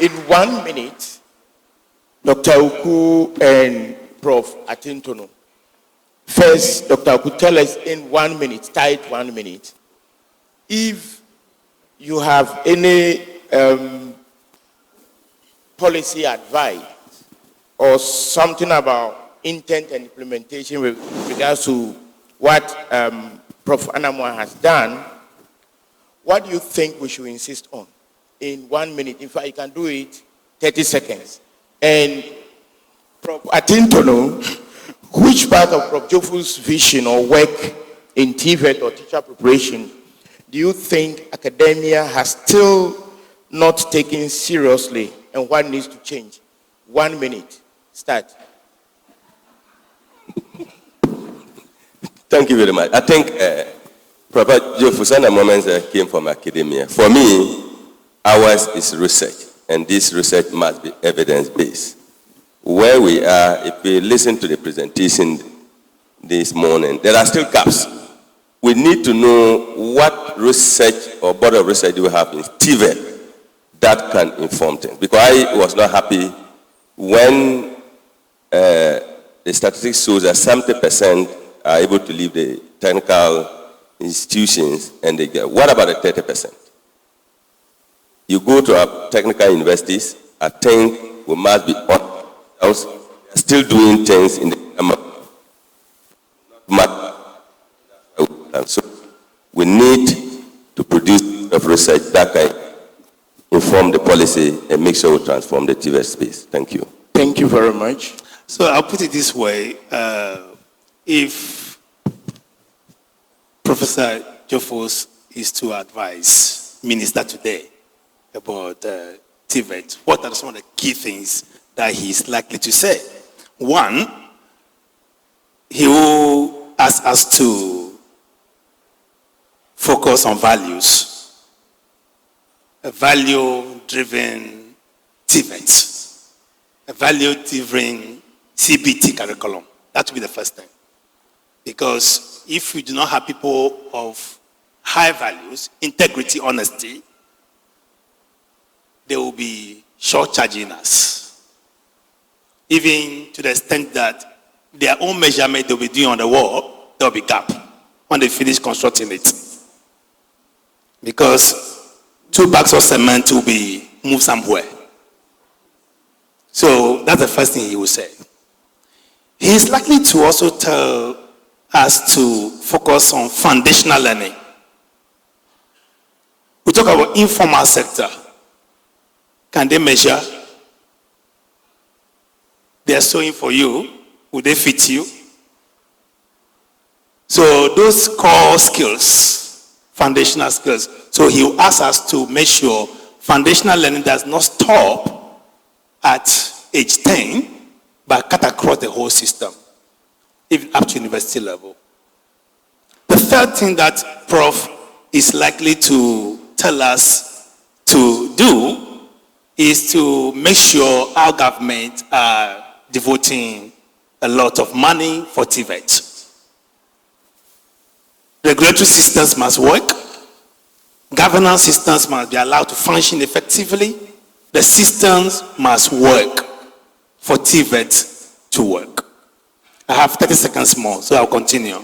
in 1 minute, Dr. Uku and Prof. Atintono. First, Dr. Uku, tell us in 1 minute, tight 1 minute, if you have any policy advice or something about intent and implementation with regards to what Prof. Anamuah has done, what do you think we should insist on in 1 minute? In fact, you can do it 30 seconds. And Prof. Atintono, which part of Prof. Jophus' vision or work in TVET or teacher preparation do you think academia has still not taken seriously, and what needs to change? 1 minute. Start. Thank you very much. I think Prof. Jophus Anamuah-Mensah came from academia. For me, ours is research, and this research must be evidence-based. Where we are, if we listen to the presentation this morning, there are still gaps. We need to know what research or body of research do we have in TVET that can inform things. Because I was not happy when the statistics shows that 70% are able to leave the technical institutions and they get. What about the 30%? You go to our technical universities, I think we must be on ourselves, still doing things in the so we need to produce research that can inform the policy and make sure we transform the TVET space. Thank you. Thank you very much. So I'll put it this way. If Professor Jophus is to advise Minister today about TVET, what are some of the key things that he's likely to say? One, he will ask us to focus on values, a value-driven TVET, a value-driven CBT curriculum. That will be the first thing. Because if we do not have people of high values, integrity, honesty, they will be short-charging us. Even to the extent that their own measurement they'll be doing on the wall, there will be gap when they finish constructing it. Because 2 bags of cement will be moved somewhere. So that's the first thing he will say. He is likely to also tell us to focus on foundational learning. We talk about informal sector. Can they measure? They are sewing for you. Will they fit you? So those core skills, foundational skills. So he will ask us to make sure foundational learning does not stop at age 10, but cut across the whole system, even up to university level. The third thing that Prof is likely to tell us to do is to make sure our government are devoting a lot of money for TVET. Regulatory systems must work. Governance systems must be allowed to function effectively. The systems must work for TVET to work. I have 30 seconds more, so I'll continue.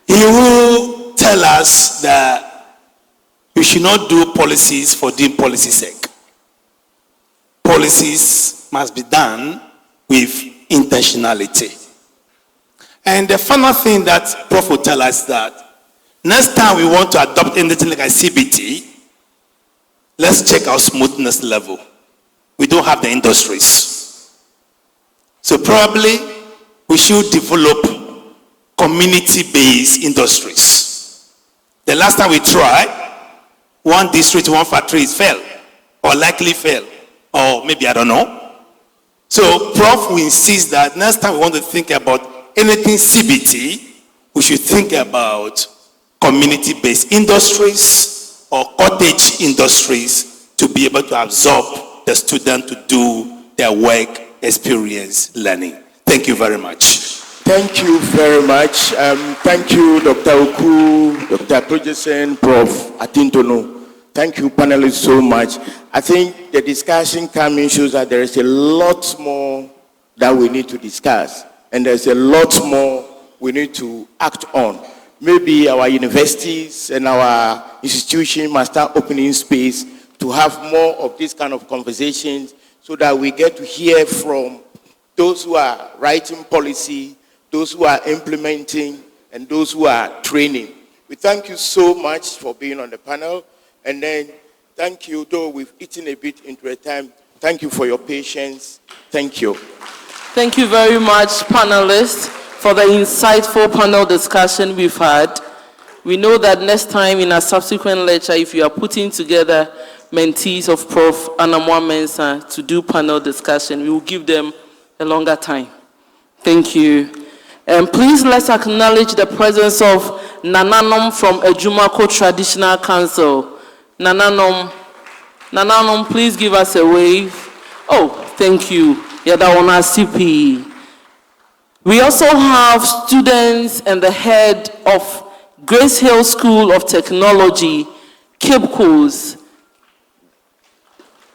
He will tell us that we should not do policies for doing policy's sake. Policies must be done with intentionality. And the final thing that Prof will tell us that next time we want to adopt anything like a CBT, let's check our smoothness level. We don't have the industries. So probably we should develop community-based industries. The last time we tried, one district, one factory failed, or likely failed, or maybe I don't know. So Prof will insist that next time we want to think about anything CBT, we should think about community-based industries or cottage industries to be able to absorb the student to do their work experience learning. Thank you very much. Thank you very much. Thank you, Dr. Oku, Dr. Projesen, Prof. Atintono. Thank you, panelists, so much. I think the discussion coming shows that there is a lot more that we need to discuss, and there's a lot more we need to act on. Maybe our universities and our institutions must start opening space to have more of this kind of conversations so that we get to hear from those who are writing policy, those who are implementing, and those who are training. We thank you so much for being on the panel. And then thank you, though we've eaten a bit into a time, thank you for your patience. Thank you. Thank you very much, panelists, for the insightful panel discussion we've had. We know that next time in a subsequent lecture, if you are putting together mentees of Prof. Anamuah-Mensah to do panel discussion, we will give them a longer time. Thank you. And please let's acknowledge the presence of Nananom from Ejumako Traditional Council. Nananom, please give us a wave. Oh, thank you. Yadawana CP. We also have students and the head of Grace Hill School of Technology, KIPCOS,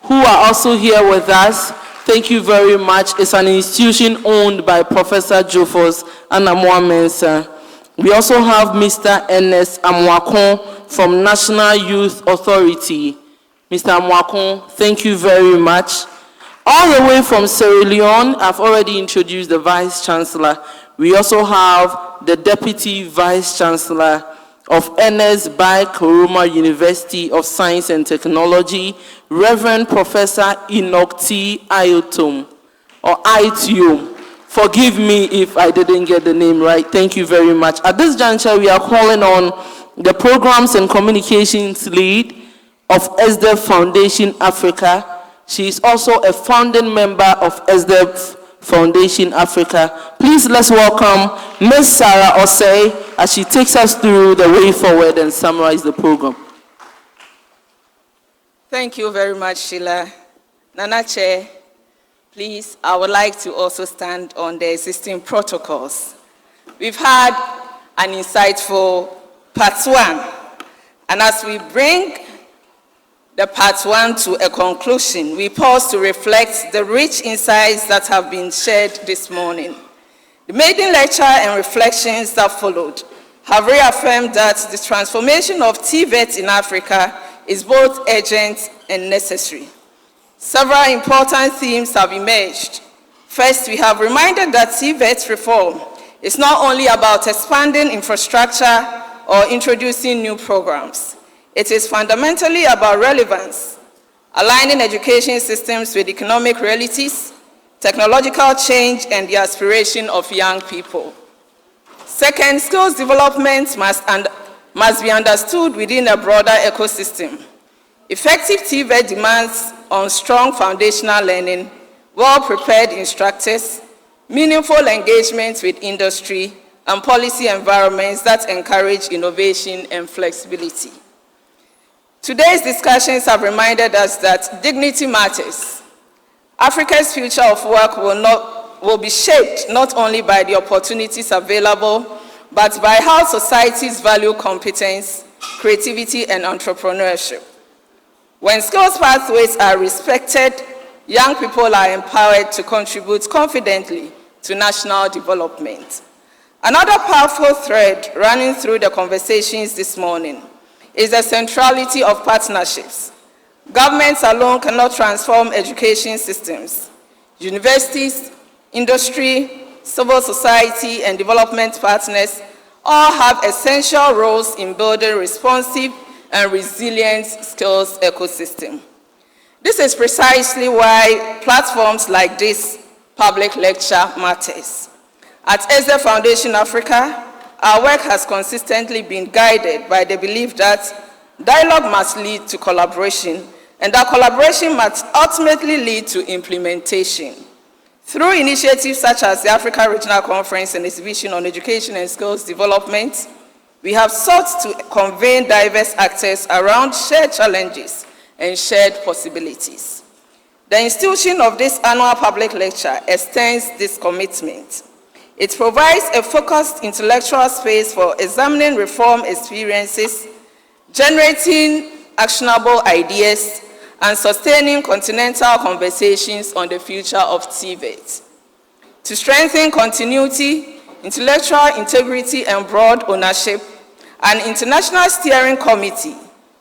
who are also here with us. Thank you very much. It's an institution owned by Professor Jophus Anamuah-Mensah. We also have Mr. Ernest Amwakon from National Youth Authority. Mr. Amwakon, thank you very much. All the way from Sierra Leone, I've already introduced the Vice-Chancellor. We also have the Deputy Vice-Chancellor of Ernest Bai Koroma University of Science and Technology, Reverend Professor Enoch T. Ayotum, or Aitium. Forgive me if I didn't get the name right. Thank you very much. At this juncture, we are calling on the Programs and Communications Lead of ESDEV Foundation Africa. She is also a founding member of ESDEV Foundation Africa. Please let's welcome Ms. Sarah Osei as she takes us through the way forward and summarize the program. Thank you very much, Sheila. Nana Chair, please, I would like to also stand on the existing protocols. We've had an insightful part one, and as we bring the part one to a conclusion, we pause to reflect the rich insights that have been shared this morning. The Maiden lecture and reflections that followed have reaffirmed that the transformation of TVET in Africa is both urgent and necessary. Several important themes have emerged. First, we have reminded that TVET reform is not only about expanding infrastructure or introducing new programs. It is fundamentally about relevance, aligning education systems with economic realities, technological change, and the aspiration of young people. Second, skills development must be understood within a broader ecosystem. Effective TVET demands on strong foundational learning, well-prepared instructors, meaningful engagement with industry, and policy environments that encourage innovation and flexibility. Today's discussions have reminded us that dignity matters. Africa's future of work will be shaped not only by the opportunities available, but by how societies value competence, creativity, and entrepreneurship. When skills pathways are respected, young people are empowered to contribute confidently to national development. Another powerful thread running through the conversations this morning is the centrality of partnerships. Governments alone cannot transform education systems. Universities, industry, civil society, and development partners all have essential roles in building responsive and resilient skills ecosystem. This is precisely why platforms like this public lecture matters. At ESDEV Foundation Africa, our work has consistently been guided by the belief that dialogue must lead to collaboration, and that collaboration must ultimately lead to implementation. Through initiatives such as the Africa Regional Conference and Exhibition on Education and Skills Development, we have sought to convene diverse actors around shared challenges and shared possibilities. The institution of this annual public lecture extends this commitment. It provides a focused intellectual space for examining reform experiences, generating actionable ideas, and sustaining continental conversations on the future of TVET. To strengthen continuity, intellectual integrity, and broad ownership, an international steering committee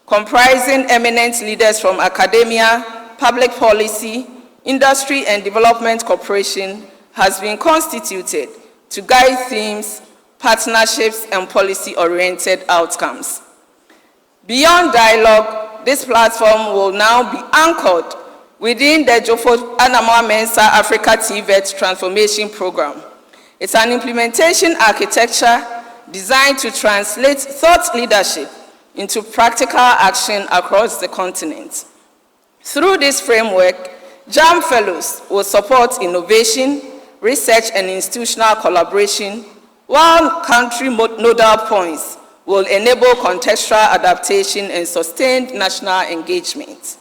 comprising eminent leaders from academia, public policy, industry, and development cooperation has been constituted to guide themes, partnerships, and policy-oriented outcomes. Beyond dialogue, this platform will now be anchored within the Jophus Anamuah-Mensah Africa TVET Transformation Program. It's an implementation architecture designed to translate thought leadership into practical action across the continent. Through this framework, JAM Fellows will support innovation, research, and institutional collaboration, while country nodal points will enable contextual adaptation and sustained national engagement.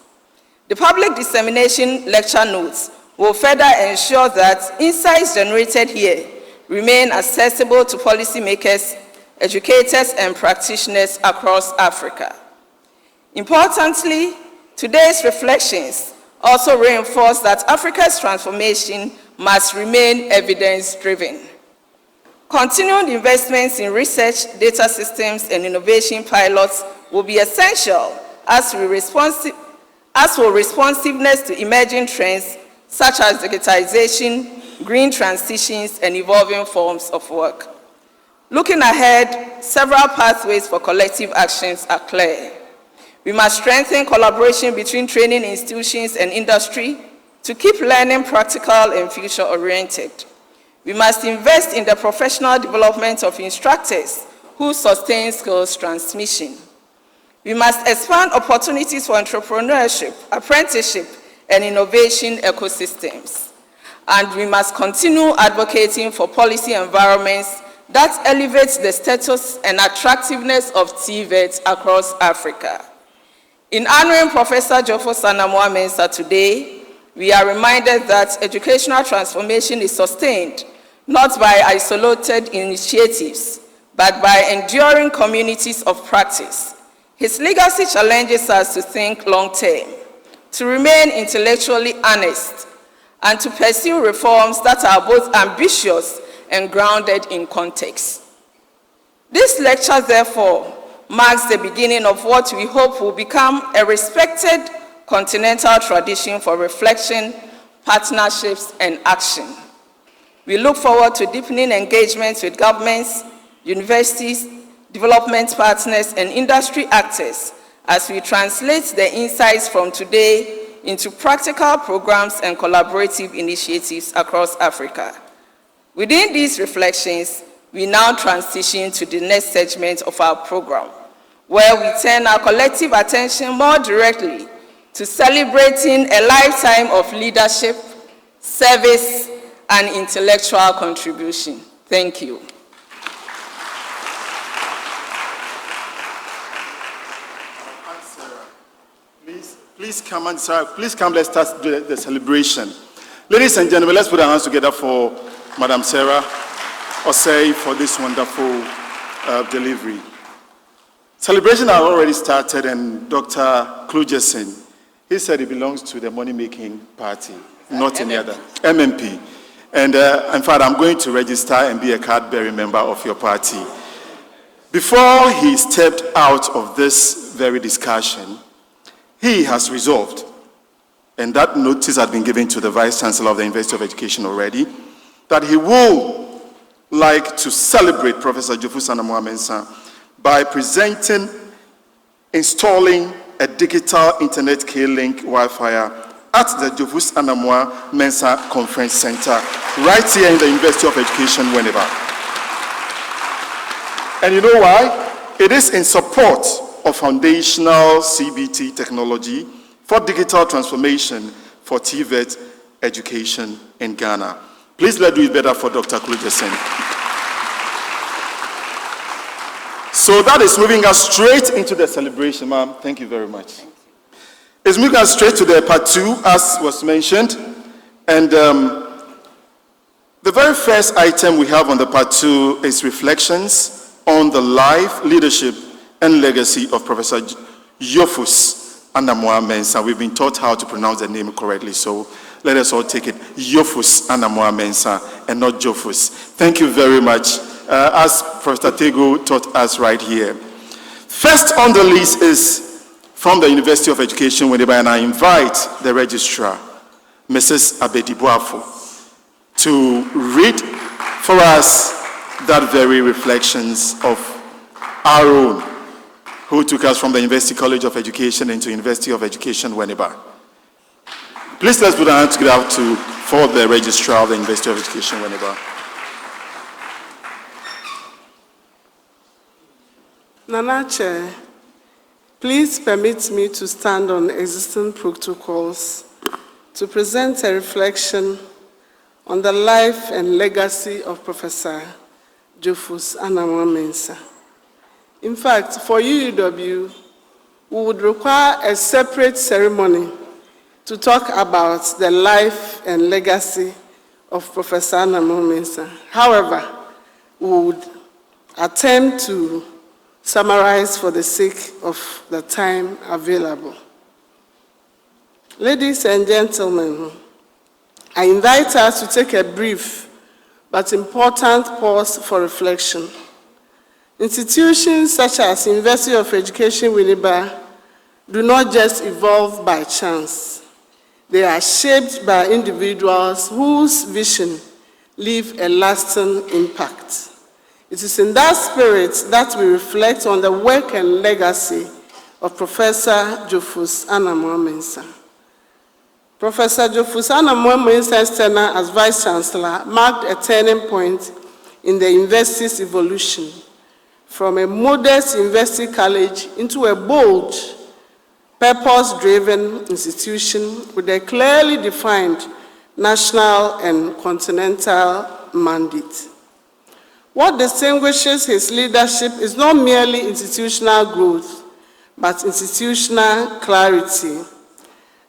The public dissemination lecture notes will further ensure that insights generated here remain accessible to policymakers, educators, and practitioners across Africa. Importantly, today's reflections also reinforce that Africa's transformation must remain evidence-driven. Continued investments in research, data systems, and innovation pilots will be essential as will responsiveness to emerging trends such as digitization, green transitions, and evolving forms of work. Looking ahead, several pathways for collective actions are clear. We must strengthen collaboration between training institutions and industry to keep learning practical and future-oriented. We must invest in the professional development of instructors who sustain skills transmission. We must expand opportunities for entrepreneurship, apprenticeship, and innovation ecosystems. And we must continue advocating for policy environments that elevates the status and attractiveness of TVET across Africa. In honoring Professor Jophus Anamuah-Mensah today, we are reminded that educational transformation is sustained not by isolated initiatives, but by enduring communities of practice. His legacy challenges us to think long-term, to remain intellectually honest, and to pursue reforms that are both ambitious and grounded in context. This lecture, therefore, marks the beginning of what we hope will become a respected continental tradition for reflection, partnerships, and action. We look forward to deepening engagements with governments, universities, development partners, and industry actors as we translate the insights from today into practical programs and collaborative initiatives across Africa. Within these reflections, we now transition to the next segment of our program, where we turn our collective attention more directly to celebrating a lifetime of leadership, service, and intellectual contribution. Thank you. Please come, and Sarah, please come, let's start the celebration. Ladies and gentlemen, let's put our hands together for Madam Sarah Osei for this wonderful delivery. Celebration has already started, and Dr. Klugerson, he said he belongs to the money-making party, not any other, MMP. And in fact, I'm going to register and be a card-bearing member of your party. Before he stepped out of this very discussion, he has resolved, and that notice has been given to the Vice-Chancellor of the University of Education already, that he will like to celebrate Professor Jophus Anamuah-Mensah by installing a digital internet K-Link Wi-Fi at the Jophus Anamuah-Mensah Conference Center, right here in the University of Education, Winneba. And you know why? It is in support of foundational CBT technology for digital transformation for TVET education in Ghana. Please let's do it better for Dr. Klugerson. So that is moving us straight into the celebration, ma'am. Thank you very much. It's moving us straight to the part 2, as was mentioned. And the very first item we have on the part 2 is reflections on the life, leadership, and legacy of Professor Jophus Anamuah-Mensah. We've been taught how to pronounce the name correctly, so let us all take it Jophus Anamuah-Mensah and not Jophus. Thank you very much, as Professor Tego taught us right here. First on the list is from the University of Education, Winneba, and I invite the registrar, Mrs. Abedi Boafo, to read for us that very reflections of our own, who took us from the University College of Education into University of Education, Winneba. Please let's put our hands together for the Registrar of the University of Education, Winneba. Nana Chair, please permit me to stand on existing protocols to present a reflection on the life and legacy of Professor Jophus Anamuah-Mensah. In fact, for UUW, we would require a separate ceremony to talk about the life and legacy of Professor Anamuah-Mensah. However, we would attempt to summarize for the sake of the time available. Ladies and gentlemen, I invite us to take a brief but important pause for reflection. Institutions such as University of Education, Winneba, do not just evolve by chance. They are shaped by individuals whose vision leave a lasting impact. It is in that spirit that we reflect on the work and legacy of Professor Jophus Anamuah-Mensah. Professor Jophus Anamuah-Mensah's tenure as Vice-Chancellor marked a turning point in the university's evolution from a modest university college into a bold, purpose-driven institution with a clearly defined national and continental mandate. What distinguishes his leadership is not merely institutional growth, but institutional clarity.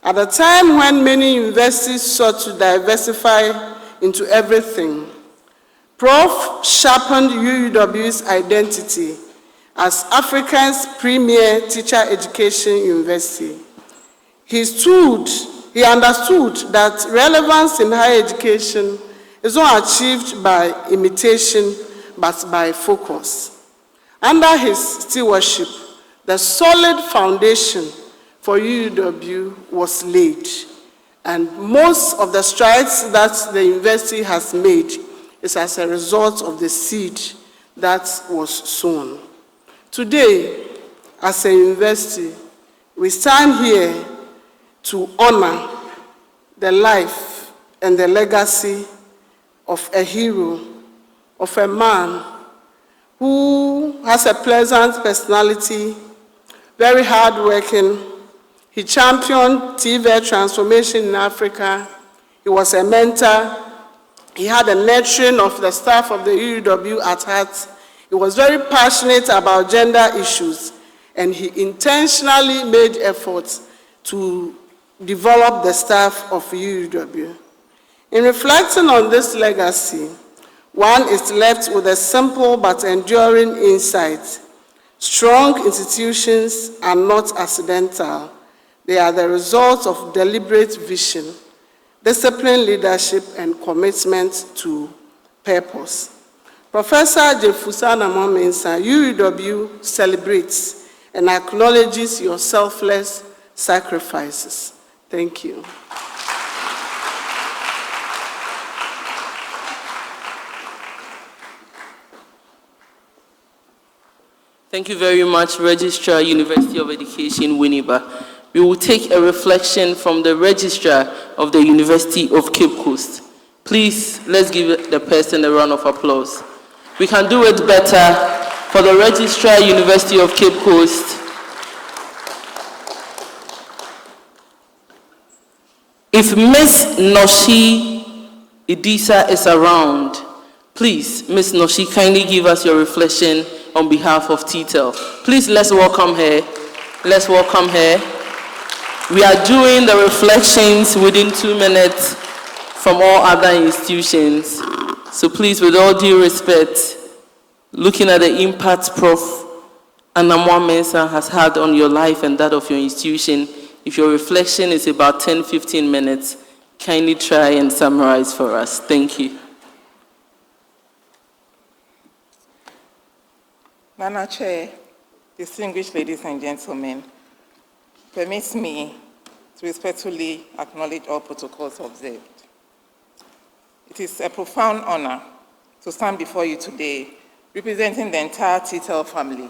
At a time when many universities sought to diversify into everything, Prof sharpened UUW's identity as Africa's premier teacher education university. He understood that relevance in higher education is not achieved by imitation, but by focus. Under his stewardship, the solid foundation for UUW was laid, and most of the strides that the university has made is as a result of the seed that was sown. Today, as a university, we stand here to honor the life and the legacy of a hero, of a man who has a pleasant personality, very hardworking. He championed TVET transformation in Africa. He was a mentor. He had a nurturing of the staff of the UUW at heart. He was very passionate about gender issues, and he intentionally made efforts to develop the staff of UUW. In reflecting on this legacy, one is left with a simple but enduring insight. Strong institutions are not accidental. They are the result of deliberate vision, disciplined leadership, and commitment to purpose. Professor Jophus Anamuah-Mensah, UUW celebrates and acknowledges your selfless sacrifices. Thank you. Thank you very much, Registrar, University of Education, Winneba. We will take a reflection from the Registrar of the University of Cape Coast. Please, let's give the person a round of applause. We can do it better for the Registrar, University of Cape Coast. If Ms. Noshi Idisa is around, please, Ms. Noshi, kindly give us your reflection on behalf of T-TEL. Please, let's welcome her. Let's welcome her. We are doing the reflections within 2 minutes from all other institutions. So please, with all due respect, looking at the impact Prof Anamuah-Mensah has had on your life and that of your institution, if your reflection is about 10-15 minutes, kindly try and summarize for us. Thank you. Madam Chair, distinguished ladies and gentlemen, permit me to respectfully acknowledge all protocols observed. It is a profound honor to stand before you today, representing the entire T-TEL family,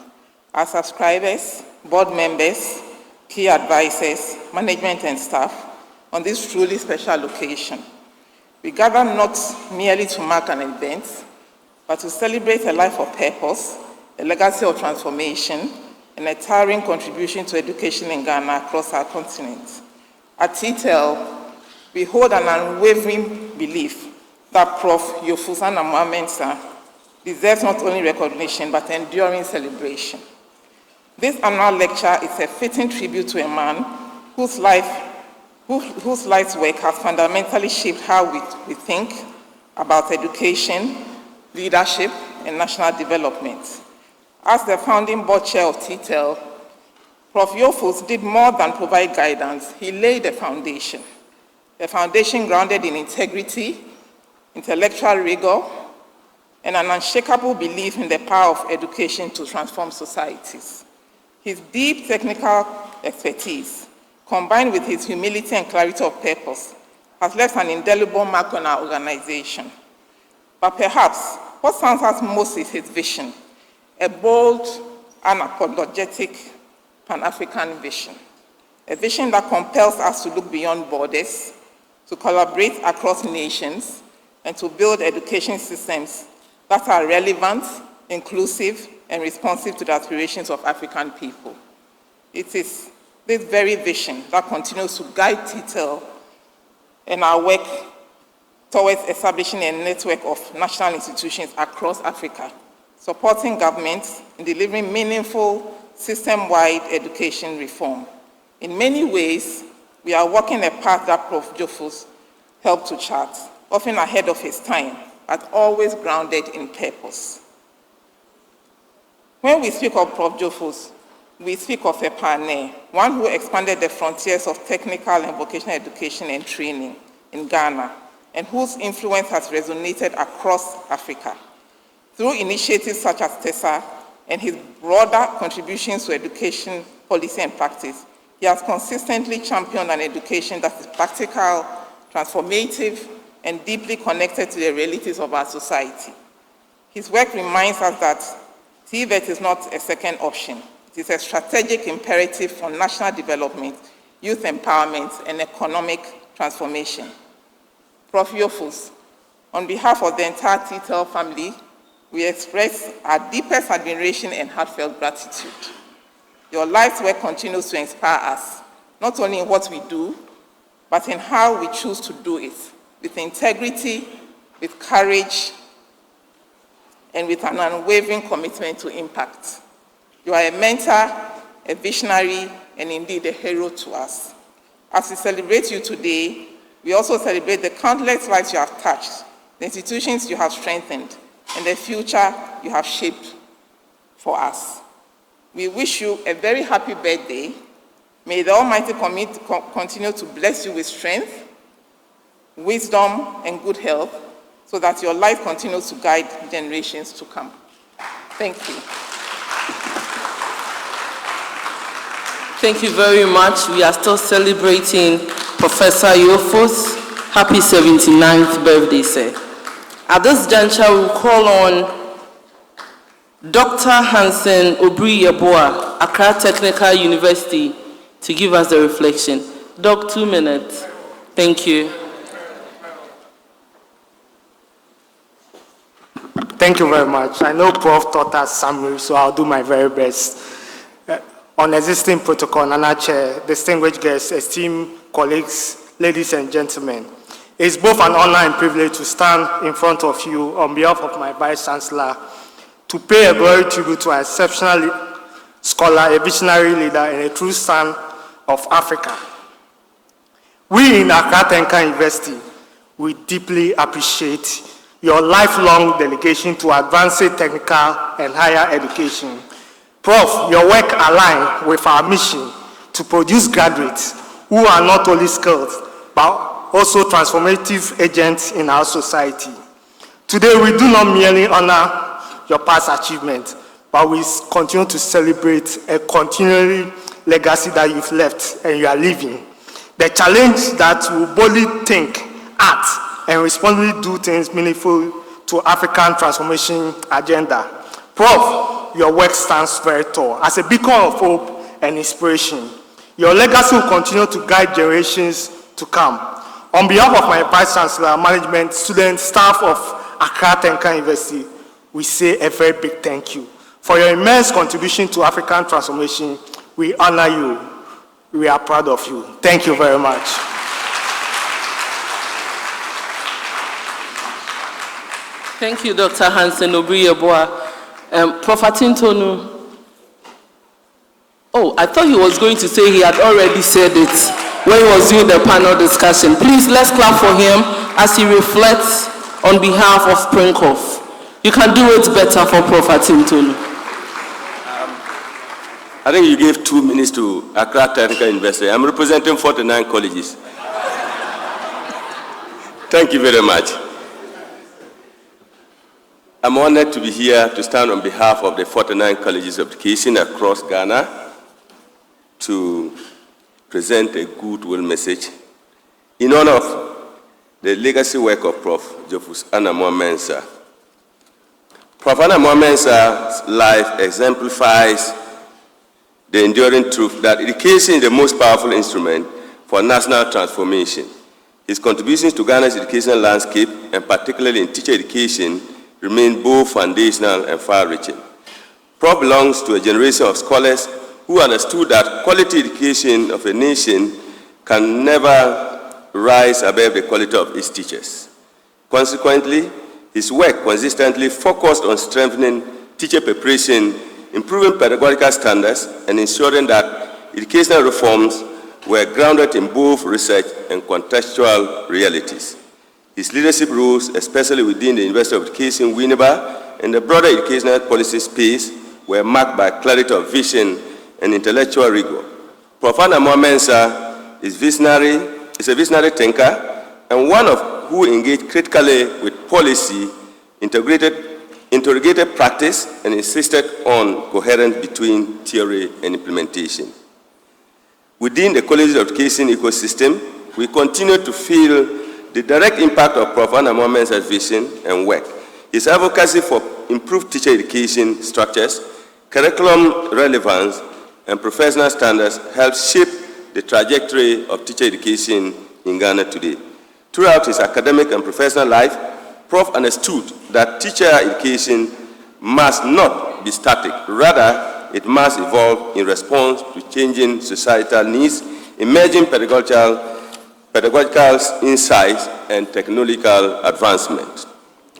our subscribers, board members, key advisors, management and staff, on this truly special occasion. We gather not merely to mark an event, but to celebrate a life of purpose, a legacy of transformation, and a towering contribution to education in Ghana across our continent. At T-TEL, we hold an unwavering belief that Prof. Jophus Anamuah-Mensah deserves not only recognition, but enduring celebration. This annual lecture is a fitting tribute to a man whose life's work has fundamentally shaped how we think about education, leadership, and national development. As the founding board chair of T-TEL, Prof. Jophus did more than provide guidance. He laid a foundation grounded in integrity, intellectual rigor, and an unshakable belief in the power of education to transform societies. His deep technical expertise, combined with his humility and clarity of purpose, has left an indelible mark on our organization. But perhaps what stands out most is his vision, a bold, unapologetic Pan-African vision, a vision that compels us to look beyond borders, to collaborate across nations, and to build education systems that are relevant, inclusive, and responsive to the aspirations of African people. It is this very vision that continues to guide T-TEL and our work towards establishing a network of national institutions across Africa, supporting governments in delivering meaningful, system-wide education reform. In many ways, we are walking a path that Prof. Jophus helped to chart, often ahead of his time, but always grounded in purpose. When we speak of Prof. Jophus, we speak of a pioneer, one who expanded the frontiers of technical and vocational education and training in Ghana, and whose influence has resonated across Africa. Through initiatives such as TESA and his broader contributions to education policy and practice, he has consistently championed an education that is practical, transformative, and deeply connected to the realities of our society. His work reminds us that TVET is not a second option. It is a strategic imperative for national development, youth empowerment, and economic transformation. Prof. Jophus, on behalf of the entire T-TEL family, we express our deepest admiration and heartfelt gratitude. Your life's work continues to inspire us, not only in what we do, but in how we choose to do it, with integrity, with courage, and with an unwavering commitment to impact. You are a mentor, a visionary, and indeed a hero to us. As we celebrate you today, we also celebrate the countless lives you have touched, the institutions you have strengthened, and the future you have shaped for us. We wish you a very happy birthday. May the Almighty continue to bless you with strength, wisdom, and good health, so that your life continues to guide generations to come. Thank you. Thank you very much. We are still celebrating Professor Jophus. Happy 79th birthday, sir. At this juncture, we'll call on Dr. Hansen Obri-Yeboah, Accra Technical University, to give us the reflection. Doc, 2 minutes. Thank you. Thank you very much. I know Prof taught us summary, so I'll do my very best. On existing protocol, Nana Chair, distinguished guests, esteemed colleagues, ladies and gentlemen, it's both an honor and privilege to stand in front of you on behalf of my Vice-Chancellor to pay a glory tribute to an exceptional scholar, a visionary leader, and a true son of Africa. We in Accra Technical University, we deeply appreciate your lifelong dedication to advancing technical and higher education. Prof, your work aligns with our mission to produce graduates who are not only skilled, but also transformative agents in our society. Today, we do not merely honor your past achievements, but we continue to celebrate a continuing legacy that you've left and you are leaving. The challenge that we boldly think, act, and responsibly do things meaningful to African transformation agenda. Prof, your work stands very tall as a beacon of hope and inspiration. Your legacy will continue to guide generations to come. On behalf of my Vice-Chancellor, management, students, staff of Accra Tenka University, we say a very big thank you. For your immense contribution to African transformation, we honor you. We are proud of you. Thank you very much. Thank you, Dr. Hansen Obriyeboah. Prophet Tintonu. Oh, I thought he was going to say he had already said it when he was doing the panel discussion. Please, let's clap for him as he reflects on behalf of Prinkoff. You can do it better for Prophet Tintonu. I think you gave 2 minutes to Accra Technical University. I'm representing 49 colleges. Thank you very much. I'm honored to be here to stand on behalf of the 49 colleges of education across Ghana to present a goodwill message in honor of the legacy work of Prof. Jophus Anamuah-Mensah. Prof. Anamuah-Mensah's life exemplifies the enduring truth that education is the most powerful instrument for national transformation. His contributions to Ghana's educational landscape, and particularly in teacher education, remain both foundational and far-reaching. Prof belongs to a generation of scholars who understood that quality education of a nation can never rise above the quality of its teachers. Consequently, his work consistently focused on strengthening teacher preparation, improving pedagogical standards, and ensuring that educational reforms were grounded in both research and contextual realities. His leadership roles, especially within the University of Education, Winneba, and the broader educational policy space, were marked by clarity of vision and intellectual rigor. Prof. Anamuah-Mensah is a visionary thinker, and one of who engaged critically with policy, interrogated practice, and insisted on coherence between theory and implementation. Within the College of Education ecosystem, we continue to feel the direct impact of Prof. Anamuah-Mensah's vision and work. His advocacy for improved teacher education structures, curriculum relevance, and professional standards helps shape the trajectory of teacher education in Ghana today. Throughout his academic and professional life, Prof understood that teacher education must not be static. Rather, it must evolve in response to changing societal needs, emerging pedagogical insights, and technological advancement.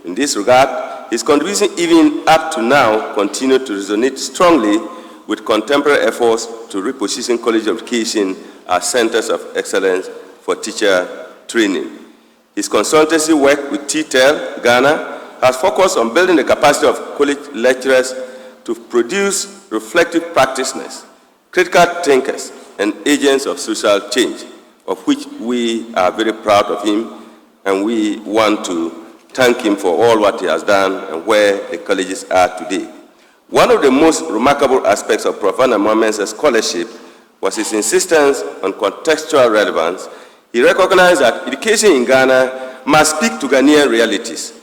In this regard, his contribution even up to now continue to resonate strongly with contemporary efforts to reposition college education as centers of excellence for teacher training. His consultancy work with T-TEL, Ghana, has focused on building the capacity of college lecturers to produce reflective practitioners, critical thinkers, and agents of social change, of which we are very proud of him, and we want to thank him for all what he has done and where the colleges are today. One of the most remarkable aspects of Prof. Anamuah-Mensah's scholarship was his insistence on contextual relevance. He recognized that education in Ghana must speak to Ghanaian realities.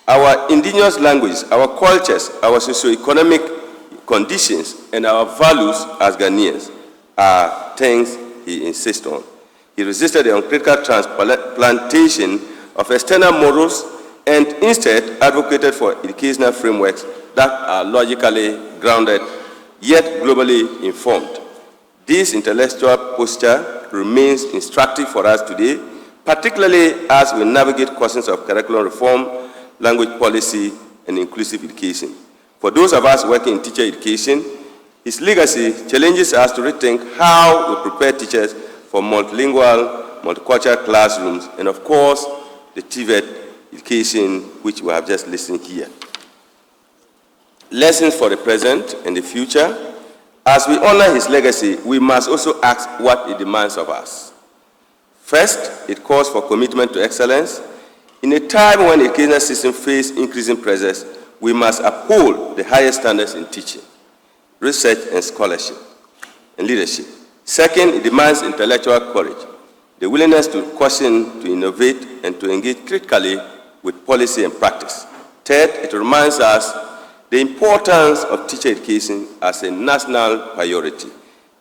Our indigenous languages, our cultures, our socio-economic conditions, and our values as Ghanaians are things he insists on. He resisted the uncritical transplantation of external models and instead advocated for educational frameworks that are logically grounded, yet globally informed. This intellectual posture remains instructive for us today, particularly as we navigate questions of curriculum reform, language policy, and inclusive education. For those of us working in teacher education, his legacy challenges us to rethink how we prepare teachers for multilingual, multicultural classrooms, and of course, the TVET education, which we have just listened here. Lessons for the present and the future. As we honor his legacy, we must also ask what it demands of us. First, it calls for commitment to excellence. In a time when the educational system faces increasing pressures, we must uphold the highest standards in teaching, research, and scholarship, and leadership. Second, it demands intellectual courage. the willingness to question, to innovate, and to engage critically with policy and practice. Third, it reminds us the importance of teacher education as a national priority.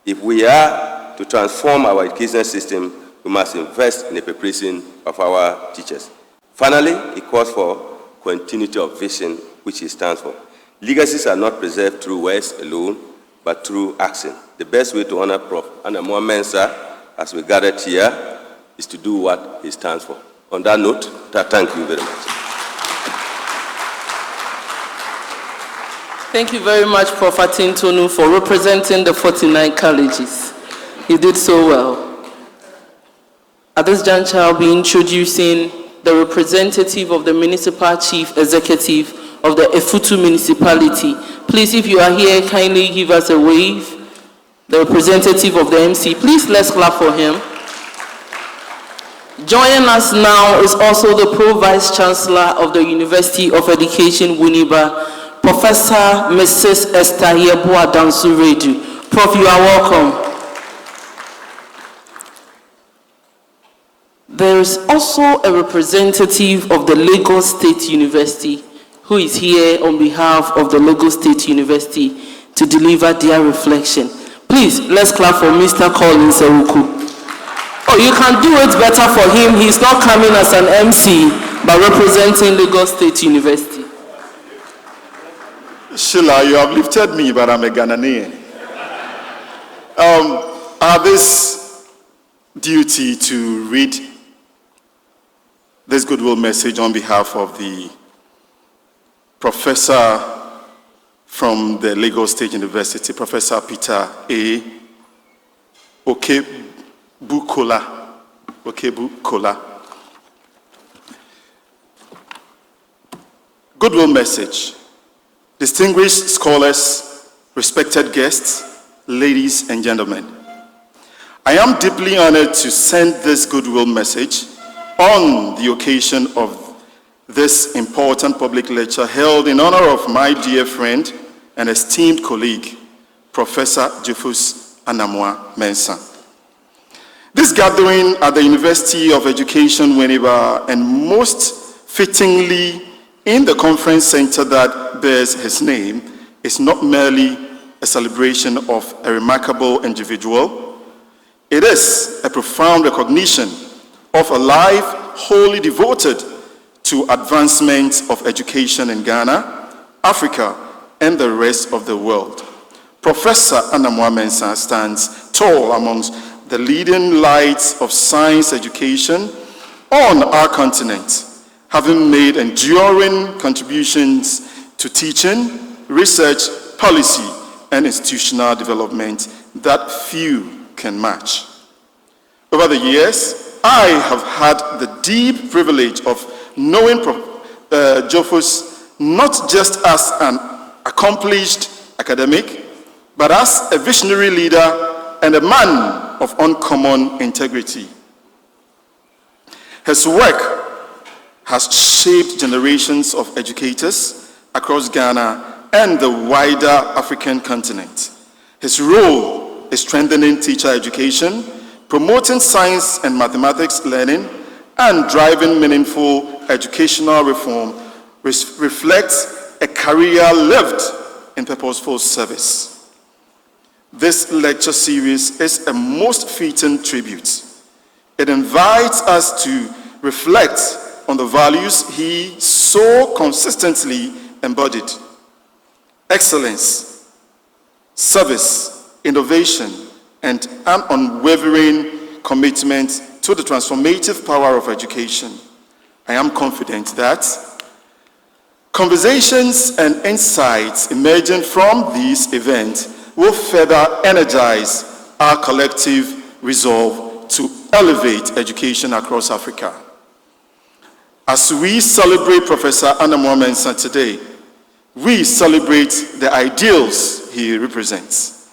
If we are to transform our education system, we must invest in the preparation of our teachers. Finally, it calls for continuity of vision, which it stands for. Legacies are not preserved through words alone, but through action. The best way to honor Prof. Anamuah-Mensah, as we gathered here, is to do what he stands for. On that note, thank you very much. Thank you very much, Prof. Atintonu, for representing the 49 colleges. You did so well. At this juncture, I'll be introducing the representative of the Municipal Chief Executive of the Efutu Municipality. Please, if you are here, kindly give us a wave. The representative of the MC, please let's clap for him. Joining us now is also the Pro Vice-Chancellor of the University of Education, Winneba, Professor Mrs. Esther Yeboah-Dansu-Redu. Prof, you are welcome. There is also a representative of the Lagos State University who is here on behalf of the Lagos State University to deliver their reflection. Please, let's clap for Mr. Collins Eruku. Oh, you can do it better for him. He's not coming as an MC, but representing Lagos State University. Sheila, you have lifted me, but I'm a Ghanaian. I have this duty to read this goodwill message on behalf of the professor from the Lagos State University, Professor Peter A. Okebukola. Goodwill message. Distinguished scholars, respected guests, ladies and gentlemen, I am deeply honored to send this goodwill message on the occasion of this important public lecture held in honor of my dear friend and esteemed colleague, Professor Jophus Anamuah-Mensah. This gathering at the University of Education, Winneba, and most fittingly in the conference center that bears his name, is not merely a celebration of a remarkable individual. It is a profound recognition of a life wholly devoted to advancement of education in Ghana, Africa, and the rest of the world. Professor Anamuah-Mensah stands tall amongst the leading lights of science education on our continent, having made enduring contributions to teaching, research, policy, and institutional development that few can match. Over the years, I have had the deep privilege of knowing Jophus not just as an accomplished academic, but as a visionary leader and a man of uncommon integrity. His work has shaped generations of educators across Ghana and the wider African continent. His role is strengthening teacher education, promoting science and mathematics learning, and driving meaningful educational reform, which reflects a career lived in purposeful service. This lecture series is a most fitting tribute. It invites us to reflect on the values he so consistently embodied: excellence, service, innovation, and an unwavering commitment to the transformative power of education. I am confident that conversations and insights emerging from this event will further energize our collective resolve to elevate education across Africa. As we celebrate Professor Anamuah-Mensah today, we celebrate the ideals he represents.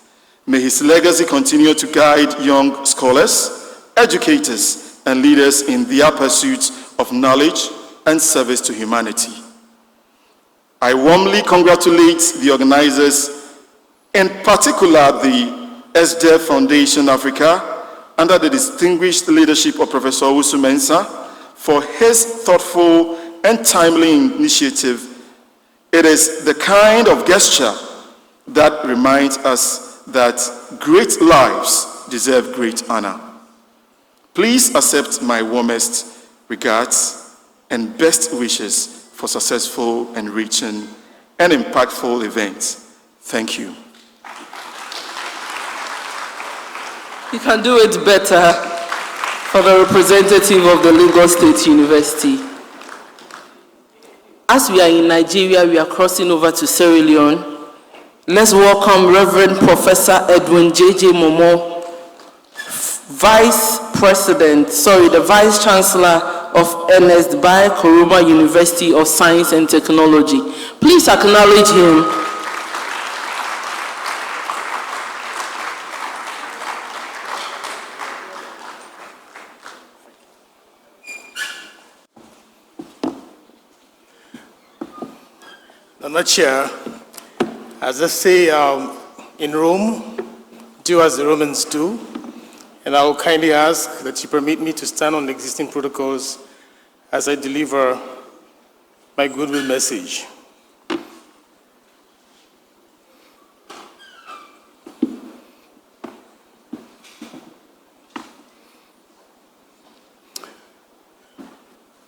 May his legacy continue to guide young scholars, educators, and leaders in their pursuit of knowledge and service to humanity. I warmly congratulate the organizers, in particular the ESDEV Foundation Africa under the distinguished leadership of Professor Anamuah-Mensah for his thoughtful and timely initiative. It is the kind of gesture that reminds us that great lives deserve great honor. Please accept my warmest regards and best wishes for successful, enriching, and impactful events. Thank you. You can do it better for the representative of the Lagos State University. As we are in Nigeria, we are crossing over to Sierra Leone. Let's welcome Reverend Professor Edwin J.J. Momoh, the Vice-Chancellor of ESDEV, Koroma University of Science and Technology. Please acknowledge him. Nana Chair, as I say in Rome, do as the Romans do, and I will kindly ask that you permit me to stand on the existing protocols as I deliver my goodwill message.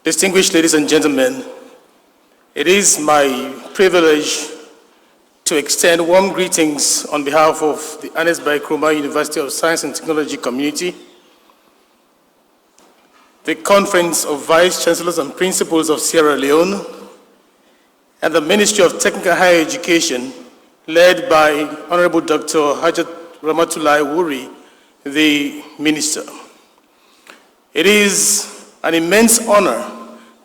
Distinguished ladies and gentlemen, it is my privilege to extend warm greetings on behalf of the Koroma University of Science and Technology community, the Conference of Vice-Chancellors and Principals of Sierra Leone, and the Ministry of Technical Higher Education, led by Honorable Dr. Hajat Ramatulai Wuri, the Minister. It is an immense honor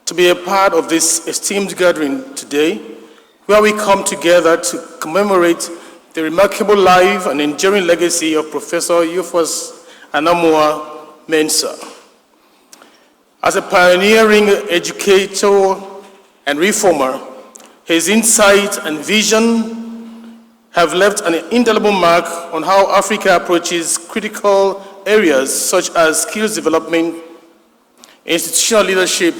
to be a part of this esteemed gathering today, where we come together to commemorate the remarkable life and enduring legacy of Professor Jophus Anamuah-Mensah. As a pioneering educator and reformer, his insight and vision have left an indelible mark on how Africa approaches critical areas such as skills development, institutional leadership,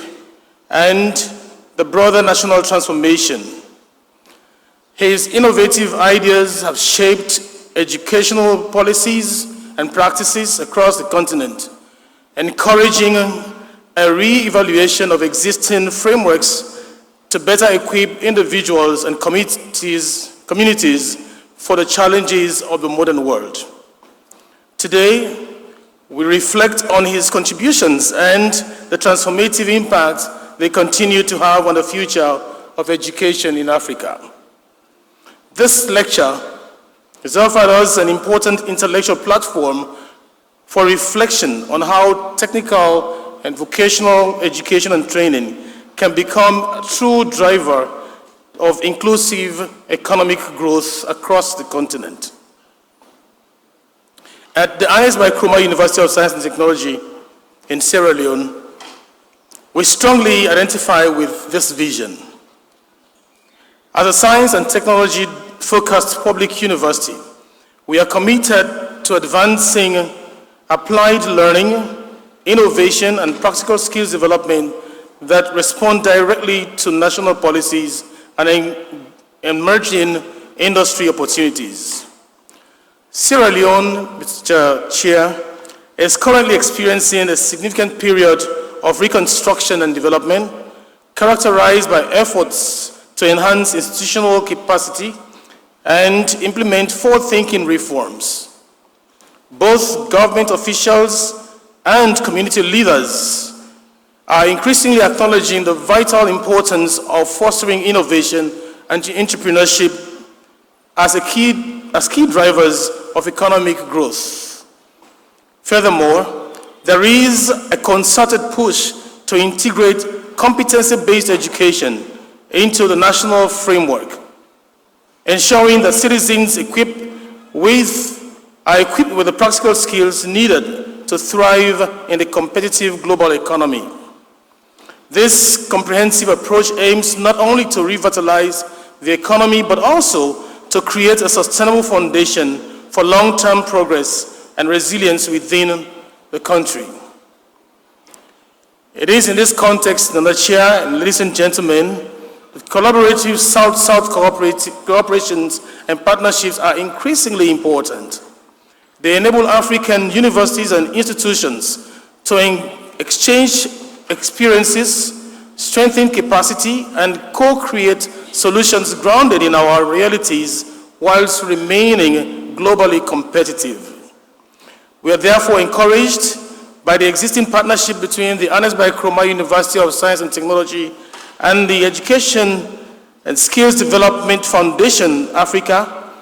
and the broader national transformation. His innovative ideas have shaped educational policies and practices across the continent, encouraging a re-evaluation of existing frameworks to better equip individuals and communities for the challenges of the modern world. Today, we reflect on his contributions and the transformative impact they continue to have on the future of education in Africa. This lecture has offered us an important intellectual platform for reflection on how technical and vocational education and training can become a true driver of inclusive economic growth across the continent. At the Koroma University of Science and Technology in Sierra Leone, we strongly identify with this vision. As a science and technology-focused public university, we are committed to advancing applied learning, innovation, and practical skills development that respond directly to national policies and emerging industry opportunities. Sierra Leone, Mr. Chair, is currently experiencing a significant period of reconstruction and development, characterized by efforts to enhance institutional capacity and implement forward-thinking reforms. Both government officials and community leaders are increasingly acknowledging the vital importance of fostering innovation and entrepreneurship as key drivers of economic growth. Furthermore, there is a concerted push to integrate competency-based education into the national framework, ensuring that citizens are equipped with the practical skills needed to thrive in the competitive global economy. This comprehensive approach aims not only to revitalize the economy, but also to create a sustainable foundation for long-term progress and resilience within the country. It is in this context, Nana Chair and ladies and gentlemen, that collaborative South-South cooperations and partnerships are increasingly important. They enable African universities and institutions to exchange experiences, strengthen capacity, and co-create solutions grounded in our realities whilst remaining globally competitive. We are therefore encouraged by the existing partnership between the Ernest Bai Koroma University of Science and Technology and the Education and Skills Development Foundation Africa,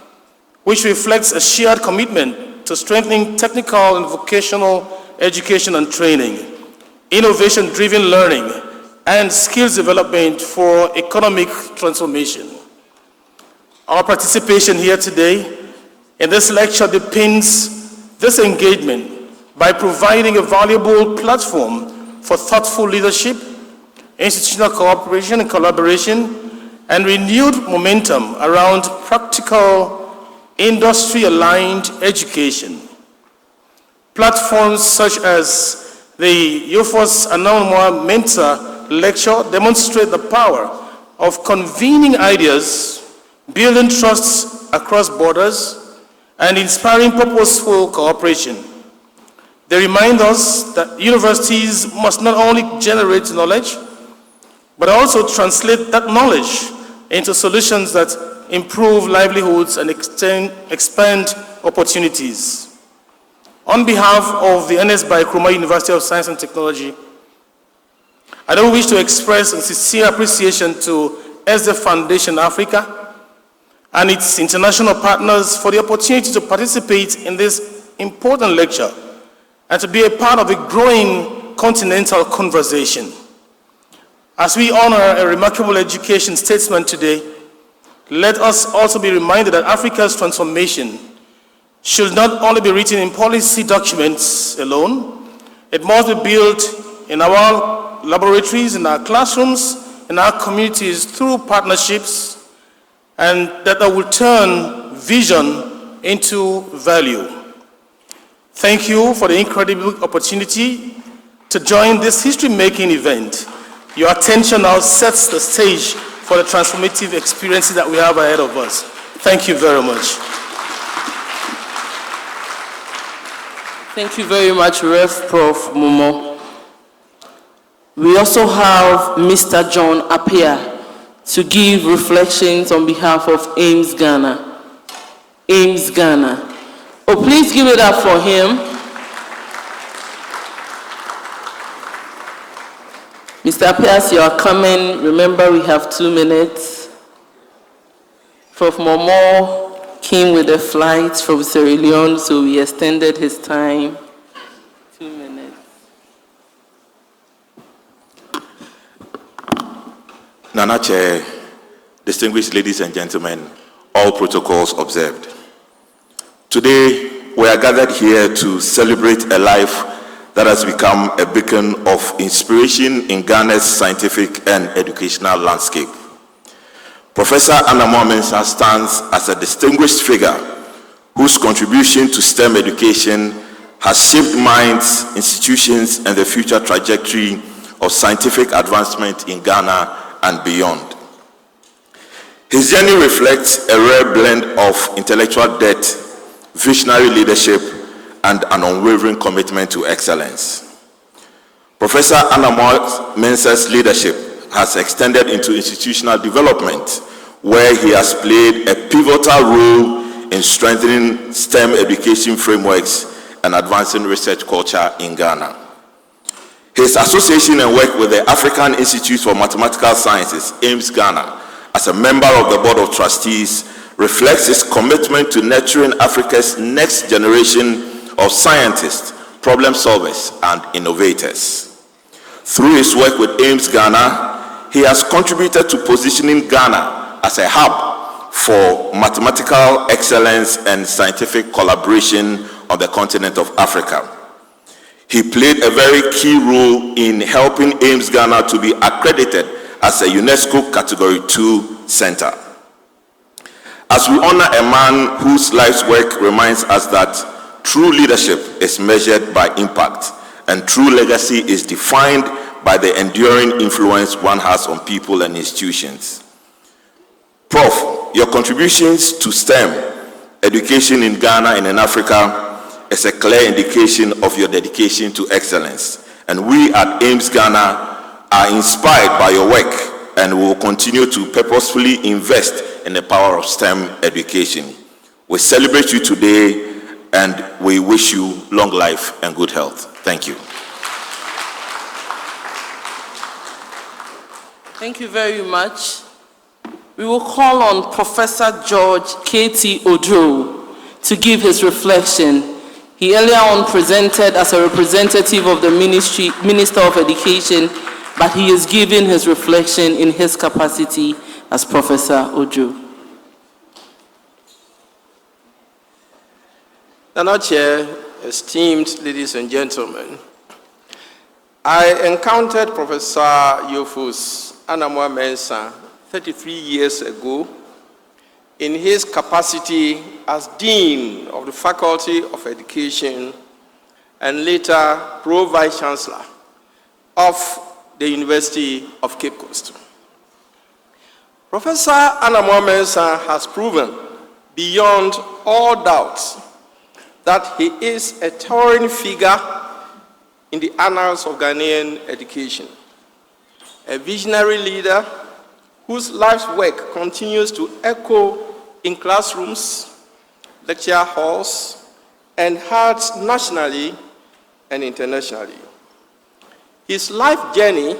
which reflects a shared commitment to strengthening technical and vocational education and training, innovation-driven learning, and skills development for economic transformation. Our participation here today in this lecture depends this engagement by providing a valuable platform for thoughtful leadership, institutional cooperation and collaboration, and renewed momentum around practical, industry-aligned education. Platforms such as the Jophus Anamuah-Mensah lecture demonstrate the power of convening ideas, building trusts across borders, and inspiring purposeful cooperation. They remind us that universities must not only generate knowledge, but also translate that knowledge into solutions that improve livelihoods and expand opportunities. On behalf of the Ernest Bai Koroma University of Science and Technology, I do wish to express a sincere appreciation to ESDEV Foundation Africa and its international partners for the opportunity to participate in this important lecture and to be a part of a growing continental conversation. As we honor a remarkable education statesman today, let us also be reminded that Africa's transformation should not only be written in policy documents alone, it must be built in our laboratories, in our classrooms, in our communities through partnerships, and that will turn vision into value. Thank you for the incredible opportunity to join this history-making event. Your attention now sets the stage for the transformative experiences that we have ahead of us. Thank you very much. Thank you very much, Rev. Prof. Momo. We also have Mr. John Appiah to give reflections on behalf of AIMS Ghana. AIMS Ghana. Oh, please give it up for him. Mr. Appiah, as you are coming, remember we have 2 minutes. Prof. Momo came with a flight from Sierra Leone, so we extended his time. 2 minutes. Nana Chair, distinguished ladies and gentlemen, all protocols observed. Today, we are gathered here to celebrate a life that has become a beacon of inspiration in Ghana's scientific and educational landscape. Professor Anamuah-Mensah stands as a distinguished figure whose contribution to STEM education has shaped minds, institutions, and the future trajectory of scientific advancement in Ghana and beyond. His journey reflects a rare blend of intellectual depth, visionary leadership, and an unwavering commitment to excellence. Professor Anamuah-Mensah's leadership has extended into institutional development, where he has played a pivotal role in strengthening STEM education frameworks and advancing research culture in Ghana. His association and work with the African Institute for Mathematical Sciences, AIMS Ghana, as a member of the Board of Trustees, reflects his commitment to nurturing Africa's next generation of scientists, problem solvers, and innovators. Through his work with AIMS Ghana, he has contributed to positioning Ghana as a hub for mathematical excellence and scientific collaboration on the continent of Africa. He played a very key role in helping AIMS Ghana to be accredited as a UNESCO Category 2 center. As we honor a man whose life's work reminds us that true leadership is measured by impact, and true legacy is defined by the enduring influence one has on people and institutions. Prof, your contributions to STEM education in Ghana and in Africa is a clear indication of your dedication to excellence. And we at AIMS Ghana are inspired by your work and will continue to purposefully invest in the power of STEM education. We celebrate you today and we wish you long life and good health. Thank you. Thank you very much. We will call on Professor George K.T. Odro to give his reflection. He earlier on presented as a representative of the Minister of Education, but he is giving his reflection in his capacity as Professor Odro. Nana Chair, esteemed ladies and gentlemen, I encountered Professor Jophus Anamuah-Mensah 33 years ago in his capacity as Dean of the Faculty of Education and later Pro-Vice-Chancellor of the University of Cape Coast. Professor Anamuah-Mensah has proven beyond all doubts that he is a towering figure in the annals of Ghanaian education, a visionary leader whose life's work continues to echo in classrooms, lecture halls, and hearts nationally and internationally. His life journey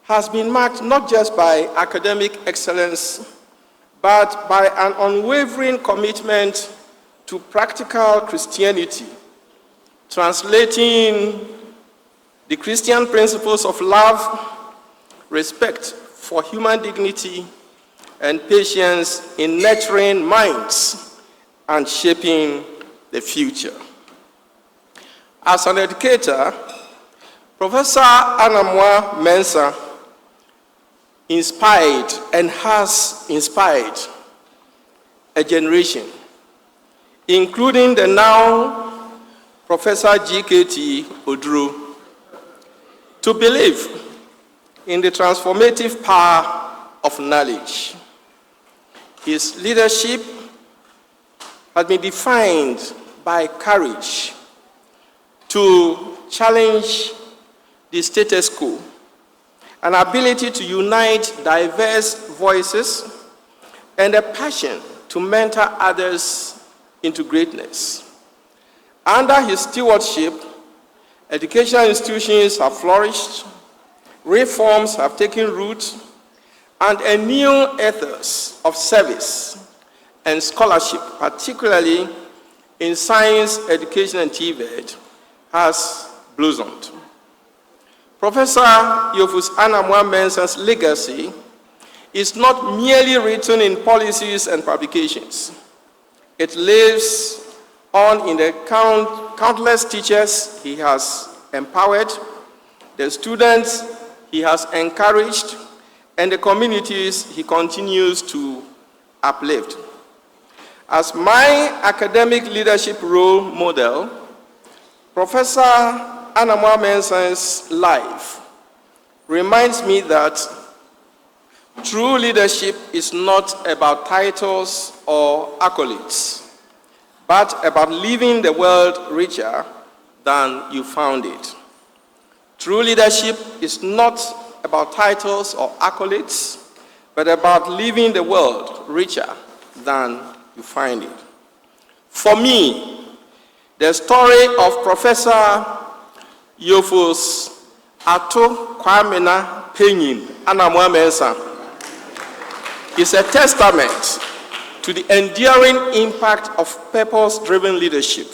has been marked not just by academic excellence, but by an unwavering commitment to practical Christianity, translating the Christian principles of love, respect for human dignity, and patience in nurturing minds and shaping the future. As an educator, Professor Anamuah-Mensah inspired and has inspired a generation, including the now Professor G.K.T. Odro, to believe in the transformative power of knowledge. His leadership has been defined by courage to challenge the status quo, an ability to unite diverse voices, and a passion to mentor others into greatness. Under his stewardship, educational institutions have flourished, reforms have taken root, and a new ethos of service and scholarship, particularly in science, education, and TVET, has blossomed. Professor Jophus Anamuah-Mensah's legacy is not merely written in policies and publications. It lives on in the countless teachers he has empowered, the students he has encouraged, and the communities he continues to uplift. As my academic leadership role model, Professor Anamuah-Mensah's life reminds me that true leadership is not about titles or accolades, but about leaving the world richer than you found it. True leadership is not about titles or accolades, but about leaving the world richer than you find it. For me, the story of Professor Jophus Anamuah-Mensah is a testament to the enduring impact of purpose-driven leadership,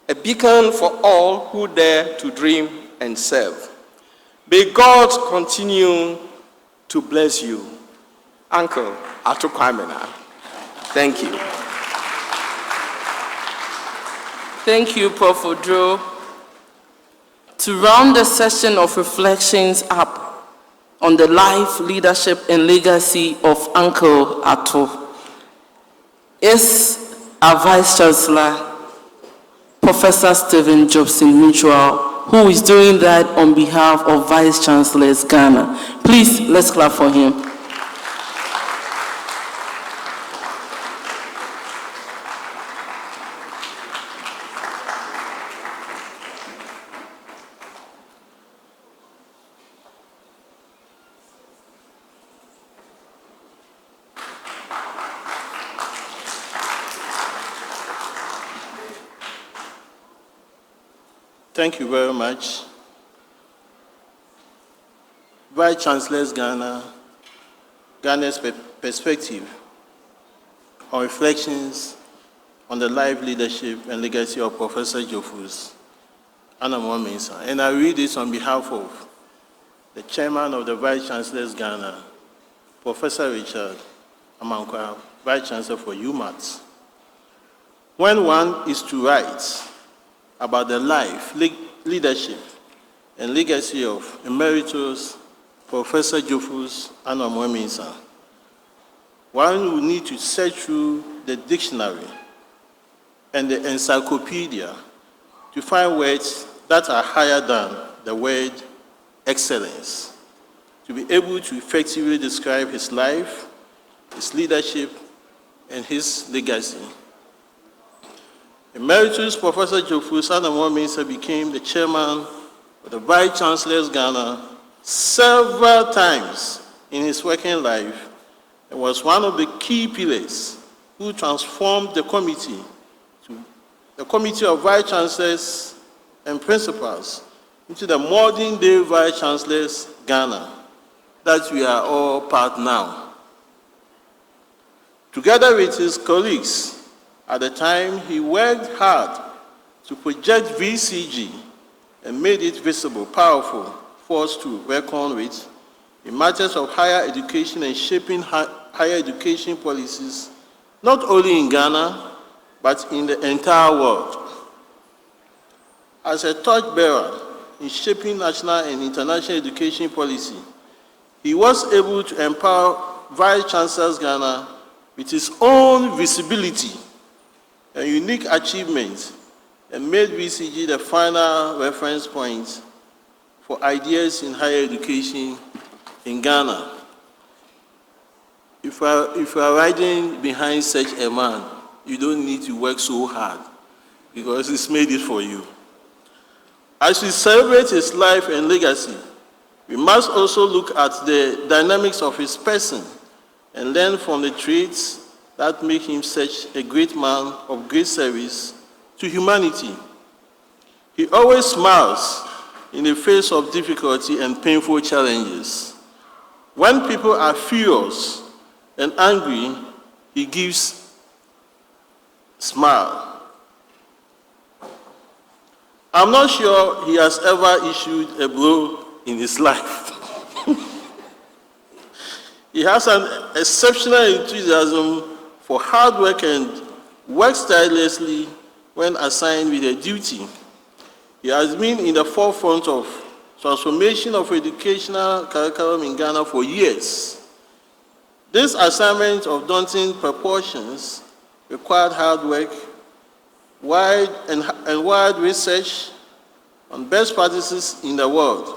a beacon for all who dare to dream and serve. May God continue to bless you. Uncle Ato Kwamena. Thank you. Thank you, Prof. Odro. To round the session of reflections up on the life, leadership, and legacy of Uncle Ato is our Vice-Chancellor, Professor Stephen Jobson Mutual, who is doing that on behalf of Vice-Chancellors Ghana. Please, let's clap for him. Thank you very much. Vice-Chancellors Ghana's perspective or reflections on the life, leadership, and legacy of Professor Jophus Anamuah-Mensah. And I read this on behalf of the Chairman of the Vice-Chancellors Ghana, Professor Richard Amankwa, Vice-Chancellor for UMAT. When one is to write about the life, leadership, and legacy of Emeritus Professor Jophus Anamuah-Mensah, one will need to search through the dictionary and the encyclopedia to find words that are higher than the word excellence, to be able to effectively describe his life, his leadership, and his legacy. Emeritus Professor Jophus Anamuah-Mensah became the chairman of the Vice-Chancellors Ghana several times in his working life and was one of the key pillars who transformed the committee of Vice-Chancellors and Principals into the modern-day Vice-Chancellors Ghana that we are all part now. Together with his colleagues, at the time, he worked hard to project VCG and made it visible, powerful force to reckon with in matters of higher education and shaping higher education policies, not only in Ghana, but in the entire world. As a torchbearer in shaping national and international education policy, he was able to empower Vice-Chancellors Ghana with his own visibility and unique achievements, and made VCG the final reference point for ideas in higher education in Ghana. If you are riding behind such a man, you don't need to work so hard because he's made it for you. As we celebrate his life and legacy, we must also look at the dynamics of his person and learn from the traits that make him such a great man of great service to humanity. He always smiles in the face of difficulty and painful challenges. When people are furious and angry, he gives a smile. I'm not sure he has ever issued a blow in his life. He has an exceptional enthusiasm for hard work and works tirelessly when assigned with a duty. He has been in the forefront of transformation of educational curriculum in Ghana for years. This assignment of daunting proportions required hard work, wide research on best practices in the world.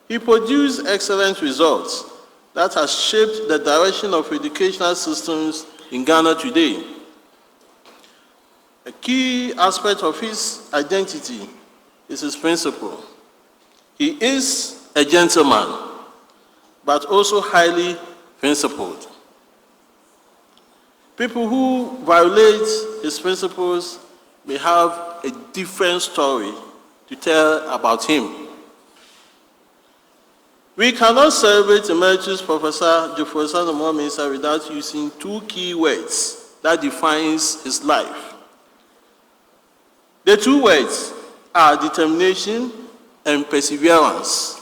He produced excellent results that has shaped the direction of educational systems in Ghana today. A key aspect of his identity is his principle. He is a gentleman, but also highly principled. People who violate his principles may have a different story to tell about him. We cannot celebrate Emeritus Professor Jophus Anamuah-Mensah without using two key words that defines his life. The two words are determination and perseverance.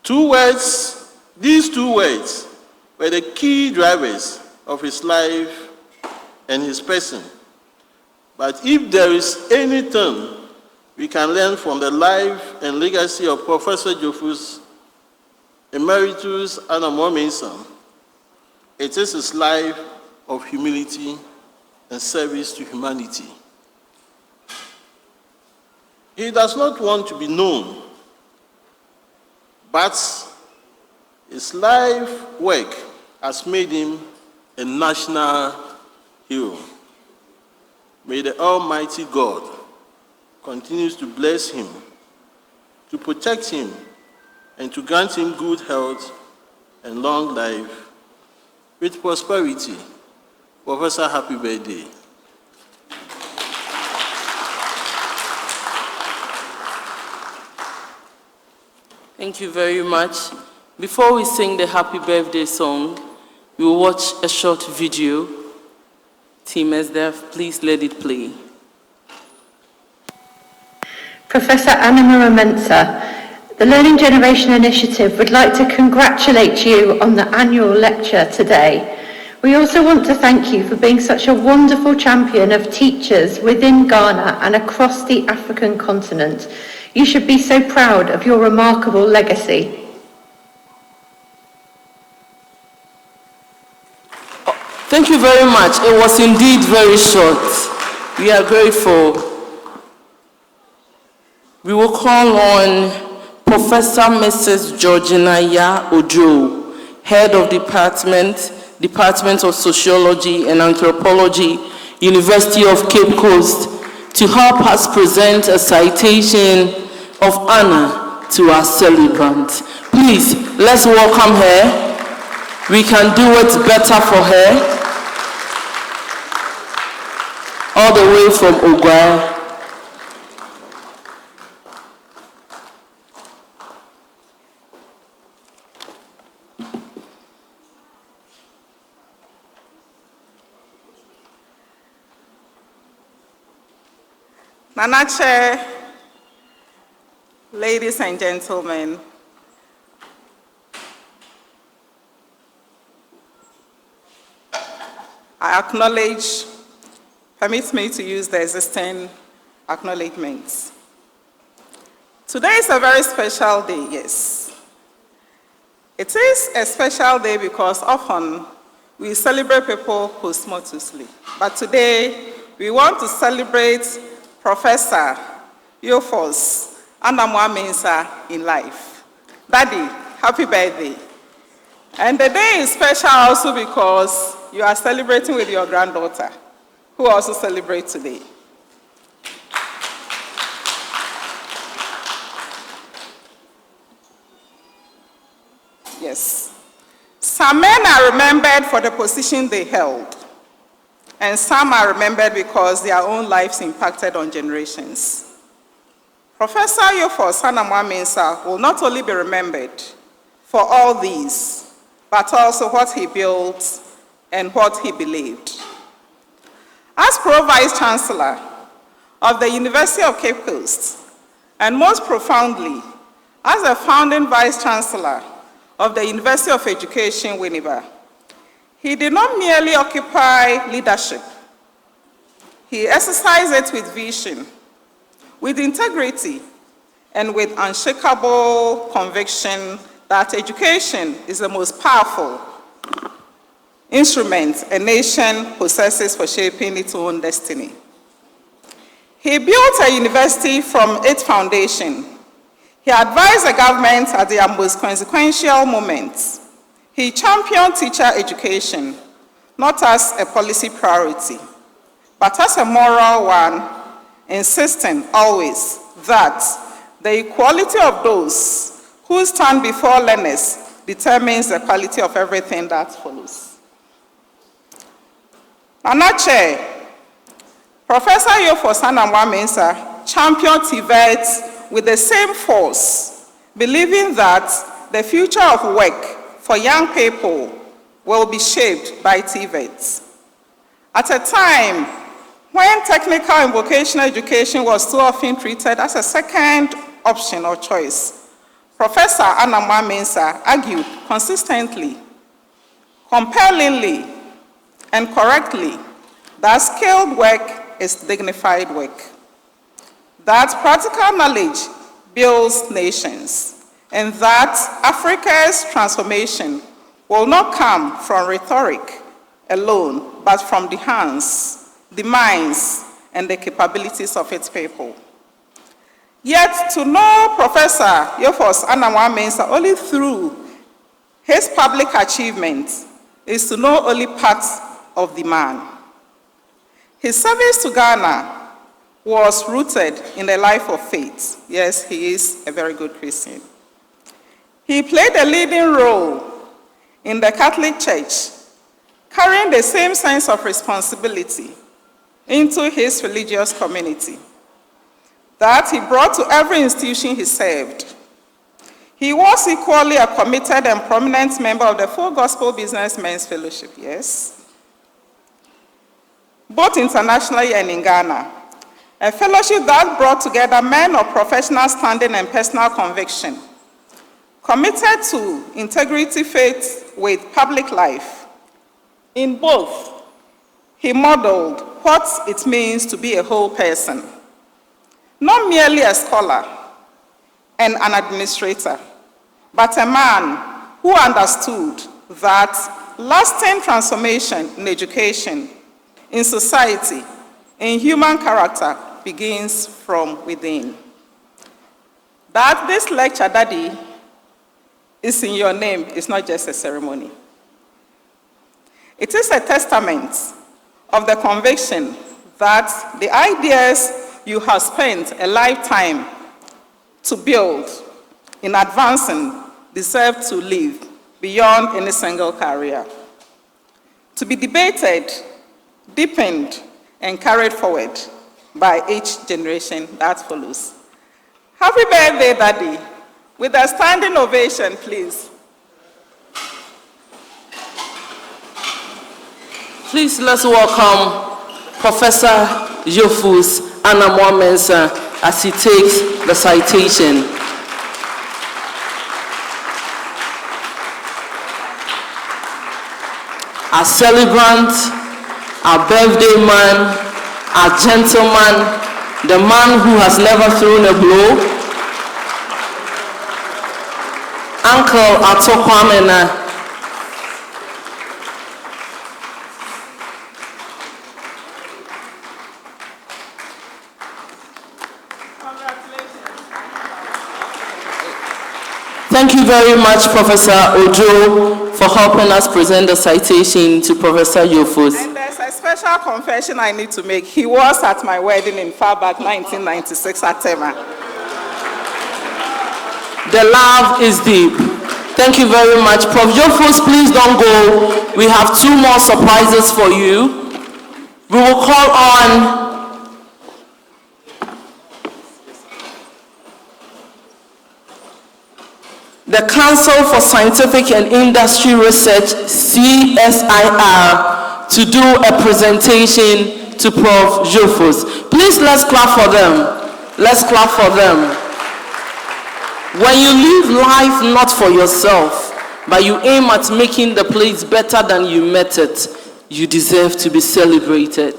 These two words were the key drivers of his life and his person. But if there is anything we can learn from the life and legacy of Professor Jophus Emeritus Anamuah-Mensah, it is his life of humility and service to humanity. He does not want to be known, but his life work has made him a national hero. May the Almighty God continue to bless him, to protect him, and to grant him good health and long life with prosperity. Professor, happy birthday. Thank you very much. Before we sing the happy birthday song, we will watch a short video. Team ESDEV, please let it play. Professor Anamuah-Mensah, the Learning Generation Initiative would like to congratulate you on the annual lecture today. We also want to thank you for being such a wonderful champion of teachers within Ghana and across the African continent. You should be so proud of your remarkable legacy. Thank you very much. It was indeed very short. We are grateful. We will call on Professor Mrs. Georgina Ya Ojo, Head of Department of Sociology and Anthropology, University of Cape Coast, to help us present a citation of honor to our celebrant. Please, let's welcome her. We can do it better for her. All the way from Ogwa. Nanache, ladies and gentlemen, I acknowledge, permit me to use the existing acknowledgements. Today is a very special day, yes. It is a special day because often we celebrate people posthumously. But today, we want to celebrate Professor Jophus Anamuah-Mensah in life. Daddy, happy birthday. And the day is special also because you are celebrating with your granddaughter, who also celebrates today. Yes. Some men are remembered for the position they held, and some are remembered because their own lives impacted on generations. Professor Jophus Anamuah-Mensah will not only be remembered for all these, but also what he built and what he believed. As Pro-Vice-Chancellor of the University of Cape Coast, and most profoundly, as a founding Vice-Chancellor of the University of Education, Winneba, he did not merely occupy leadership. He exercised it with vision, with integrity, and with unshakable conviction that education is the most powerful instrument a nation possesses for shaping its own destiny. He built a university from its foundation. He advised the government at their most consequential moments. He championed teacher education, not as a policy priority, but as a moral one, insisting always that the equality of those who stand before learners determines the quality of everything that follows. Nanache, Professor Jophus Anamuah-Mensah championed TVET with the same force, believing that the future of work for young people will be shaped by TVET. At a time when technical and vocational education was too often treated as a second option or choice, Professor Anamuah-Mensah argued consistently, compellingly, and correctly that skilled work is dignified work, that practical knowledge builds nations, and that Africa's transformation will not come from rhetoric alone, but from the hands, the minds, and the capabilities of its people. Yet to know Professor Jophus Anamuah-Mensah only through his public achievements is to know only parts of the man. His service to Ghana was rooted in a life of faith. Yes, he is a very good Christian. He played a leading role in the Catholic Church, carrying the same sense of responsibility into his religious community that he brought to every institution he served. He was equally a committed and prominent member of the Full Gospel Businessmen's Fellowship, yes, both internationally and in Ghana, a fellowship that brought together men of professional standing and personal conviction, committed to integrity, faith with public life. In both, he modeled what it means to be a whole person, not merely a scholar and an administrator, but a man who understood that lasting transformation in education, in society, in human character begins from within. That this lecture, Daddy, is in your name is not just a ceremony. It is a testament of the conviction that the ideas you have spent a lifetime to build in advancing deserve to live beyond any single career, to be debated, deepened, and carried forward by each generation that follows. Happy birthday, Daddy. With a standing ovation, please. Please let's welcome Professor Jophus Anamuah-Mensah as he takes the citation. Our celebrant, our birthday man, our gentleman, the man who has never thrown a blow, Uncle Atokwamena. Thank you very much, Professor Ojo, for helping us present the citation to Professor Jophus. And there's a special confession I need to make. He was at my wedding in far back 1996 at Tema. The love is deep. Thank you very much. Prof. Jophus, please don't go. We have two more surprises for you. We will call on the Council for Scientific and Industry Research, CSIR, to do a presentation to Prof. Jophus. Please, let's clap for them. Let's clap for them. When you live life not for yourself, but you aim at making the place better than you met it, you deserve to be celebrated.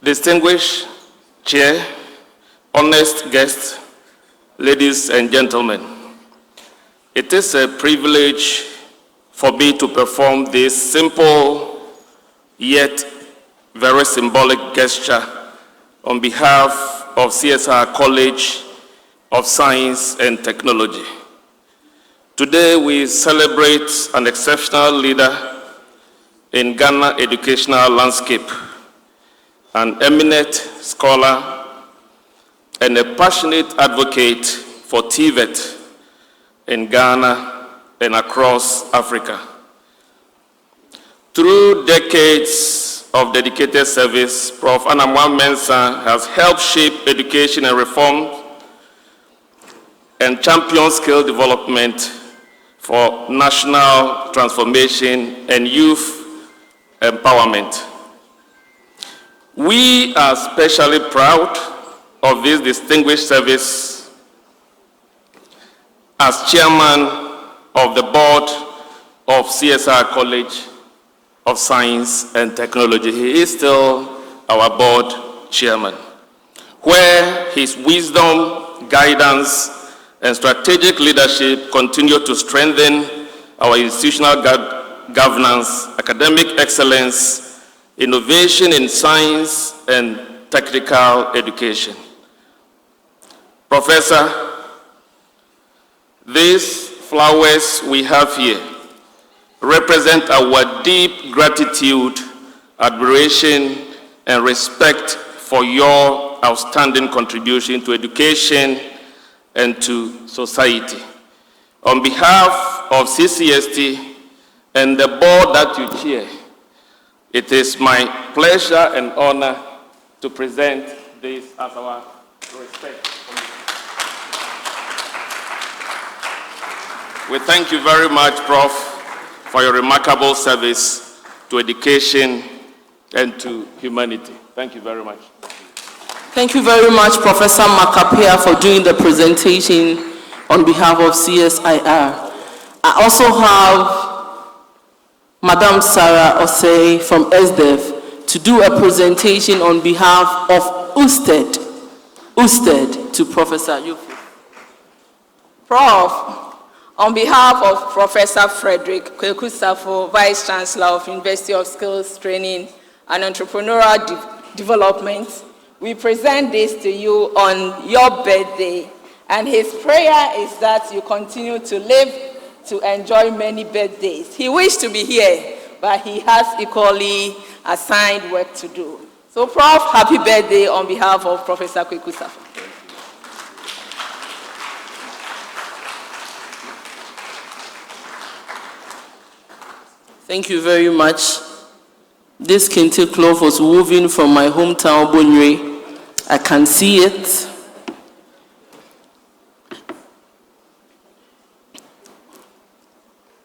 Distinguished Chair, honest guests, ladies and gentlemen, it is a privilege for me to perform this simple yet very symbolic gesture on behalf of CSR College of Science and Technology. Today we celebrate an exceptional leader in Ghana educational landscape, an eminent scholar, and a passionate advocate for TVET in Ghana and across Africa. Through decades of dedicated service, Prof. Anamuah-Mensah has helped shape education and reform and champion skill development for national transformation and youth empowerment. We are especially proud of this distinguished service as chairman of the board of CSR College of Science and Technology. He is still our board chairman, where his wisdom, guidance, and strategic leadership continue to strengthen our institutional governance, academic excellence, innovation in science and technical education. Professor, these flowers we have here represent our deep gratitude, admiration, and respect for your outstanding contribution to education and to society. On behalf of CCST and the board that you chair, it is my pleasure and honor to present this as our respect. We thank you very much, Prof, for your remarkable service to education and to humanity. Thank you very much. Thank you very much, Professor Makapia, for doing the presentation on behalf of CSIR. I also have Madam Sarah Osei from ESDEV to do a presentation on behalf of USTED to Professor Jophus. Prof, on behalf of Professor Frederick Kwekusafo, Vice-Chancellor of University of Skills Training and Entrepreneurial Development, we present this to you on your birthday, and his prayer is that you continue to live to enjoy many birthdays. He wished to be here, but he has equally assigned work to do. So, Prof, happy birthday on behalf of Professor Kwekusafo. Thank you very much. This kente cloth was woven from my hometown, Bonue. I can see it.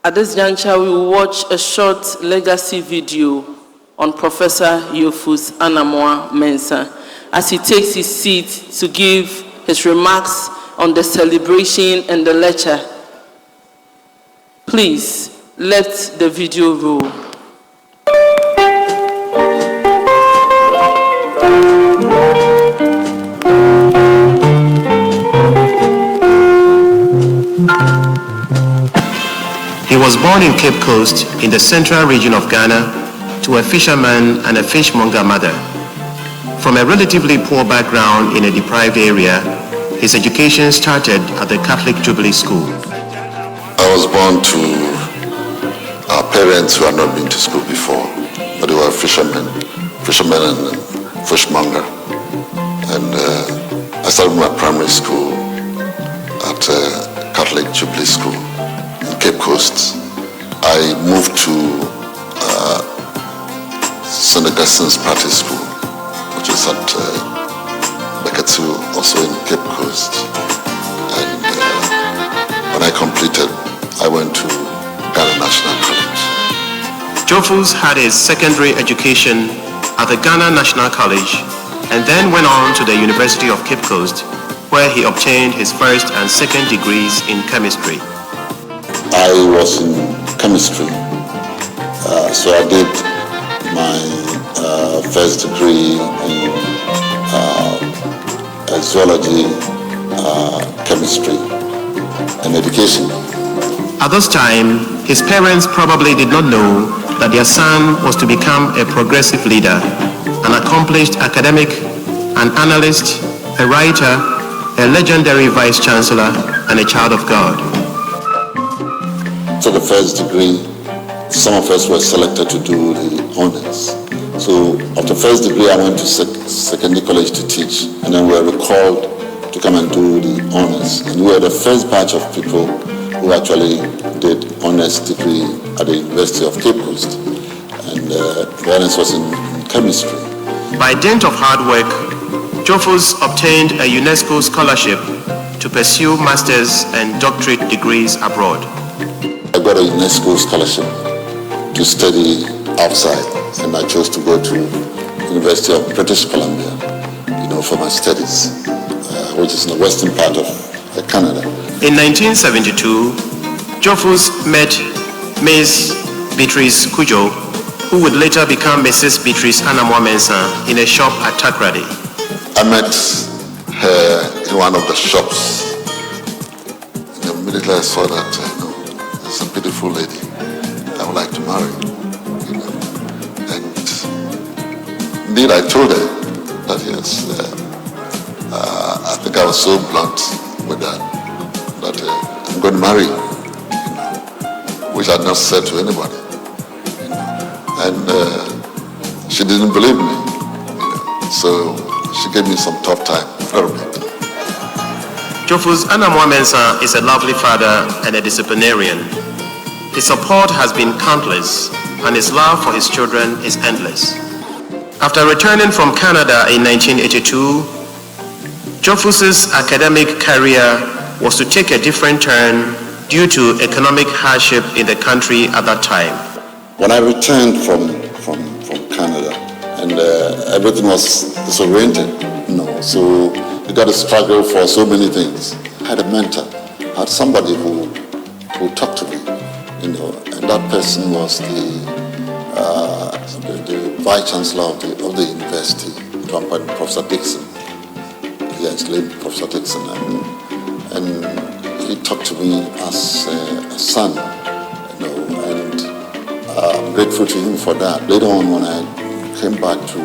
At this juncture, we will watch a short legacy video on Professor Jophus Anamuah-Mensah as he takes his seat to give his remarks on the celebration and the lecture. Please, let the video roll. He was born in Cape Coast in the central region of Ghana to a fisherman and a fishmonger mother. From a relatively poor background in a deprived area, his education started at the Catholic Jubilee School. I was born to parents who had not been to school before, but they were fishermen and fishmonger. And I started my primary school at Catholic Jubilee School in Cape Coast. I moved to St. Augustine's Party School, which is at Beketu, also in Cape Coast. And when I completed, I went to Ghana National College. Jophus had his secondary education at the Ghana National College and then went on to the University of Cape Coast, where he obtained his first and second degrees in chemistry. I was in chemistry, so I did my first degree in zoology, chemistry, and education. At this time, his parents probably did not know that their son was to become a progressive leader, an accomplished academic, an analyst, a writer, a legendary vice-chancellor, and a child of God. For the first degree, some of us were selected to do the honors. So after first degree, I went to secondary college to teach, and then we were recalled to come and do the honors. And we were the first batch of people who actually did honors degree at the University of Cape Coast. And the honors was in chemistry. By dint of hard work, Jophus obtained a UNESCO scholarship to pursue master's and doctorate degrees abroad. I got a UNESCO scholarship to study outside, and I chose to go to University of British Columbia, for my studies, which is in the western part of Canada. In 1972, Jophus met Miss Beatrice Kujo, who would later become Mrs. Beatrice Anamuah-Mensah in a shop at Accra. I met her in one of the shops immediately I saw that, there's a beautiful lady I would like to marry. And indeed, I told her that yes, I think I was so blunt with that I'm going to marry you, which I had not said to anybody. And she didn't believe me, so she gave me some tough time for a bit. Jophus Anamuah-Mensah is a lovely father and a disciplinarian. His support has been countless, and his love for his children is endless. After returning from Canada in 1982, Jophus's academic career was to take a different turn due to economic hardship in the country at that time. When I returned from Canada, and everything was disoriented, so you got to struggle for so many things. I had a mentor, I had somebody who talked to me, and that person was the Vice-Chancellor of the university, Professor Dixon. Yes, late Professor Dixon, and he talked to me as a son, and I'm grateful to him for that. Later on, when I came back to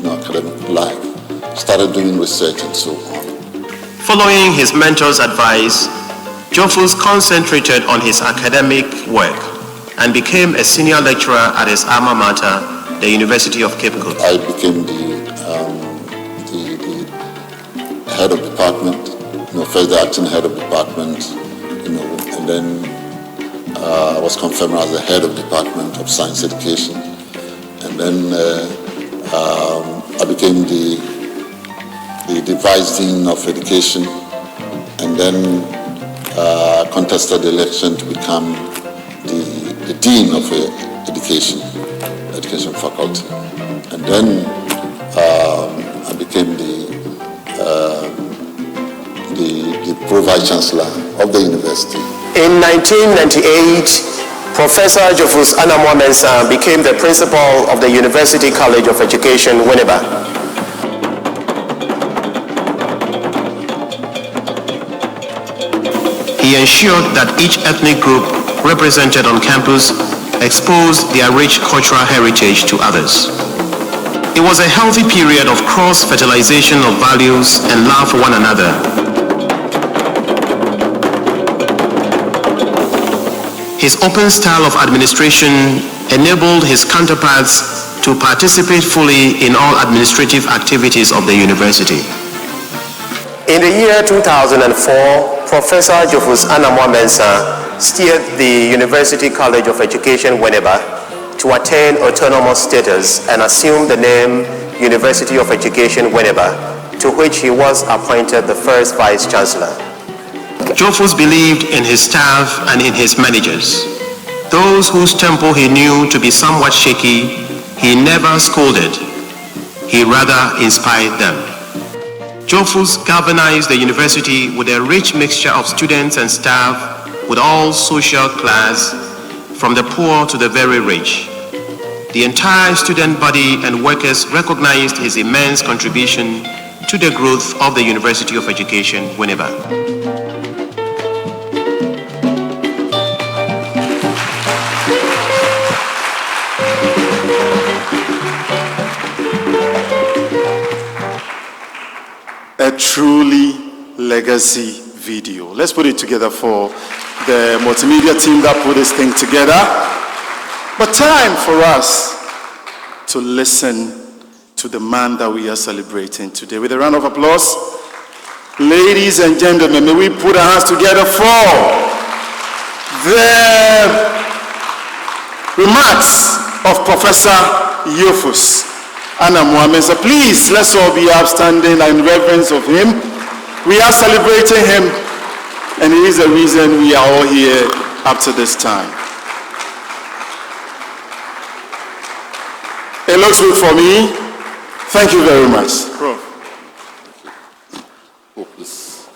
academic life, started doing research and so on. Following his mentor's advice, Jophus concentrated on his academic work and became a senior lecturer at his alma mater, the University of Cape Coast. I became the head of department, first the acting head of department, and then I was confirmed as the head of department of science education, and then I became the vice dean of education, and then contested the election to become the dean of education faculty, and then I became the pro Vice-Chancellor of the university. In 1998, Professor Jophus Anamuah-Mensah became the principal of the University College of Education, Winneba. He ensured that each ethnic group represented on campus exposed their rich cultural heritage to others. It was a healthy period of cross-fertilization of values and love for one another. His open style of administration enabled his counterparts to participate fully in all administrative activities of the university. In the year 2004, Professor Jophus Anamuah-Mensah steered the University College of Education, Winneba, to attain autonomous status and assume the name University of Education, Winneba, to which he was appointed the first Vice-Chancellor. Jophus believed in his staff and in his managers. Those whose tempo he knew to be somewhat shaky, he never scolded. He rather inspired them. Jophus galvanized the university with a rich mixture of students and staff with all social class, from the poor to the very rich. The entire student body and workers recognized his immense contribution to the growth of the University of Education, Winneba. A truly legacy video. Let's put it together for the multimedia team that put this thing together. But time for us to listen to the man that we are celebrating today. With a round of applause, ladies and gentlemen, may we put our hands together for the remarks of Professor Jophus Anamuah-Mensah. Please, let's all be upstanding in reverence of him. We are celebrating him, and he is the reason we are all here up to this time. It looks good for me. Thank you very much. Prof. Oh, please.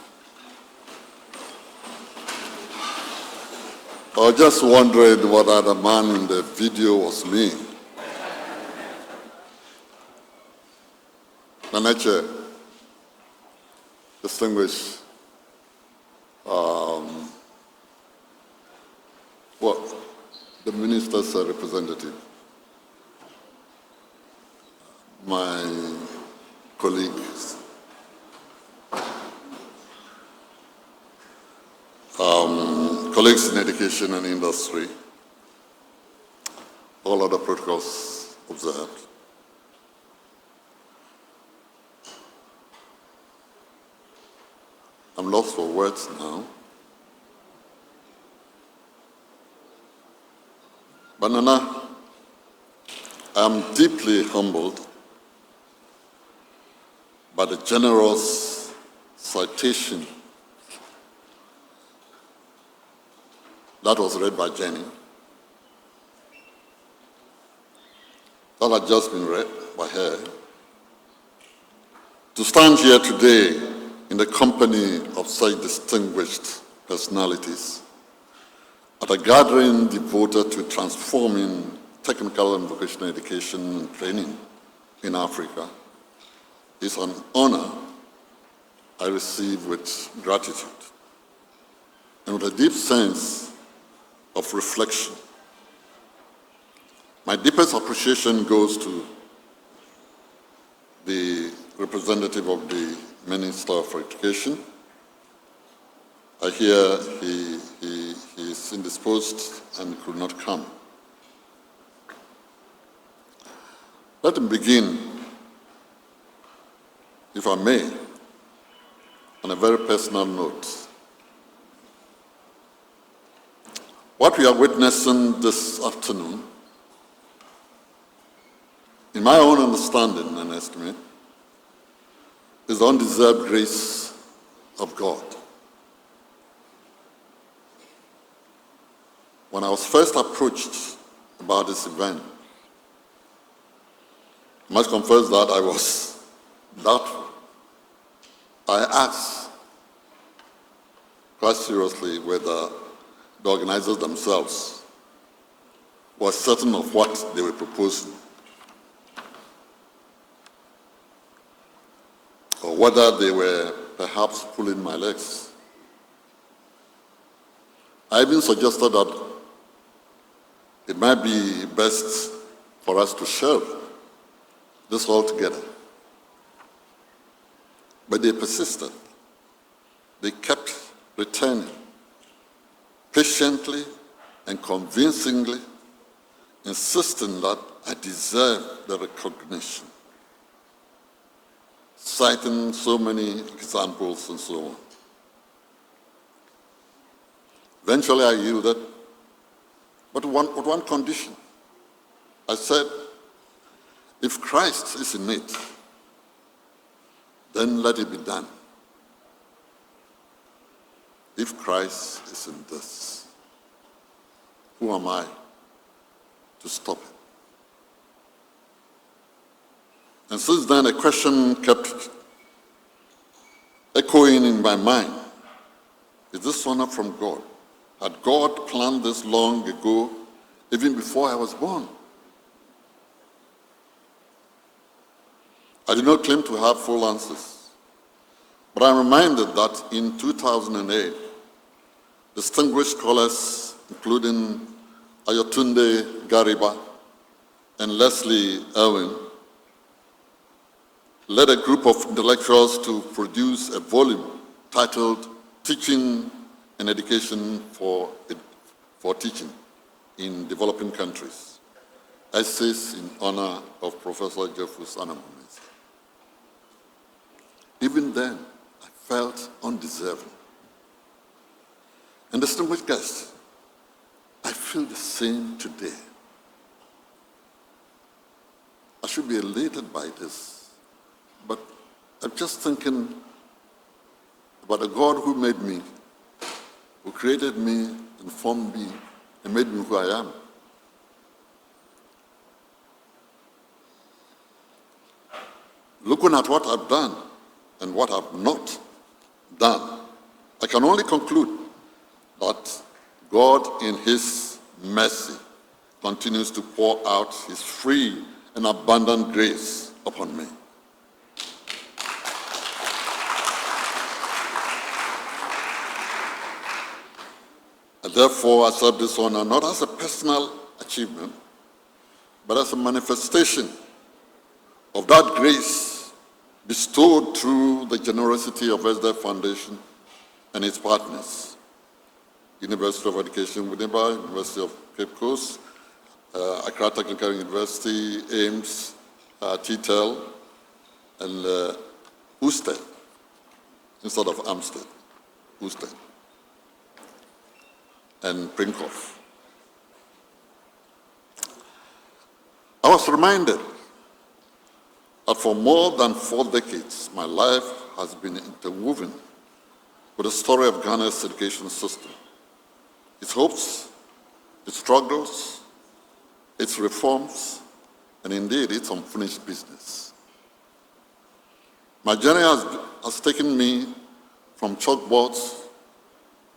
I was just wondering what other man in the video was me. Manager, distinguished Well, the minister's representative, my colleagues, colleagues in education and industry, all other protocols observed. I'm lost for words now. But Nana, I'm deeply humbled by the generous citation that was read by Jenny, that had just been read by her. To stand here today in the company of such distinguished personalities at a gathering devoted to transforming technical and vocational education and training in Africa is an honor I receive with gratitude and with a deep sense of reflection. My deepest appreciation goes to the representative of the Minister for Education. I hear he is indisposed and could not come. Let me begin, if I may, on a very personal note. What we are witnessing this afternoon, in my own understanding and estimate, is the undeserved grace of God. When I was first approached about this event, I must confess that I was doubtful. I asked quite seriously whether the organizers themselves were certain of what they were proposing, or whether they were perhaps pulling my legs. I even suggested that it might be best for us to shelve this all together. But they persisted. They kept returning, patiently and convincingly, insisting that I deserve the recognition, citing so many examples and so on. Eventually I yielded, but with one condition. I said, if Christ is in it, then let it be done. If Christ is in this, who am I to stop it? And since then, a question kept echoing in my mind. Is this honor from God? Had God planned this long ago, even before I was born? I do not claim to have full answers, but I'm reminded that in 2008, distinguished scholars, including Ayotunde Gariba and Leslie Irwin, led a group of intellectuals to produce a volume titled Teaching and Education for Teaching in Developing Countries, essays in honor of Professor Jophus Anamuah-Mensah. Even then, I felt undeserving. And distinguished guests, I feel the same today. I should be elated by this, but I'm just thinking about the God who made me, who created me and formed me and made me who I am. Looking at what I've done and what I've not done, I can only conclude that God in His mercy continues to pour out His free and abundant grace upon me. I therefore accept this honor not as a personal achievement, but as a manifestation of that grace bestowed through the generosity of ESDEV Foundation and its partners, University of Education Winneba, University of Cape Coast, Accra Technical University, AIMS, T-TEL, and USTED, instead of Amstead, USTED, and Prinkoff. I was reminded that for more than 4 decades, my life has been interwoven with the story of Ghana's education system, its hopes, its struggles, its reforms, and indeed its unfinished business. My journey has taken me from chalkboards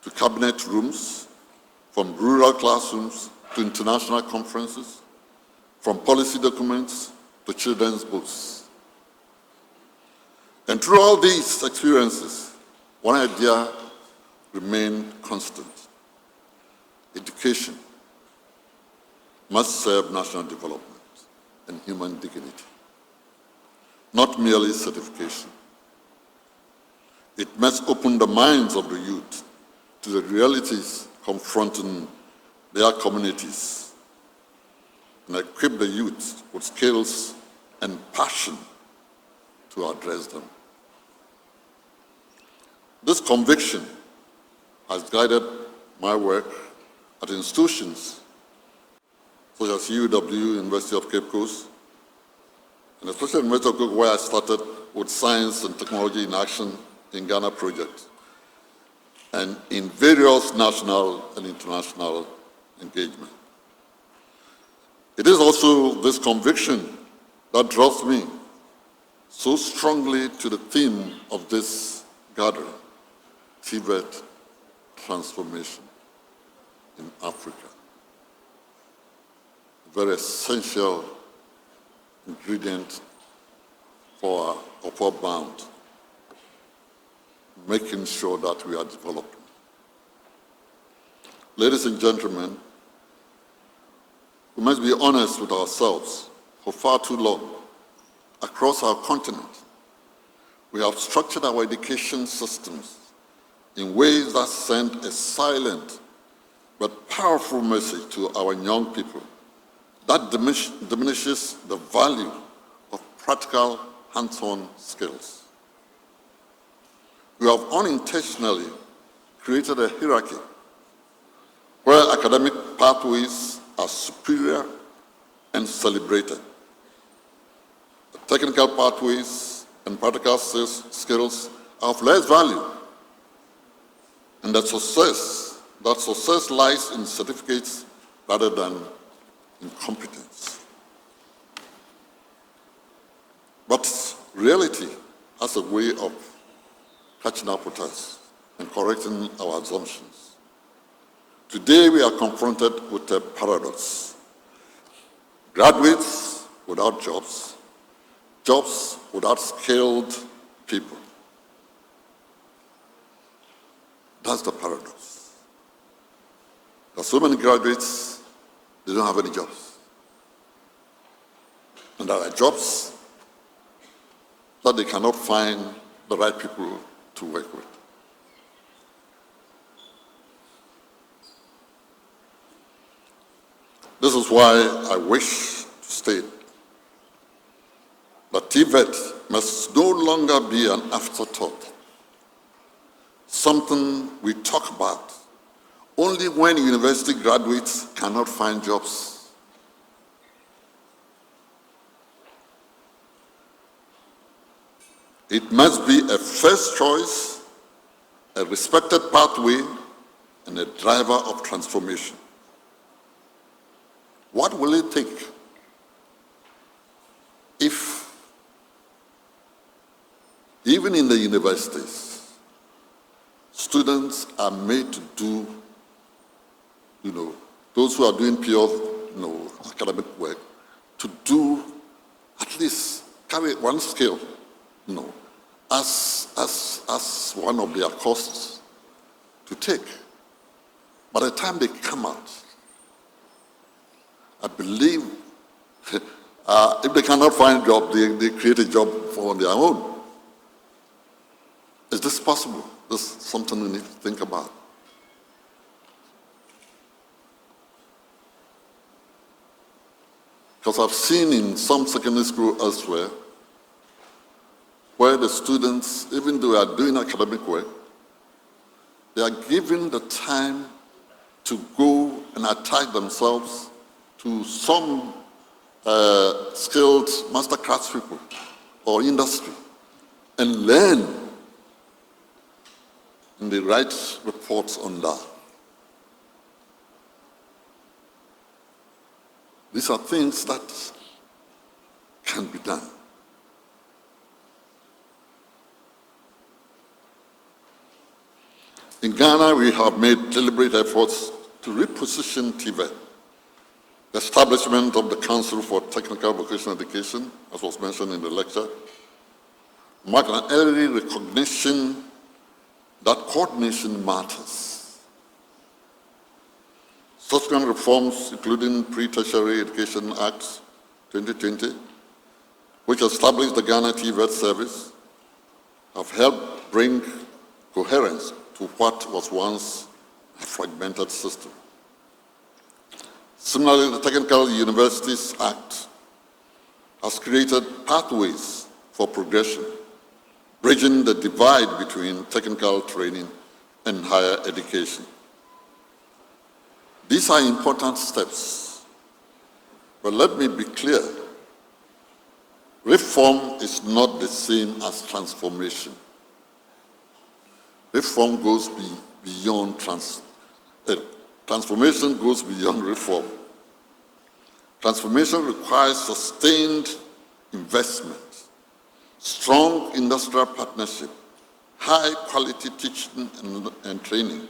to cabinet rooms, from rural classrooms to international conferences, from policy documents to children's books. And through all these experiences, one idea remained constant. Education must serve national development and human dignity, not merely certification. It must open the minds of the youth to the realities confronting their communities and equip the youth with skills and passion to address them. This conviction has guided my work at institutions such as UW, University of Cape Coast, and especially University of Cape Coast, where I started with Science and Technology in Action in Ghana project, and in various national and international engagement. It is also this conviction that draws me so strongly to the theme of this gathering, TVET transformation in Africa. A very essential ingredient for our upward bound, making sure that we are developing. Ladies and gentlemen, we must be honest with ourselves. For far too long, across our continent, we have structured our education systems in ways that send a silent but powerful message to our young people that diminishes the value of practical hands-on skills. We have unintentionally created a hierarchy where academic pathways are superior and celebrated. The technical pathways and practical skills are of less value, and that success lies in certificates rather than in competence. But reality has a way of catching up with us and correcting our assumptions. Today we are confronted with a paradox. Graduates without jobs, jobs without skilled people. That's the paradox. There are so many graduates, they don't have any jobs. And there are jobs that they cannot find the right people to work with. This is why I wish to state that TVET must no longer be an afterthought, something we talk about only when university graduates cannot find jobs. It must be a first choice, a respected pathway, and a driver of transformation. What will it take if, even in the universities, students are made to do, those who are doing pure, academic work, to do at least carry one skill, as one of their courses to take? By the time they come out, I believe if they cannot find a job, they create a job for their own. Is this possible? This is something we need to think about. Because I've seen in some secondary school elsewhere where the students, even though they are doing academic work, they are given the time to go and attach themselves to some skilled master craftspeople or industry and learn, and they write reports on that. These are things that can be done. In Ghana, we have made deliberate efforts to reposition TVET. The establishment of the Council for Technical Vocational Education, as was mentioned in the lecture, marked an early recognition that coordination matters. Subsequent reforms, including Pre-Tertiary Education Act 2020, which established the Ghana TVET service, have helped bring coherence to what was once a fragmented system. Similarly, the Technical Universities Act has created pathways for progression, bridging the divide between technical training and higher education. These are important steps, but let me be clear. Reform is not the same as transformation. Reform goes beyond transformation goes beyond reform. Transformation requires sustained investment, strong industrial partnership, high quality teaching and training,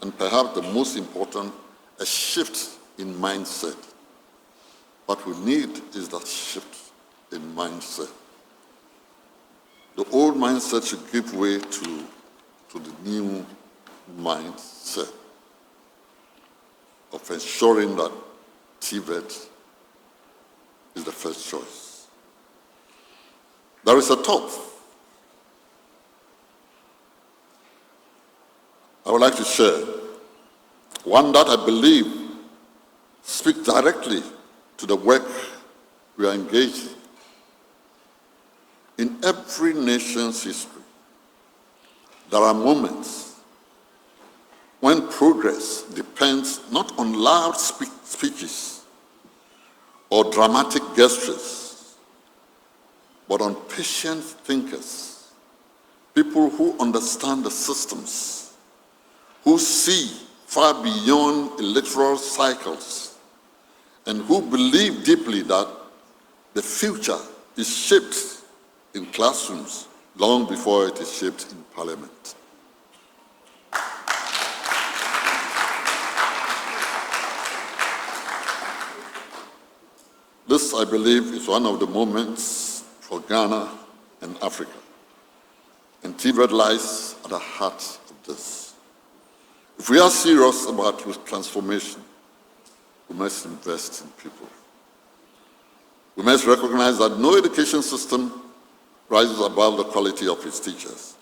and perhaps the most important, a shift in mindset. What we need is that shift in mindset. The old mindset should give way to the new mindset of ensuring that TVET is the first choice. There is a thought I would like to share, one that I believe speaks directly to the work we are engaged in. In every nation's history, there are moments when progress depends not on loud speeches or dramatic gestures, but on patient thinkers, people who understand the systems, who see far beyond electoral cycles, and who believe deeply that the future is shaped in classrooms long before it is shaped in Parliament. This, I believe, is one of the moments for Ghana and Africa, and TVET lies at the heart of this. If we are serious about transformation, we must invest in people. We must recognize that no education system rises above the quality of its teachers.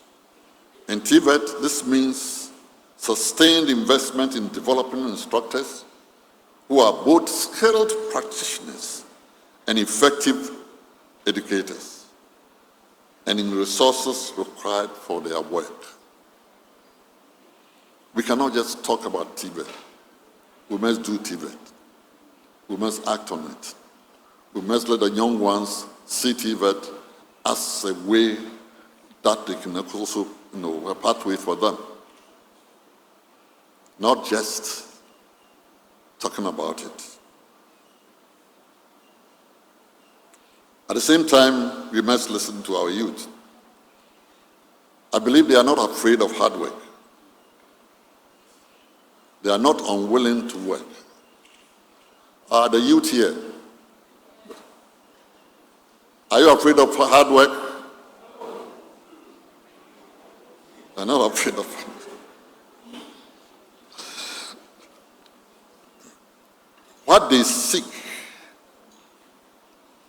In TVET, this means sustained investment in developing instructors who are both skilled practitioners and effective educators, and in resources required for their work. We cannot just talk about TVET. We must do TVET. We must act on it. We must let the young ones see TVET as a way that they can also, a pathway for them. Not just talking about it. At the same time, we must listen to our youth. I believe they are not afraid of hard work. They are not unwilling to work. The youth here, are you afraid of hard work? They're not afraid of hard work. What they seek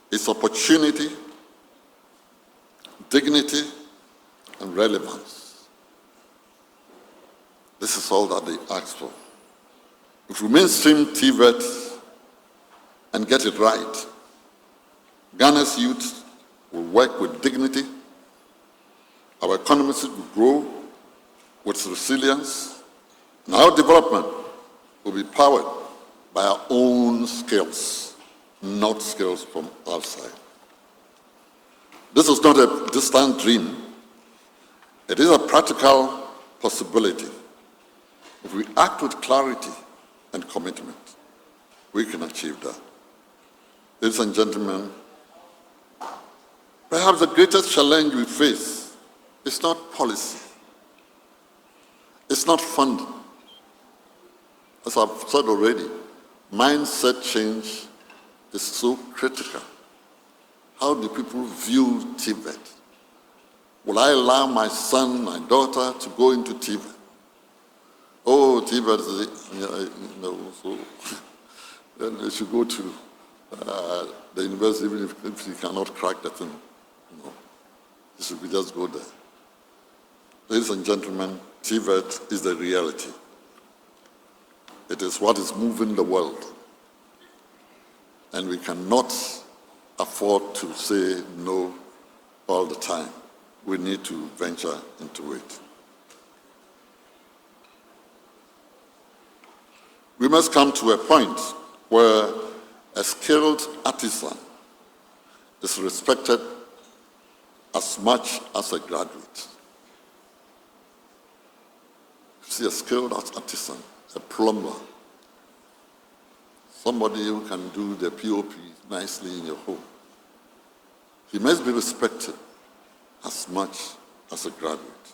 is opportunity, dignity, and relevance. This is all that they ask for. If we mainstream TVET and get it right, Ghana's youth will work with dignity, our economies will grow with resilience, and our development will be powered by our own skills, not skills from outside. This is not a distant dream. It is a practical possibility. If we act with clarity and commitment, we can achieve that. Ladies and gentlemen, perhaps the greatest challenge we face is not policy. It's not funding. As I've said already, mindset change is so critical. How do people view TVET? Will I allow my son, my daughter to go into TVET? Oh, TVET is, so then they should go to the university even if you cannot crack the thing. You should just go there. Ladies and gentlemen, TVET is the reality. It is what is moving the world. And we cannot afford to say no all the time. We need to venture into it. We must come to a point where a skilled artisan is respected as much as a graduate. You see, a skilled artisan, a plumber, somebody who can do the POP nicely in your home, he must be respected as much as a graduate.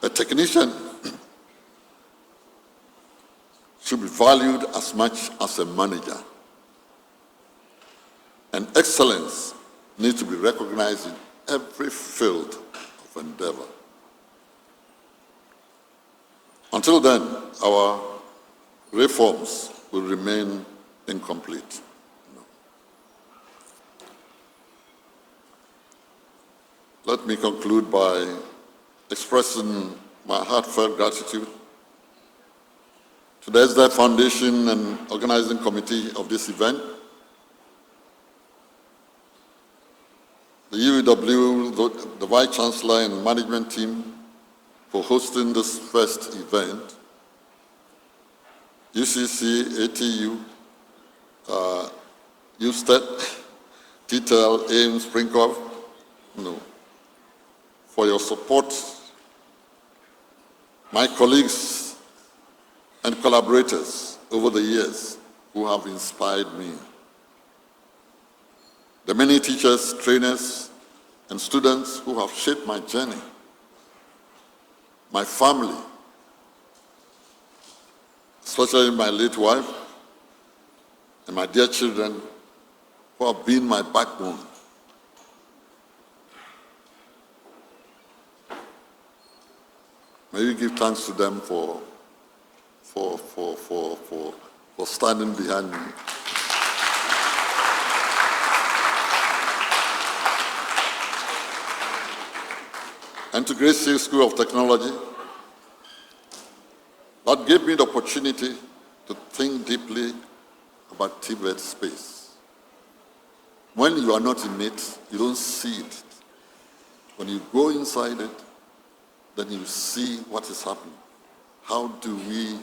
A technician should be valued as much as a manager. And excellence needs to be recognized in every field of endeavor. Until then, our reforms will remain incomplete. Let me conclude by expressing my heartfelt gratitude to the ESDEV Foundation and organizing committee of this event, the UEW, the Vice-Chancellor and management team for hosting this first event, UCC, ATU, USTED, T-TEL, AIM, Springcove, for your support, my colleagues and collaborators over the years who have inspired me, the many teachers, trainers, and students who have shaped my journey, my family, especially my late wife and my dear children who have been my backbone. May we give thanks to them for standing behind me. And to Grace Hill School of Technology, that gave me the opportunity to think deeply about TVET space. When you are not in it, you don't see it. When you go inside it, then you see what is happening. How do we,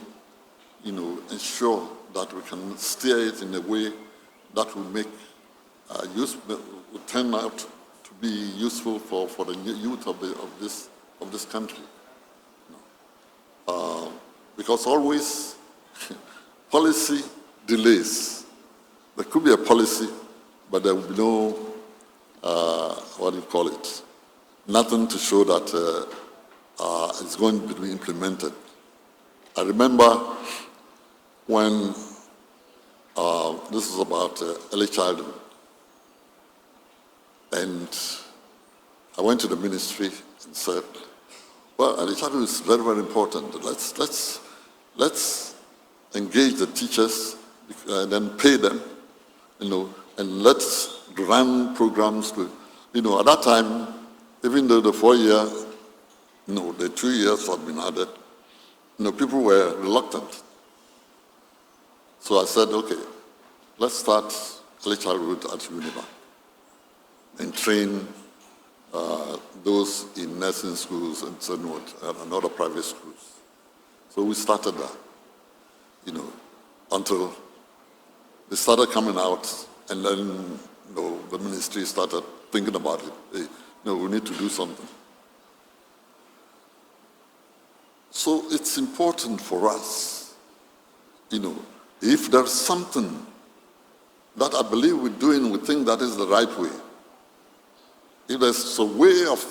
ensure that we can steer it in a way that will make will turn out to be useful for the youth of this country? Because always policy delays. There could be a policy, but there will be no nothing to show that it's going to be implemented. I remember when this is about early childhood, and I went to the ministry and said, well, early childhood is very, very important. Let's engage the teachers, then pay them, and let's run programs to, at that time, even though the 4 year, the 2 years had been added, people were reluctant. So I said, okay, let's start early childhood at Winneba and train those in nursing schools and so on, and other private schools. So we started that, until they started coming out, and then the ministry started thinking about it. Hey, we need to do something. So it's important for us, if there's something that I believe we're doing, we think that is the right way. If there's a way of,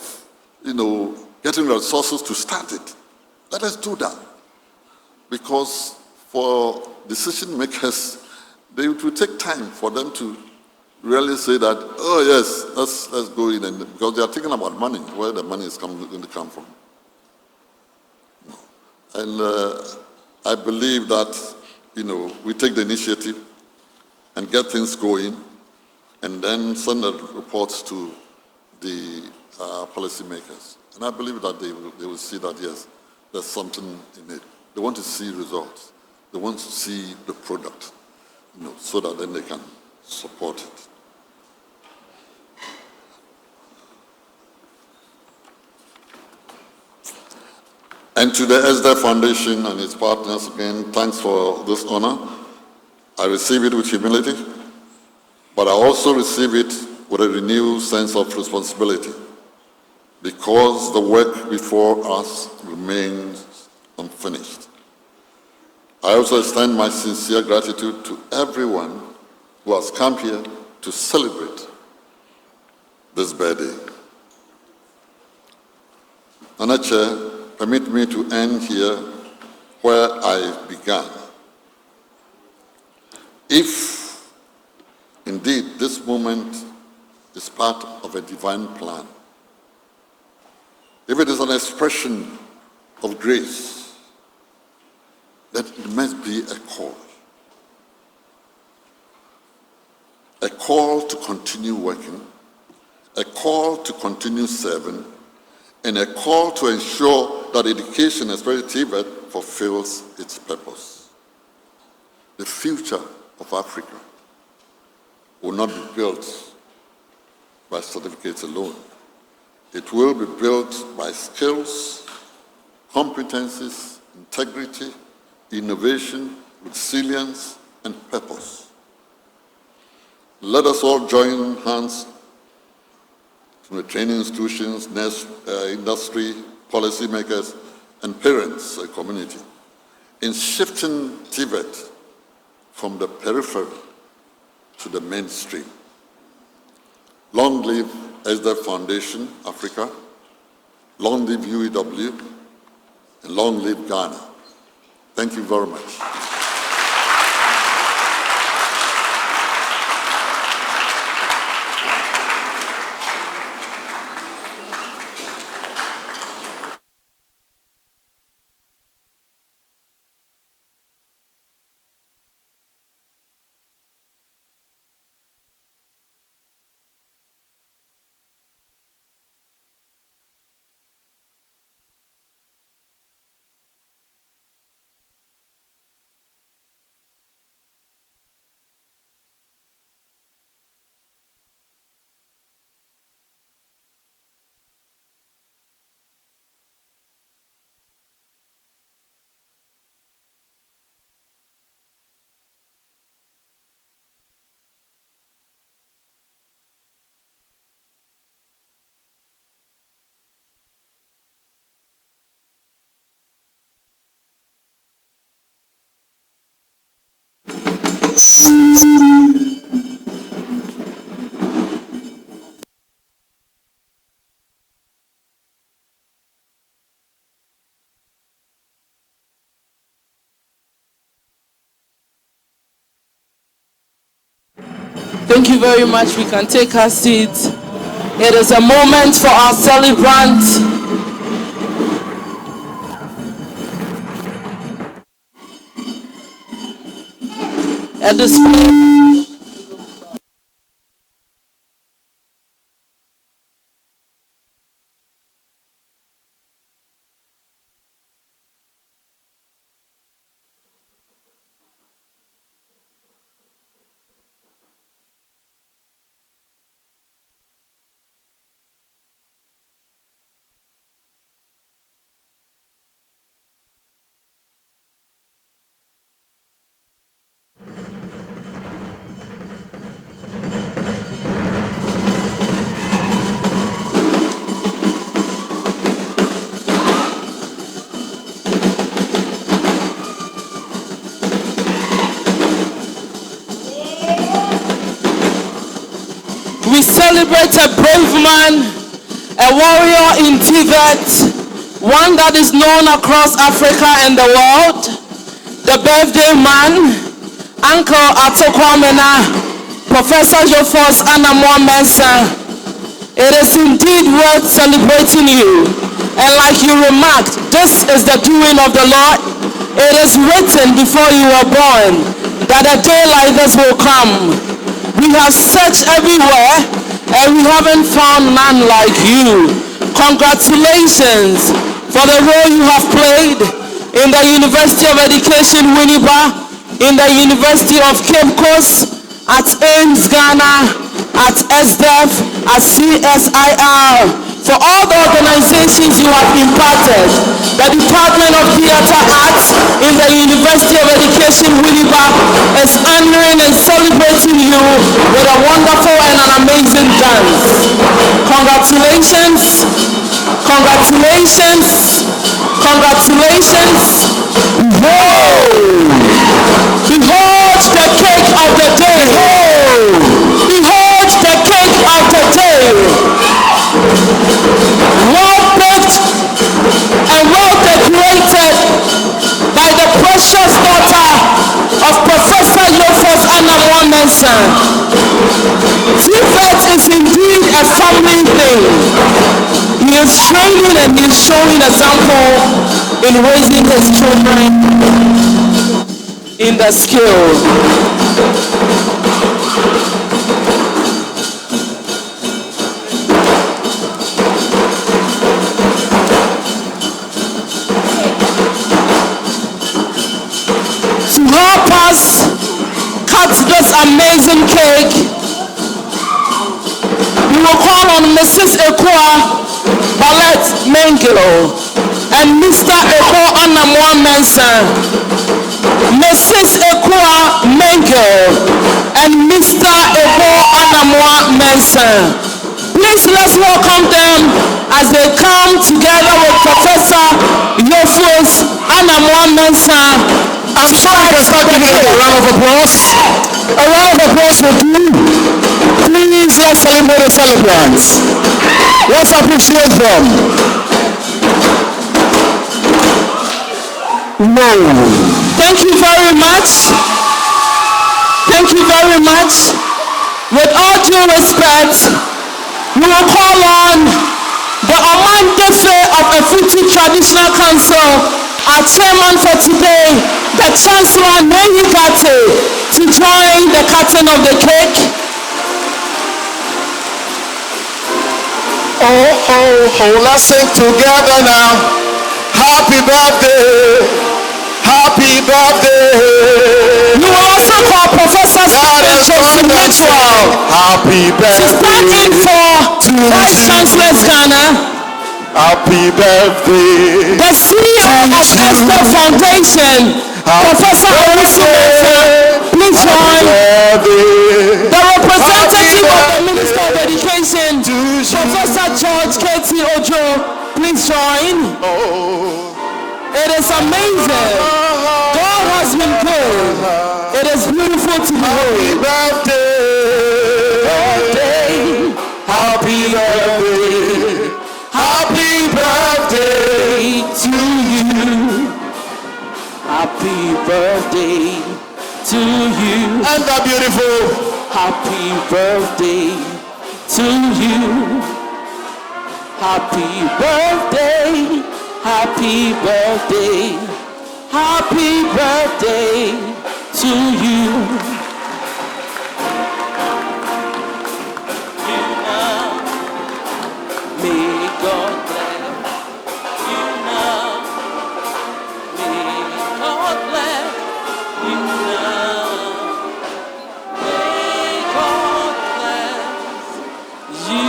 getting resources to start it, let us do that. Because for decision makers, it will take time for them to really say that, oh yes, let's go in, and because they are thinking about money, where the money is going to come from. And I believe that, we take the initiative and get things going, and then send the reports to the policymakers. And I believe that they will see that, yes, there's something in it. They want to see results. They want to see the product, so that then they can support it. And to the ESDEV Foundation and its partners, again, thanks for this honor. I receive it with humility, but I also receive it with a renewed sense of responsibility, because the work before us remains unfinished. I also extend my sincere gratitude to everyone who has come here to celebrate this birthday. Nana Chair, permit me to end here where I began. If indeed this moment is part of a divine plan, if it is an expression of grace, then it must be a call to continue working, a call to continue serving, and a call to ensure that education, especially TVET, fulfills its purpose. The future of Africa will not be built by certificates alone. It will be built by skills, competencies, integrity, innovation, resilience, and purpose. Let us all join hands from the training institutions, industry, policymakers, and parents, a community, in shifting TVET from the periphery to the mainstream. Long live ESDEV Foundation, Africa. Long live UEW, and long live Ghana. Thank you very much. Thank you very much. We can take our seats. It is a moment for our celebrants. a display. We celebrate a brave man, a warrior in TVET, one that is known across Africa and the world, the birthday man, Uncle Atokwamena, Professor Jophus Anamuah-Mensah. It is indeed worth celebrating you. And like you remarked, this is the doing of the Lord. It is written before you were born that a day like this will come. We have searched everywhere and we haven't found none like you. Congratulations for the role you have played in the University of Education Winneba, in the University of Cape Coast, at AIMS Ghana, at ESDEV, at CSIR, for all the organizations you have imparted. The Department of Theatre Arts in the University of Education Winneba is honoring and celebrating you with a wonderful and an amazing dance. Congratulations, congratulations, congratulations. Behold, behold the cake of the day. Behold the cake of the day. Well baked and well decorated by the precious daughter of Professor Jophus Anamuah-Mensah. TVET is indeed a family thing. He is training and he is showing example in raising his children in the skill. To help us cut this amazing cake, we will call on Mrs. Ekwa Ballet Mengelo and Mr. Ekwa Anamuah-Mensah. Mrs. Ekwa Mengelo and Mr. Ekwa Anamuah-Mensah. Please let's welcome them as they come together with Professor Jophus Anamuah-Mensah. I'm sure we can start giving them a round of applause. A round of applause for you. Please, let's celebrate the celebrants. Let's appreciate them. No. Thank you very much. Thank you very much. With all due respect, we will call on the Omandefe of Efuti Traditional Council, our chairman for today, the Chancellor Nehigate, to join the cutting of the cake. Oh, oh, oh, let's sing together now. Happy birthday. Happy birthday. You will also call Professor Stephen Happy birthday. to stand in for Vice-Chancellors Ghana. Happy birthday. The CEO of ESDEV Foundation, Professor Anamuah-Mensah, please join. The representative of the Minister of Education, Professor George K.T. Ojo, please join. It is amazing. God has been good. It is beautiful to behold. Happy birthday. Happy birthday to you. Happy birthday to you. And the beautiful. Happy birthday to you. Happy birthday. Happy birthday. Happy birthday to you. May God bless you now. May God bless you now. May God bless you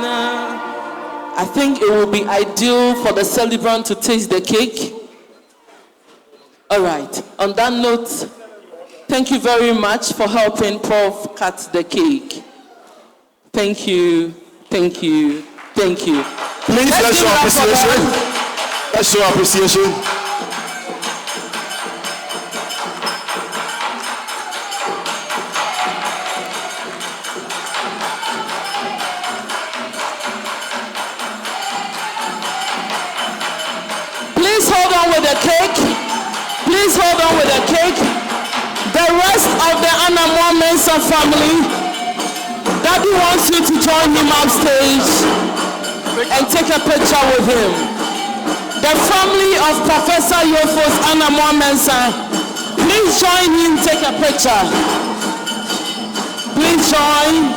now. I think it will be ideal for the celebrant to taste the cake. All right. On that note, thank you very much for helping Prof cut the cake. Thank you. Thank you. Thank you. Please, let's show appreciation. Let's show appreciation. Please hold on with the cake. Please hold on with the cake. The rest of the Anamuah-Mensah family, Daddy wants you to join him upstage and take a picture with him. The family of Professor Jophus Anamuah-Mensah, please join him, take a picture. Please join.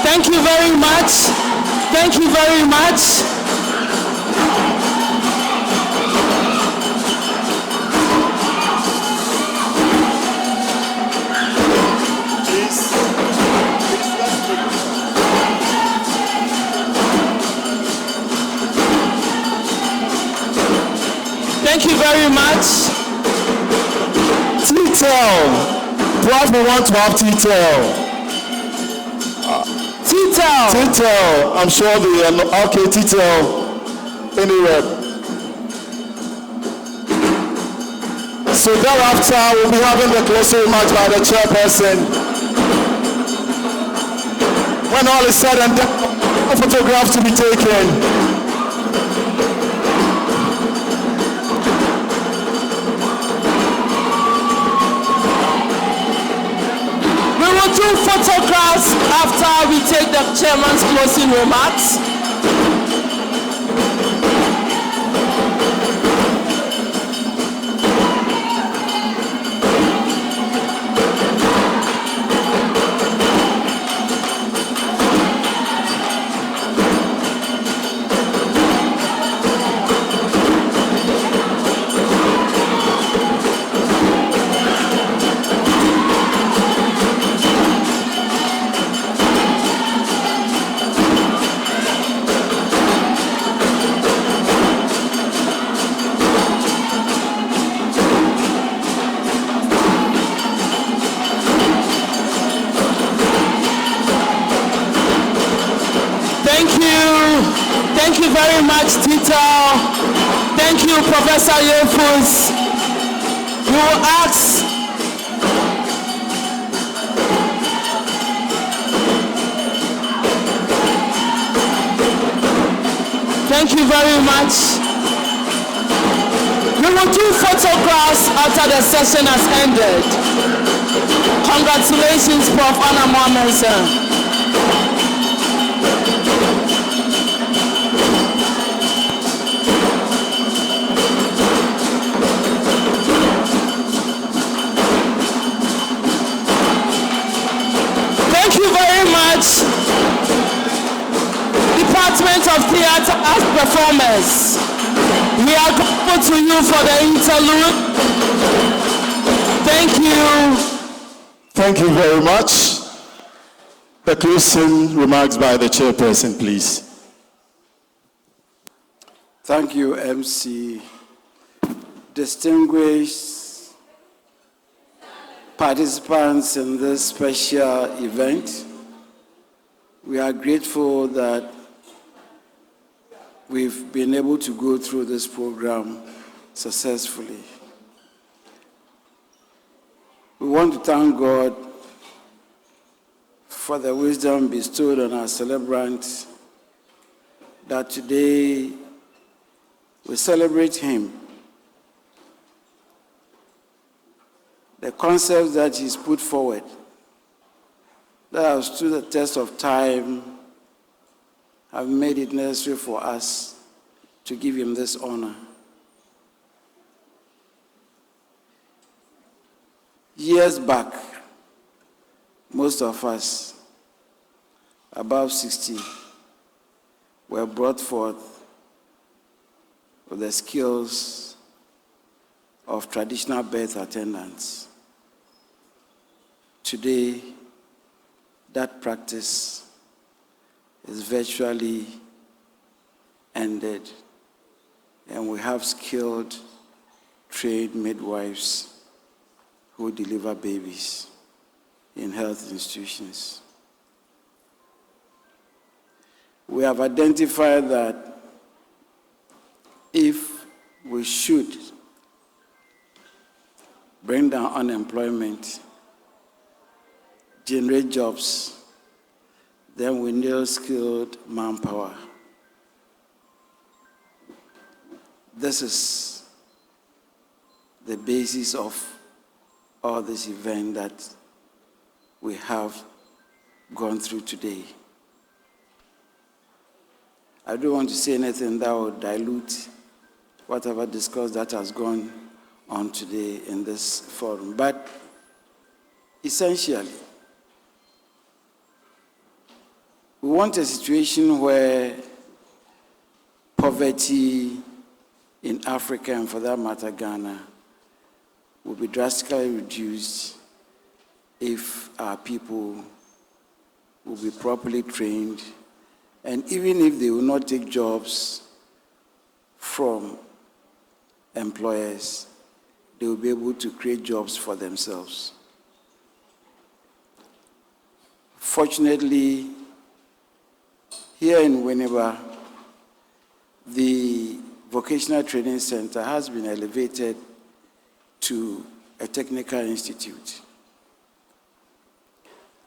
Thank you very much. Thank you very much. Thank you very much. T-TEL. Prof, we want to have T-TEL. T-TEL. T-TEL. I'm sure the okay, T-TEL. Anyway. So thereafter, we'll be having the closing remarks by the chairperson. When all is said and done, a photograph to be taken. We will do photographs after we take the chairman's closing remarks. Thank you very much, T-TEL. Thank you, Professor Jophus. You will ask. Thank you very much. We will do photographs after the session has ended. Congratulations, Prof. Anamuah-Mensah. Thank you very much, Department of Theatre Arts Performers. We are grateful to you for the interlude. Thank you. Thank you very much. The closing remarks by the chairperson, please. Thank you, MC. Distinguished participants in this special event, we are grateful that we've been able to go through this program successfully. We want to thank God for the wisdom bestowed on our celebrant, that today we celebrate him. The concepts that he's put forward that have stood the test of time have made it necessary for us to give him this honor. Years back, most of us, above 60, were brought forth with the skills of traditional birth attendants. Today, that practice is virtually ended, and we have skilled, trained midwives who deliver babies in health institutions. We have identified that if we should bring down unemployment, generate jobs, then we need skilled manpower. This is the basis of all this event that we have gone through today. I don't want to say anything that will dilute whatever discourse that has gone on today in this forum. But essentially, we want a situation where poverty in Africa, and for that matter Ghana, will be drastically reduced if our people will be properly trained, and even if they will not take jobs from employers, they will be able to create jobs for themselves. Fortunately, here in Winneba, the Vocational Training Center has been elevated to a technical institute.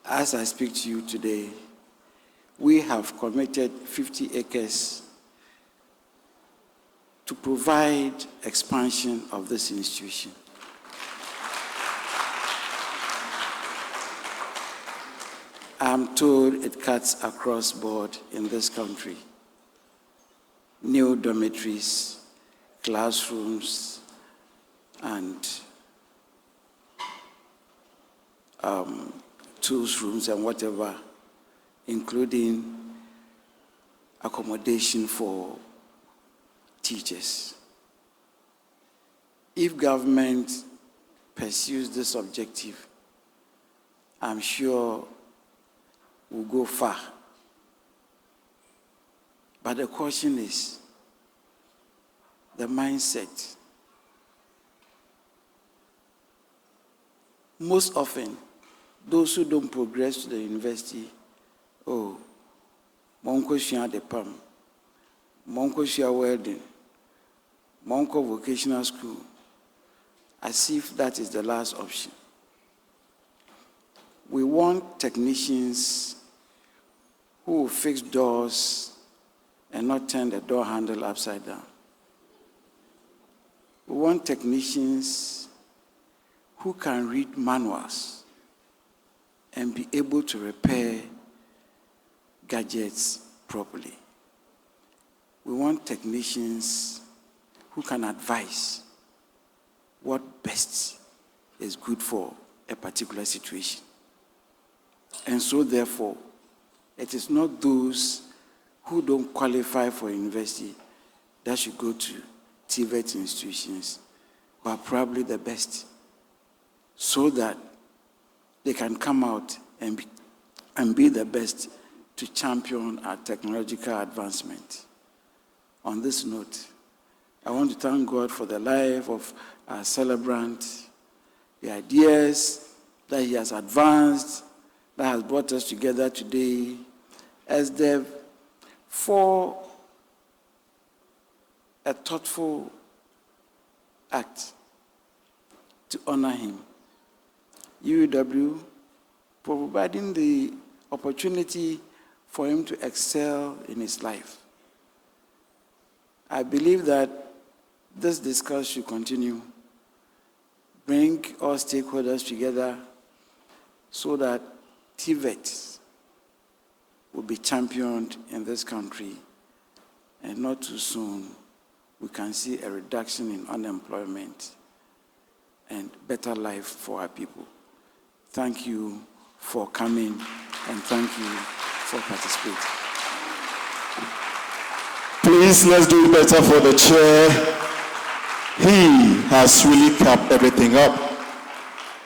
As I speak to you today, we have committed 50 acres to provide expansion of this institution. I'm told it cuts across board in this country. New dormitories, classrooms, and tools rooms and whatever, including accommodation for teachers. If government pursues this objective, I'm sure we'll go far. But the question is the mindset. Most often, those who don't progress to the university, monko shia de pam, monko shia welding, monko vocational school, as if that is the last option. We want technicians who will fix doors and not turn the door handle upside down. We want technicians who can read manuals and be able to repair gadgets properly. We want technicians who can advise what best is good for a particular situation. And so therefore, it is not those who don't qualify for university that should go to TVET institutions, who are probably the best, so that they can come out and be the best to champion our technological advancement. On this note, I want to thank God for the life of our celebrant, the ideas that he has advanced, that has brought us together today, ESDEV, for a thoughtful act to honor him. UEW, providing the opportunity for him to excel in his life. I believe that this discussion should continue. Bring all stakeholders together so that TVET will be championed in this country, and not too soon we can see a reduction in unemployment and better life for our people. Thank you for coming, and thank you for participating. Please, let's do it better for the chair. He has really capped everything up.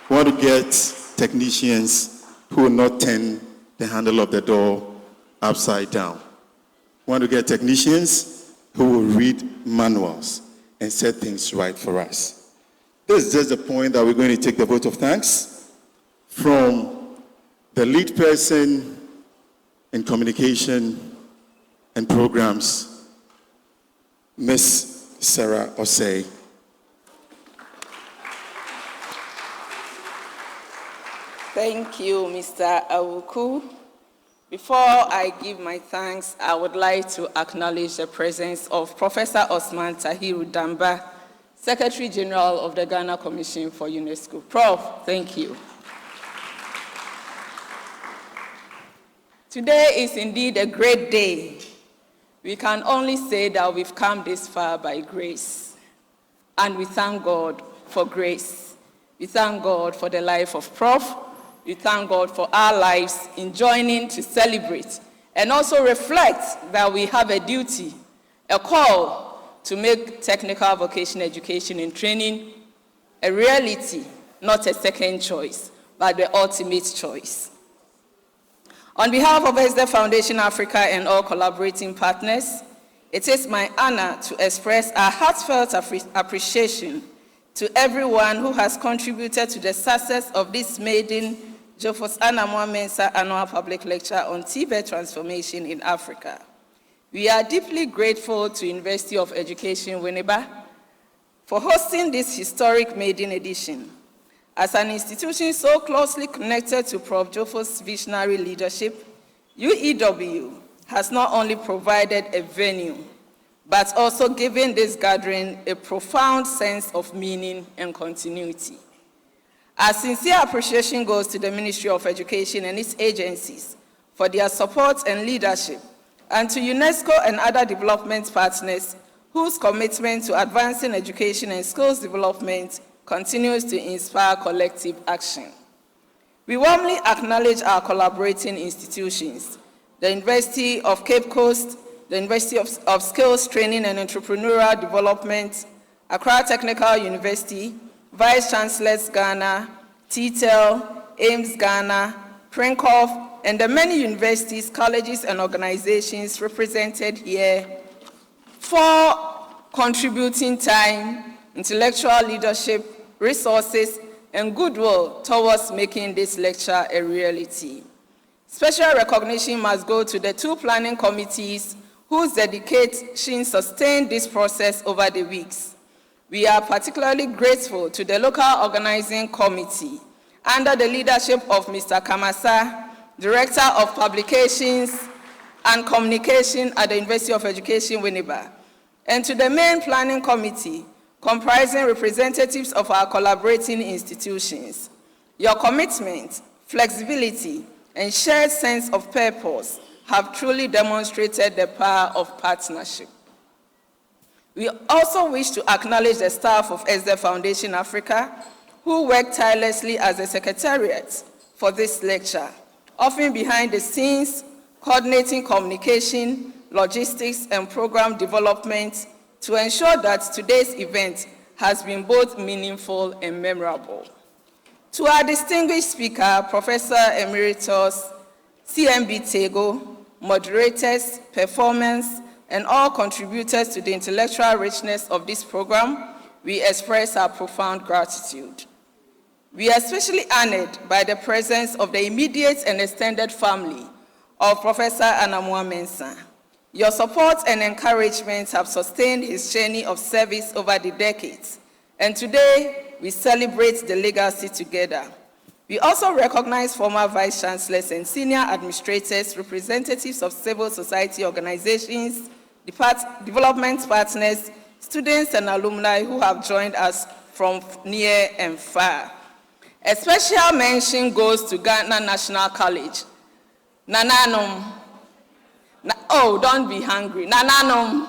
We want to get technicians who will not turn the handle of the door upside down. We want to get technicians who will read manuals and set things right for us. This is just the point that we're going to take the vote of thanks from the lead person in communication and programs, Ms. Sarah Osei. Thank you, Mr. Awuku. Before I give my thanks, I would like to acknowledge the presence of Professor Osman Tahiru Damba, Secretary General of the Ghana Commission for UNESCO. Prof, thank you. Today is indeed a great day. We can only say that we've come this far by grace. And we thank God for grace. We thank God for the life of Prof. We thank God for our lives in joining to celebrate and also reflect that we have a duty, a call to make technical vocational education and training a reality, not a second choice, but the ultimate choice. On behalf of ESDEV Foundation Africa and all collaborating partners, it is my honor to express our heartfelt appreciation to everyone who has contributed to the success of this maiden Jophus Anamuah-Mensah annual public lecture on TVET transformation in Africa. We are deeply grateful to University of Education Winneba for hosting this historic maiden edition. As an institution so closely connected to Prof. Jophus' visionary leadership, UEW has not only provided a venue, but also given this gathering a profound sense of meaning and continuity. Our sincere appreciation goes to the Ministry of Education and its agencies for their support and leadership, and to UNESCO and other development partners whose commitment to advancing education and skills development continues to inspire collective action. We warmly acknowledge our collaborating institutions, the University of Cape Coast, the University of Skills Training and Entrepreneurial Development, Accra Technical University, Vice-Chancellors Ghana, T-TEL, AIMS Ghana, Prinkoff, and the many universities, colleges, and organizations represented here for contributing time, intellectual leadership, resources, and goodwill towards making this lecture a reality. Special recognition must go to the two planning committees whose dedication sustained this process over the weeks. We are particularly grateful to the local organizing committee under the leadership of Mr. Kamasa, Director of Publications and Communication at the University of Education Winneba, and to the main planning committee comprising representatives of our collaborating institutions. Your commitment, flexibility, and shared sense of purpose have truly demonstrated the power of partnership. We also wish to acknowledge the staff of ESDEV Foundation Africa, who worked tirelessly as a secretariat for this lecture. often behind the scenes, coordinating communication, logistics, and program development to ensure that today's event has been both meaningful and memorable. To our distinguished speaker, Professor Emeritus CMB Tego, moderators, performers, and all contributors to the intellectual richness of this program, we express our profound gratitude. We are especially honored by the presence of the immediate and extended family of Professor Anamuah-Mensah. Your support and encouragement have sustained his journey of service over the decades, and today we celebrate the legacy together. We also recognize former Vice-Chancellors and senior administrators, representatives of civil society organizations, development partners, students and alumni who have joined us from near and far. A special mention goes to Ghana National College. Nananom. Oh, don't be hungry. Nananom.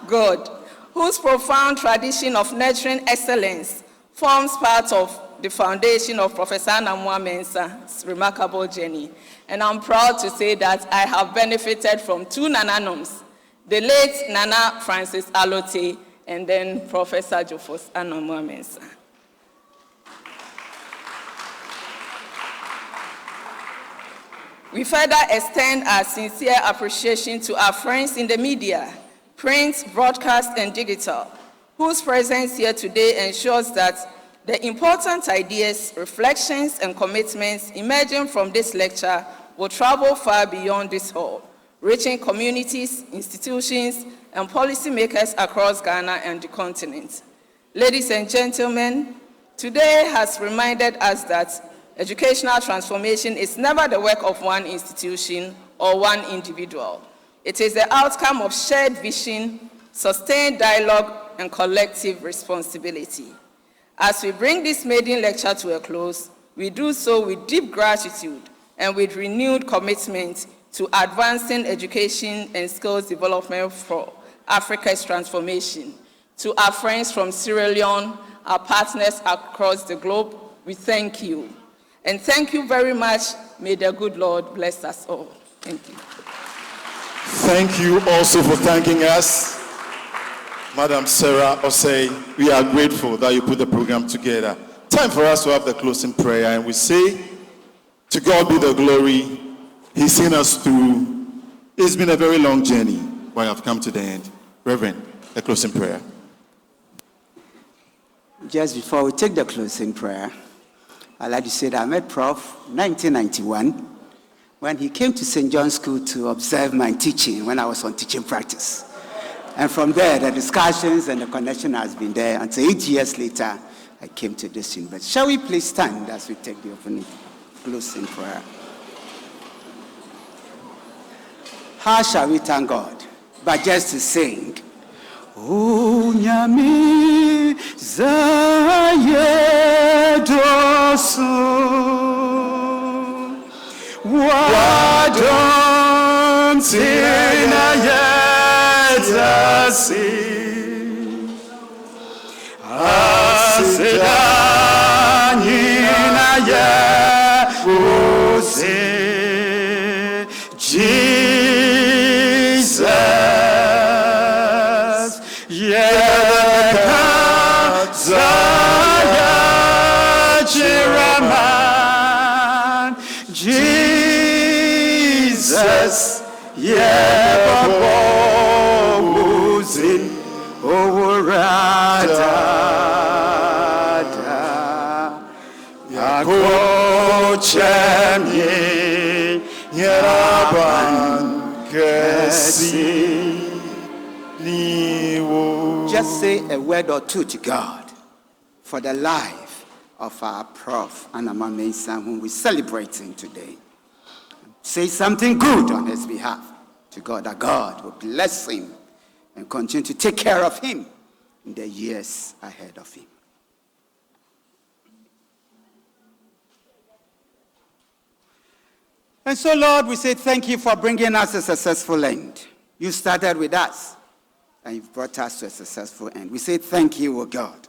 Good. Whose profound tradition of nurturing excellence forms part of the foundation of Professor Anamuah-Mensah's remarkable journey. And I'm proud to say that I have benefited from two Nananoms, the late Nana Francis Alote and then Professor Jophus Anamuah-Mensah. We further extend our sincere appreciation to our friends in the media, print, broadcast, and digital, whose presence here today ensures that the important ideas, reflections, and commitments emerging from this lecture will travel far beyond this hall, reaching communities, institutions, and policymakers across Ghana and the continent. Ladies and gentlemen, today has reminded us that educational transformation is never the work of one institution or one individual. It is the outcome of shared vision, sustained dialogue, and collective responsibility. As we bring this maiden lecture to a close, we do so with deep gratitude and with renewed commitment to advancing education and skills development for Africa's transformation. To our friends from Sierra Leone, our partners across the globe, we thank you. And thank you very much. May the good Lord bless us all. Thank you. Thank you also for thanking us. Madam Sarah Osei, we are grateful that you put the program together. Time for us to have the closing prayer, and we say, to God be the glory. He's seen us through. It's been a very long journey, but I have come to the end. Reverend, the closing prayer. Just before we take the closing prayer, I'd like to say that I met Prof. 1991 when he came to St. John's School to observe my teaching when I was on teaching practice. And from there, the discussions and the connection has been there until 8 years later, I came to this university. Shall we please stand as we take the opening closing prayer? How shall we thank God? But just to sing, O Nyami Zayedosu Wadon Tina Yetasi Asidani na Yewose Jesus Chiraman, Jesus, Yebabozin, Orada, Yakochemi, Yeraban, Kesi. Just say a word or two to God for the life of our Prof. Anamuah-Mensah, whom we're celebrating today. Say something good on his behalf to God, that God will bless him and continue to take care of him in the years ahead of him. And so, Lord, we say thank you for bringing us a successful end. You started with us, and you've brought us to a successful end. We say thank you, O God.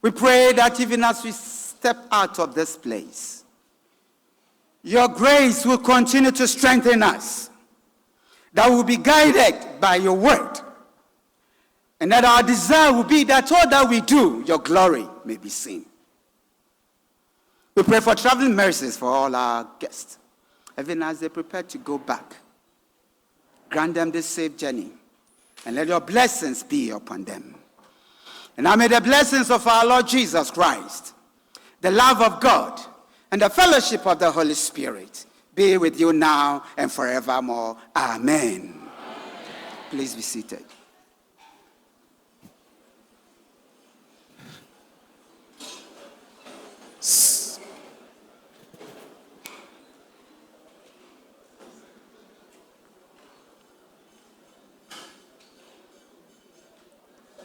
We pray that even as we step out of this place, your grace will continue to strengthen us, that we'll be guided by your word, and that our desire will be that all that we do, your glory may be seen. We pray for traveling mercies for all our guests, even as they prepare to go back. Grant them this safe journey, and let your blessings be upon them. And now may the blessings of our Lord Jesus Christ, the love of God, and the fellowship of the Holy Spirit be with you now and forevermore. Amen. Please be seated.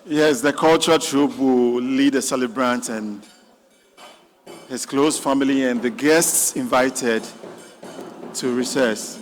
Yes, the cultural troupe will lead the celebrant and his close family and the guests invited to recess.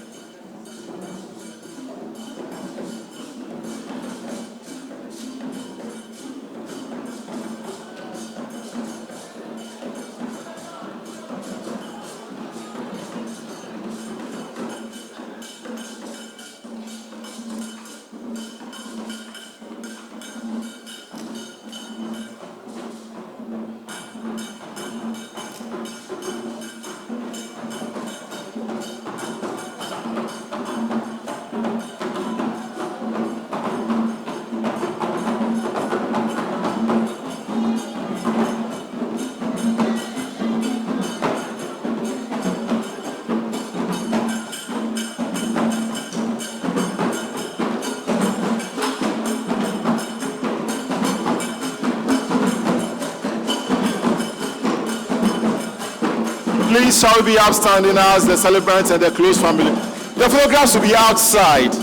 Please shall we be upstanding as the celebrants and the close family. The photographs will be outside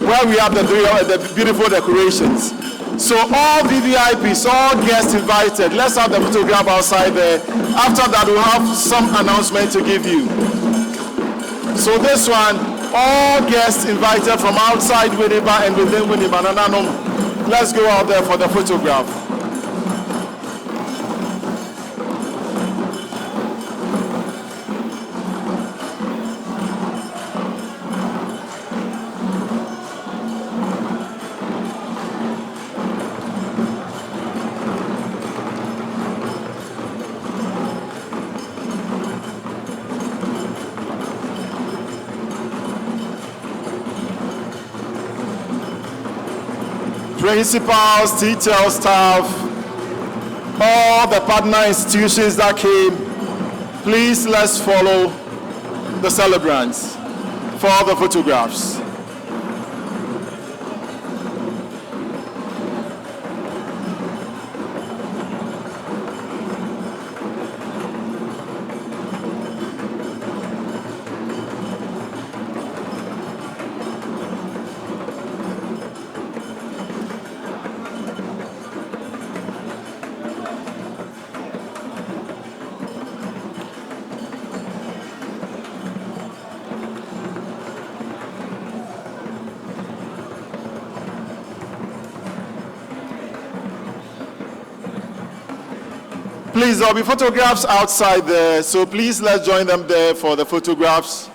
where we have the beautiful decorations. So all VVIPs, all guests invited, let's have the photograph outside there. After that, we'll have some announcement to give you. So this one, all guests invited from outside Winneba and within Winneba. Let's go out there for the photograph. Principals, T-TEL staff, all the partner institutions that came, please let's follow the celebrants for the photographs. Please, there'll be photographs outside there, so please let's join them there for the photographs.